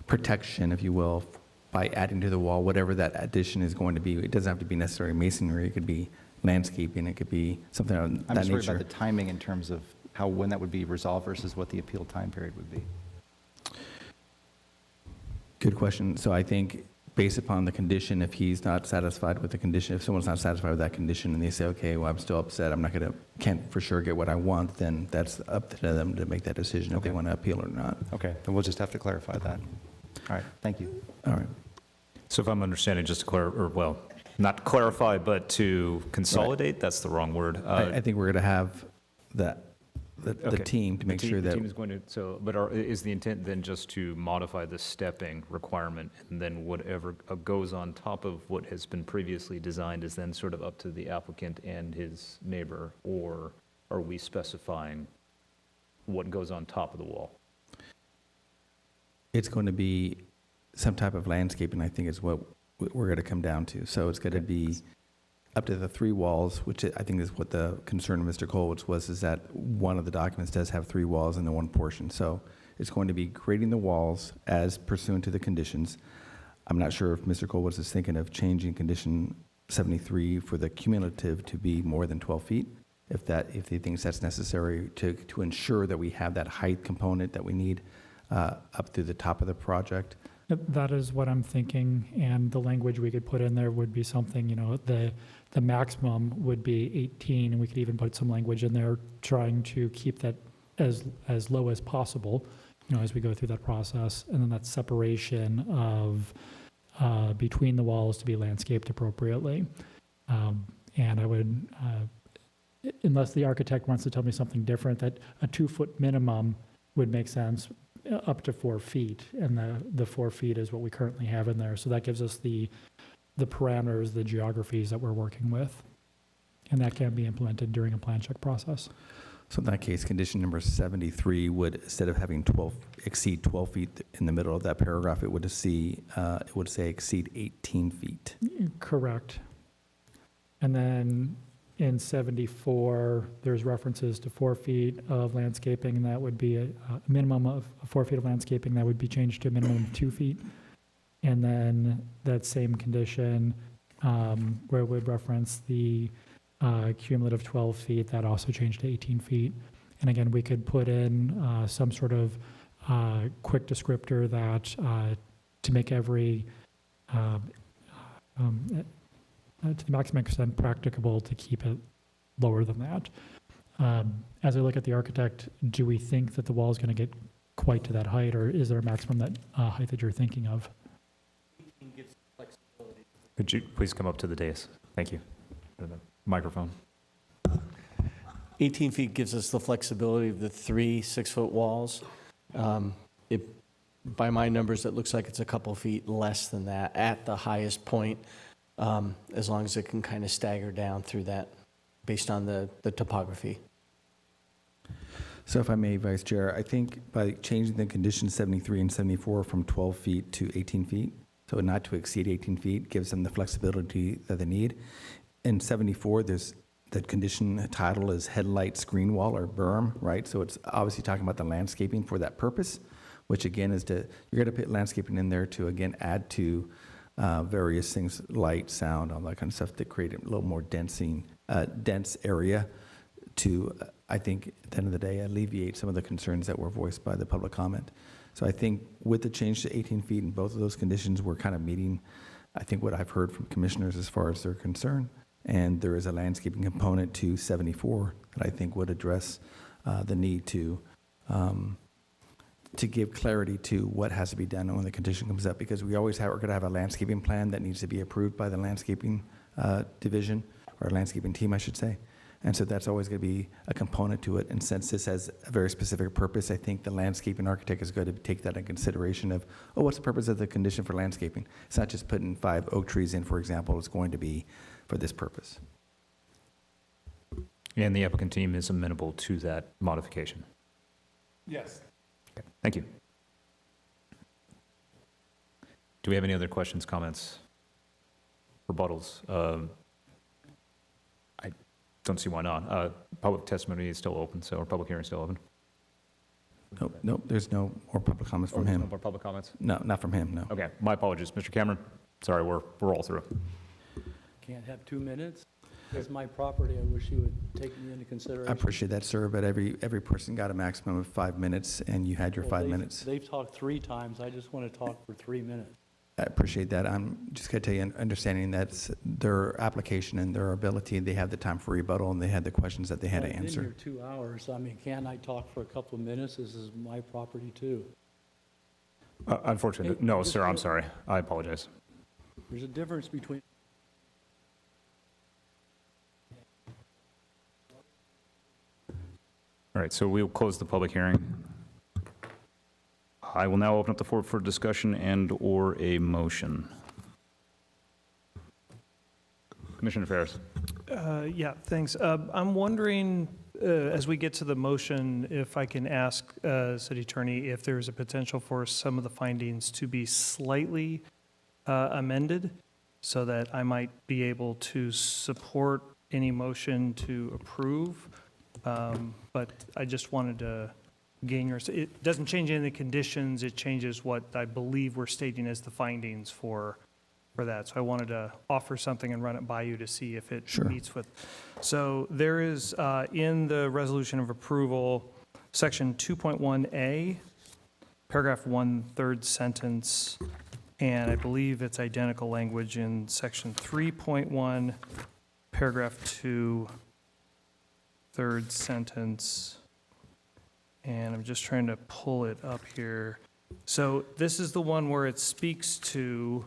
protection, if you will, by adding to the wall, whatever that addition is going to be. It doesn't have to be necessarily masonry. It could be landscaping. It could be something of that nature. I'm just worried about the timing in terms of when that would be resolved versus what the appeal time period would be. Good question. So I think based upon the condition, if he's not satisfied with the condition, if someone's not satisfied with that condition and they say, okay, well, I'm still upset, can't for sure get what I want, then that's up to them to make that decision if they want to appeal or not. Okay, then we'll just have to clarify that. All right, thank you. All right. So if I'm understanding, just to not to clarify, but to consolidate, that's the wrong word. I think we're going to have the Okay. team to make sure The that, team is going to, is the intent then just to modify the stepping requirement, and then whatever goes on top of what has been previously designed is then sort of up to the applicant and his neighbor, or are we specifying what goes on top of the wall? it's going to be some type of landscaping, I think is what we're going to come down to. So it's going to be up to the 3 walls, which I think is what the concern of Mr. Kolwitz was, is that one of the documents does have 3 walls in the one portion. So it's going to be grading the walls as pursuant to the conditions. I'm not sure if Mr. Kolwitz is thinking of changing condition 73 for the cumulative to be more than 12 feet, if he thinks that's necessary to ensure that we have that height component that we need up through the top of the project. That is what I'm thinking, and the language we could put in there would be something, the maximum would be 18, and we could even put some language in there trying to keep that as low as possible, as we go through that process, and then that separation of between the walls to be landscaped appropriately. And I would, unless the architect wants to tell me something different, that a 2-foot minimum would make sense up to 4 feet, and the 4 feet is what we currently have in there. So that gives us the parameters, the geographies that we're working with, and that can be implemented during a plan check process. So in that case, condition number 73 would, instead of having exceed 12 feet in the middle of that paragraph, it would say exceed 18 feet. Correct. And then in 74, there's references to 4 feet of landscaping, and that would be a minimum of 4 feet of landscaping. That would be changed to a minimum of 2 feet. And then that same condition where it would reference the cumulative 12 feet, that also changed to 18 feet. And again, we could put in some sort of quick descriptor that to make every to the maximum extent practicable to keep it lower than that. As I look at the architect, do we think that the wall is going to get quite to that height, or is there a maximum height that you're thinking of? Could you please come up to the dais? Thank you. To the microphone. 18 feet gives us the flexibility of the 3 6-foot walls. By my numbers, it looks like it's a couple feet less than that at the highest point, as long as it can kind of stagger down through that based on the topography. So if I may, Vice Chair, I think by changing the conditions 73 and 74 from 12 feet to 18 feet, so not to exceed 18 feet, gives them the flexibility that they need. In 74, there's the condition title is headlight screen wall or berm, right? So it's obviously talking about the landscaping for that purpose, which again is you're going to put landscaping in there to again add to various things, light, sound, all that kind of stuff, to create a little more dense area to, I think, at the end of the day, alleviate some of the concerns that were voiced by the public comment. So I think with the change to 18 feet and both of those conditions, we're kind of meeting, I think, what I've heard from commissioners as far as their concern. And there is a landscaping component to 74 that I think would address the need to give clarity to what has to be done when the condition comes up, because we're going to have a landscaping plan that needs to be approved by the landscaping division, or landscaping team, I should say. And so that's always going to be a component to it. And since this has a very specific purpose, I think the landscaping architect is going to take that in consideration of, what's the purpose of the condition for landscaping? It's not just putting 5 oak trees in, for example. It's going to be for this purpose. And the applicant team is amenable to that modification? Yes. Okay, thank you. Do we have any other questions, comments, rebuttals? I don't see why not. Public testimony is still open, so our public hearing is still open. Nope, there's no more public comments from him. No more public comments? No, not from him, no. Okay, my apologies. Mr. Cameron, sorry, we're all through. Can't have 2 minutes? It's my property. I wish you would take me into consideration. I appreciate that, sir, but every person got a maximum of 5 minutes, and you had your 5 minutes. They've talked 3 times. I just want to talk for 3 minutes. I appreciate that. I'm just going to tell you, understanding that's their application and their ability, they have the time for rebuttal, and they had the questions that they had to I've been answer. here 2 hours. I mean, can't I talk for a couple of minutes? This is my property, too. Unfortunately, no, sir, I'm sorry. I apologize. There's a difference between... All right, so we'll close the public hearing. I will now open up the floor for discussion and/or a motion. Commissioner Ferris. Yeah, thanks. I'm wondering, as we get to the motion, if I can ask City Attorney if there's a potential for some of the findings to be slightly amended so that I might be able to support any motion to approve. But I just wanted to gain your, it doesn't change any of the conditions, it changes what I believe we're stating as the findings for that. So I wanted to offer something and run it by you to see if it meets with. So there is, in the resolution of approval, section 2.1A, paragraph 1, third sentence, and I believe it's identical language in section 3.1, paragraph 2, third sentence, and I'm just trying to pull it up here. So this is the one where it speaks to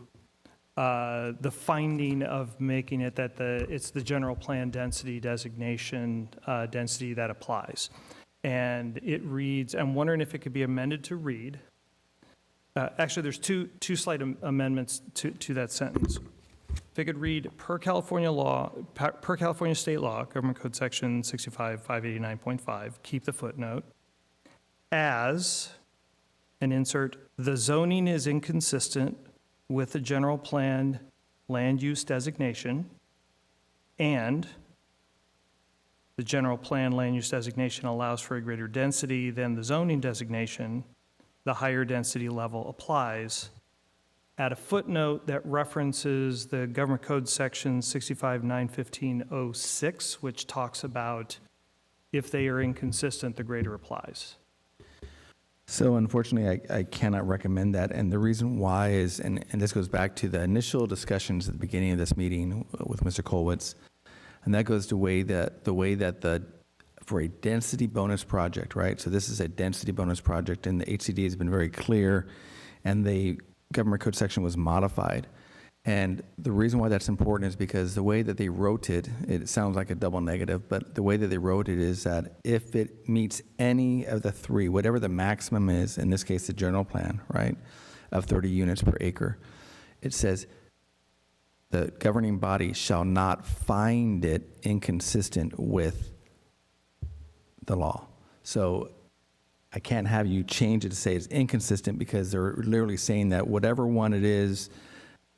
the finding of making it that it's the general plan density designation density that applies. And it reads, I'm wondering if it could be amended to read, actually there's two slight amendments to that sentence. If it could read, per California state law, Government Code Section 65-589.5, keep the footnote, as, and insert, the zoning is inconsistent with the general plan land use designation, and the general plan land use designation allows for a greater density than the zoning designation, the higher density level applies. Add a footnote that references the Government Code Section 65-915-06, which talks about if they are inconsistent, the greater applies. So unfortunately, I cannot recommend that. And the reason why is, and this goes back to the initial discussions at the beginning of this meeting with Mr. Kolwitz, and that goes to the way that for a density bonus project, right? So this is a density bonus project, and the HCD has been very clear, and the government code section was modified. And the reason why that's important is because the way that they wrote it, it sounds like a double negative, but the way that they wrote it is that if it meets any of the three, whatever the maximum is, in this case, the general plan, right, of 30 units per acre, it says the governing body shall not find it inconsistent with the law. So I can't have you change it to say it's inconsistent, because they're literally saying that whatever one it is,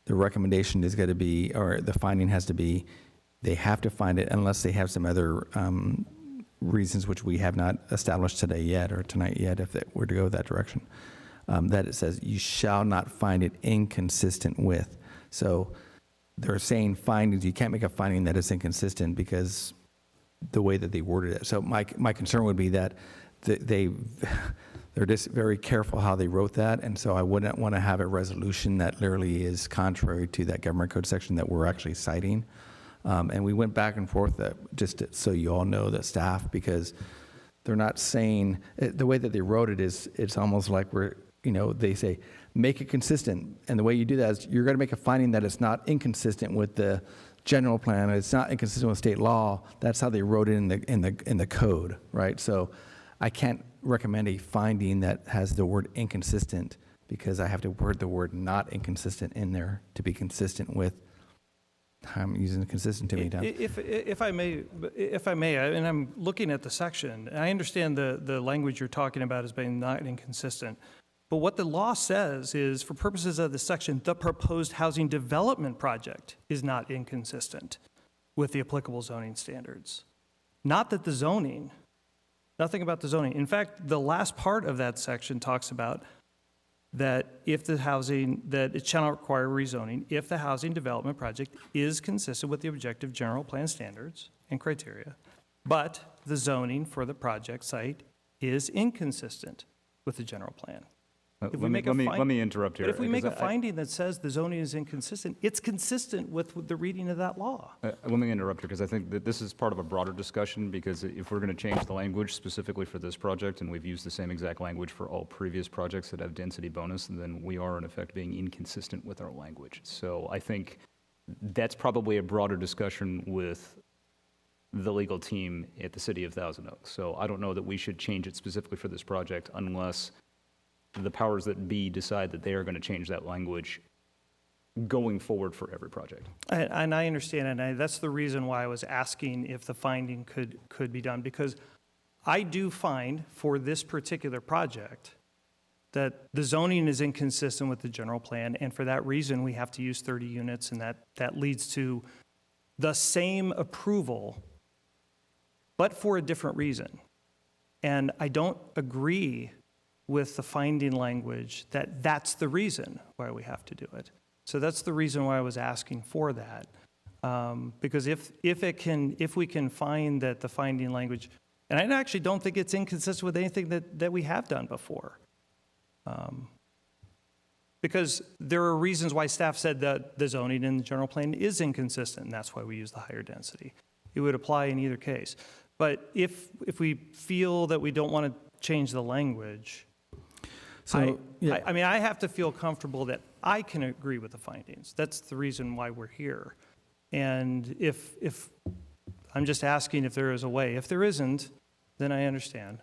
the recommendation is going to be, or the finding has to be, they have to find it unless they have some other reasons which we have not established today yet, or tonight yet, if it were to go that direction, that it says you shall not find it inconsistent with. So they're saying findings, you can't make a finding that is inconsistent because the way that they worded it. So my concern would be that they're just very careful how they wrote that, and so I wouldn't want to have a resolution that literally is contrary to that government code section that we're actually citing. And we went back and forth, so you all know, the staff, because they're not saying, the way that they wrote it is, it's almost like they say, make it consistent. And the way you do that is you're going to make a finding that it's not inconsistent with the general plan, it's not inconsistent with state law. That's how they wrote it in the code, right? So I can't recommend a finding that has the word inconsistent, because I have to word the word not inconsistent in there to be consistent with. I'm using consistent too many times. If I may, and I'm looking at the section, and I understand the language you're talking about as being not inconsistent, but what the law says is, for purposes of the section, the proposed housing development project is not inconsistent with the applicable zoning standards. Not that the zoning, nothing about the zoning. In fact, the last part of that section talks about that if the housing, that it shall not require rezoning if the housing development project is consistent with the objective general plan standards and criteria, but the zoning for the project site is inconsistent with the general plan. If we make a Let me interrupt here. But if we make a because finding that says the zoning is inconsistent, it's consistent with the reading of that law. Let me interrupt here, because I think that this is part of a broader discussion, because if we're going to change the language specifically for this project, and we've used the same exact language for all previous projects that have density bonus, then we are in effect being inconsistent with our language. So I think that's probably a broader discussion with the legal team at the City of Thousand Oaks. So I don't know that we should change it specifically for this project unless the powers that be decide that they are going to change that language going forward for every project. And I understand, and that's the reason why I was asking if the finding could be done, because I do find for this particular project that the zoning is inconsistent with the general plan, and for that reason, we have to use 30 units, and that leads to the same approval, but for a different reason. And I don't agree with the finding language that that's the reason why we have to do it. So that's the reason why I was asking for that. Because if we can find that the finding language, and I actually don't think it's inconsistent with anything that we have done before. Because there are reasons why staff said that the zoning in the general plan is inconsistent, and that's why we use the higher density. It would apply in either case. But if we feel that we don't want to change the language, So, yeah. I mean, I have to feel comfortable that I can agree with the findings. That's the reason why we're here. And if I'm just asking if there is a way. If there isn't, then I understand.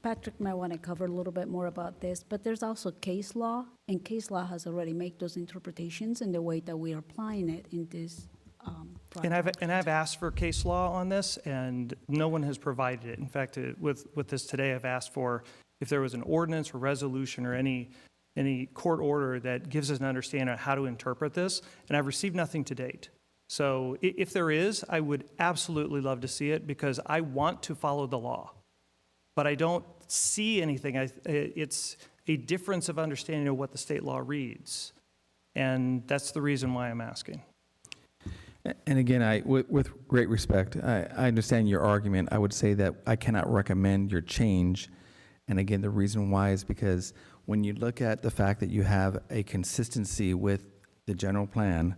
Patrick might want to cover a little bit more about this, but there's also case law, and case law has already made those interpretations in the way that we are applying it in this project. And I've asked for case law on this, and no one has provided it. In fact, with this today, I've asked for if there was an ordinance or resolution or any court order that gives us an understanding of how to interpret this, and I've received nothing to date. So if there is, I would absolutely love to see it, because I want to follow the law. But I don't see anything. It's a difference of understanding of what the state law reads, and that's the reason why I'm asking. And again, with great respect, I understand your argument. I would say that I cannot recommend your change And again, the reason why is because when you look at the fact that you have a consistency with the general plan,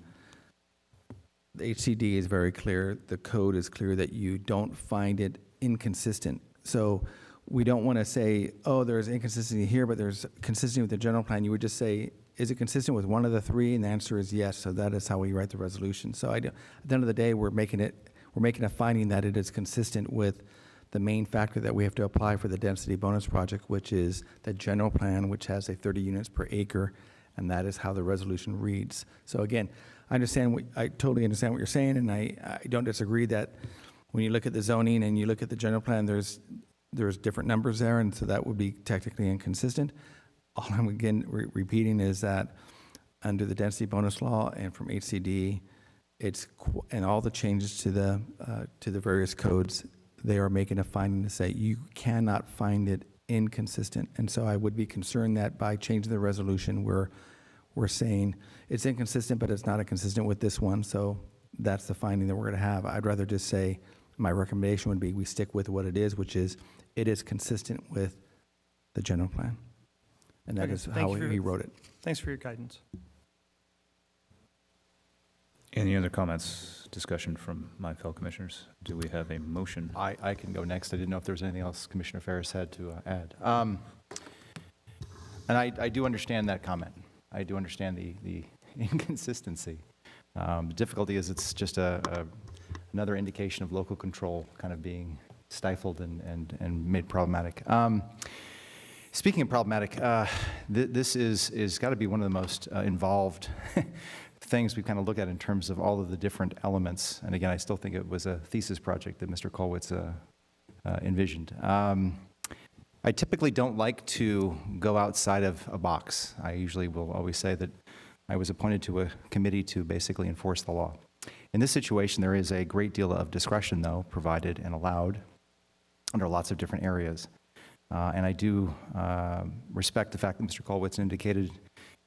the HCD is very clear, the code is clear that you don't find it inconsistent. So we don't want to say, oh, there's inconsistency here, but there's consistency with the general plan. You would just say, is it consistent with one of the three? And the answer is yes. So that is how we write the resolution. So at the end of the day, we're making a finding that it is consistent with the main factor that we have to apply for the density bonus project, which is the general plan, which has a 30 units per acre, and that is how the resolution reads. So again, I totally understand what you're saying, and I don't disagree that when you look at the zoning and you look at the general plan, there's different numbers there, and so that would be technically inconsistent. All I'm again repeating is that under the density bonus law and from HCD, and all the changes to the various codes, they are making a finding to say you cannot find it inconsistent. And so I would be concerned that by changing the resolution, we're saying it's inconsistent, but it's not inconsistent with this one. So that's the finding that we're going to have. I'd rather just say my recommendation would be we stick with what it is, which is it is consistent with the general plan. And that Okay, is thank how you for- he wrote it. Thanks for your guidance. Any other comments, discussion from my fellow commissioners? Do we have a motion? I can go next. I didn't know if there was anything else Commissioner Ferris had to add. And I do understand that comment. I do understand the inconsistency. The difficulty is it's just another indication of local control kind of being stifled and made problematic. Speaking of problematic, this is got to be one of the most involved things we kind of look at in terms of all of the different elements. And again, I still think it was a thesis project that Mr. Kolwitz envisioned. I typically don't like to go outside of a box. I usually will always say that I was appointed to a committee to basically enforce the law. In this situation, there is a great deal of discretion, though, provided and allowed under lots of different areas. And I do respect the fact that Mr. Kolwitz indicated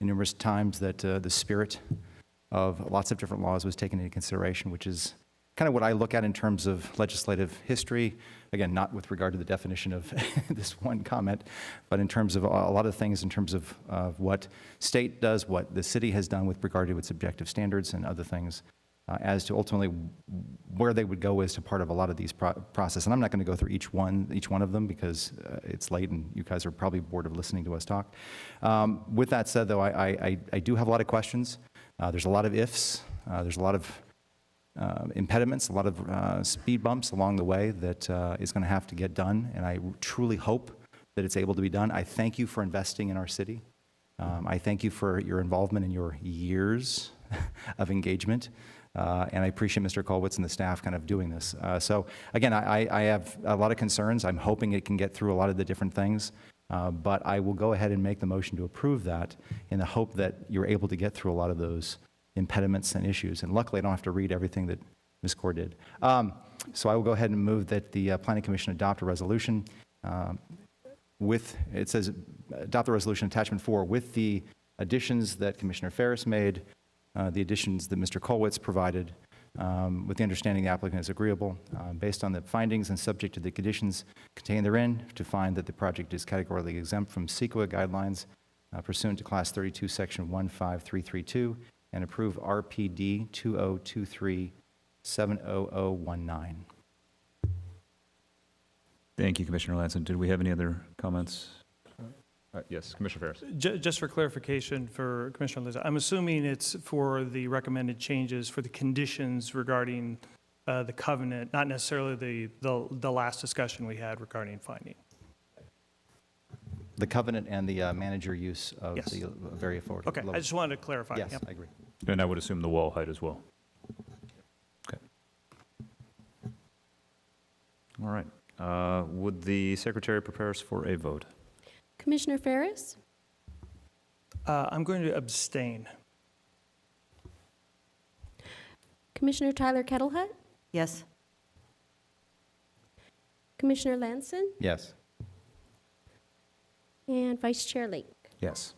numerous times that the spirit of lots of different laws was taken into consideration, which is kind of what I look at in terms of legislative history. Again, not with regard to the definition of this one comment, but in terms of a lot of things in terms of what state does, what the city has done with regard to its objective standards and other things, as to ultimately where they would go as to part of a lot of these process. And I'm not going to go through each one of them because it's late and you guys are probably bored of listening to us talk. With that said, though, I do have a lot of questions. There's a lot of ifs. There's a lot of impediments, a lot of speed bumps along the way that is going to have to get done, and I truly hope that it's able to be done. I thank you for investing in our city. I thank you for your involvement in your years of engagement, and I appreciate Mr. Kolwitz and the staff kind of doing this. So again, I have a lot of concerns. I'm hoping it can get through a lot of the different things, but I will go ahead and make the motion to approve that in the hope that you're able to get through a lot of those impediments and issues. And luckily, I don't have to read everything that Ms. Core did. So I will go ahead and move that the Planning Commission adopt a resolution it says, adopt the resolution attachment 4 with the additions that Commissioner Ferris made, the additions that Mr. Kolwitz provided, with the understanding the applicant is agreeable, based on the findings and subject to the conditions contained therein, to find that the project is categorically exempt from CEQA guidelines pursuant to Class 32, Section 15332, and approve RPD 2023-70019. Thank you, Commissioner Ladson. Did we have any other comments? Yes, Commissioner Ferris. Just for clarification for Commissioner Liz, I'm assuming it's for the recommended changes for the conditions regarding the covenant, not necessarily the last discussion we had regarding finding. The covenant and the manager use of Yes. the very affordable. Okay, I just wanted to clarify. Yes, Yep. I agree. And I would assume the wall height as well. Okay. All right. Would the secretary prepare us for a vote? Commissioner Ferris? I'm going to abstain. Commissioner Tyler Kettlehut? Yes. Commissioner Lanson? Yes. And Vice Chair Lake? Yes.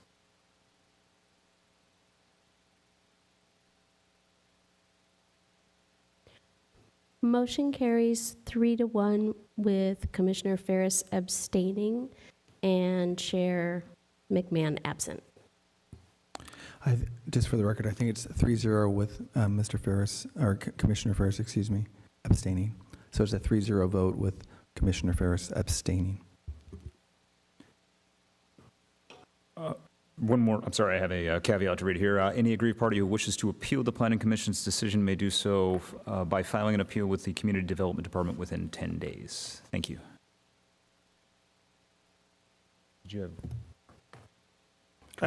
Motion carries 3-1 with Commissioner Ferris abstaining and Chair McMahon absent. Just for the record, I think it's 3-0 with Mr. Ferris, or Commissioner Ferris, excuse me, abstaining. So it's a 3-0 vote with Commissioner Ferris abstaining. One more, I'm sorry, I have a caveat to read here. Any aggrieved party who wishes to appeal the Planning Commission's decision may do so by filing an appeal with the Community Development Department within 10 days. Thank you. Did you have?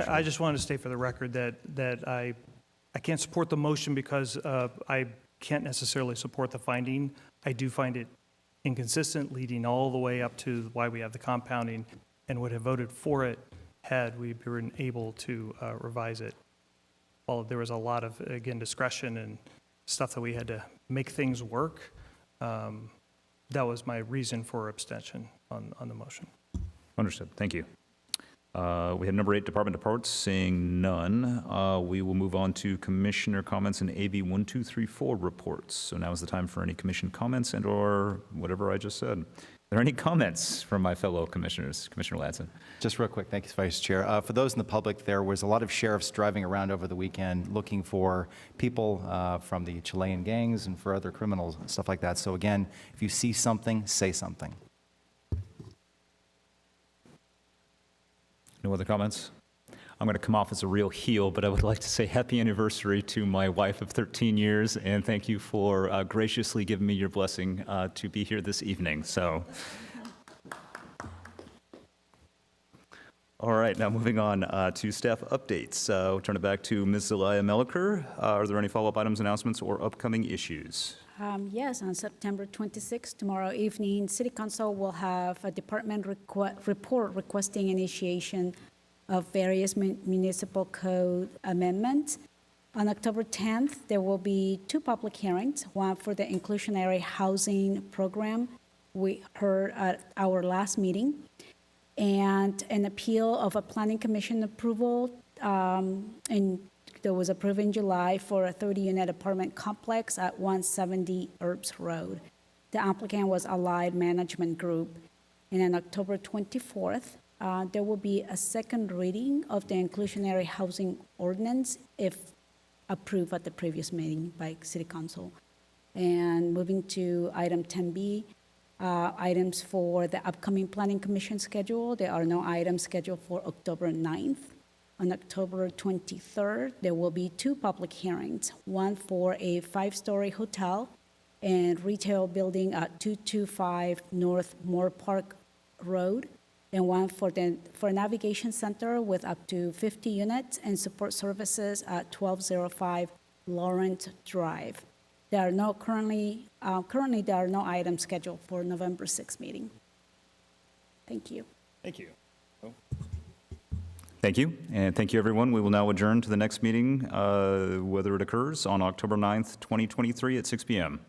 I just wanted to state for the record that I can't support the motion because I can't necessarily support the finding. I do find it inconsistent, leading all the way up to why we have the compounding, and would have voted for it had we been able to revise it. Well, there was a lot of, again, discretion and stuff that we had to make things work. That was my reason for abstention on the motion. Understood. Thank you. We have number 8, department reports. Seeing none, we will move on to commissioner comments and AB 1234 reports. So now is the time for any commission comments and or whatever I just said. Are there any comments from my fellow commissioners? Commissioner Ladson. Just real quick, thank you, Vice Chair. For those in the public, there was a lot of sheriffs driving around over the weekend looking for people from the Chilean gangs and for other criminals and stuff like that. So again, if you see something, say something. No other comments? I'm going to come off as a real heel, but I would like to say happy anniversary to my wife of 13 years, and thank you for graciously giving me your blessing to be here this evening. So, all right, now moving on to staff updates. We'll turn it back to Ms. Zelaya Meliker. Are there any follow-up items, announcements, or upcoming issues? Yes, on September 26th, tomorrow evening, City Council will have a department report requesting initiation of various municipal code amendments. On October 10th, there will be 2 public hearings, one for the inclusionary housing program we heard at our last meeting, and an appeal of a planning commission approval, and that was approved in July for a 30-unit apartment complex at 170 Erbs Road. The applicant was Allied Management Group. And on October 24th, there will be a second reading of the inclusionary housing ordinance if approved at the previous meeting by City Council. And moving to item 10B, items for the upcoming Planning Commission schedule. There are no items scheduled for October 9th. On October 23rd, there will be 2 public hearings, one for a 5-story hotel and retail building at 225 North Moore Park Road, and one for a navigation center with up to 50 units and support services at 1205 Lawrence Drive. There are currently there are no items scheduled for November 6th meeting. Thank you. Thank you. Thank you, and thank you, everyone. We will now adjourn to the next meeting, whether it occurs on October 9th, 2023 at 6 p.m.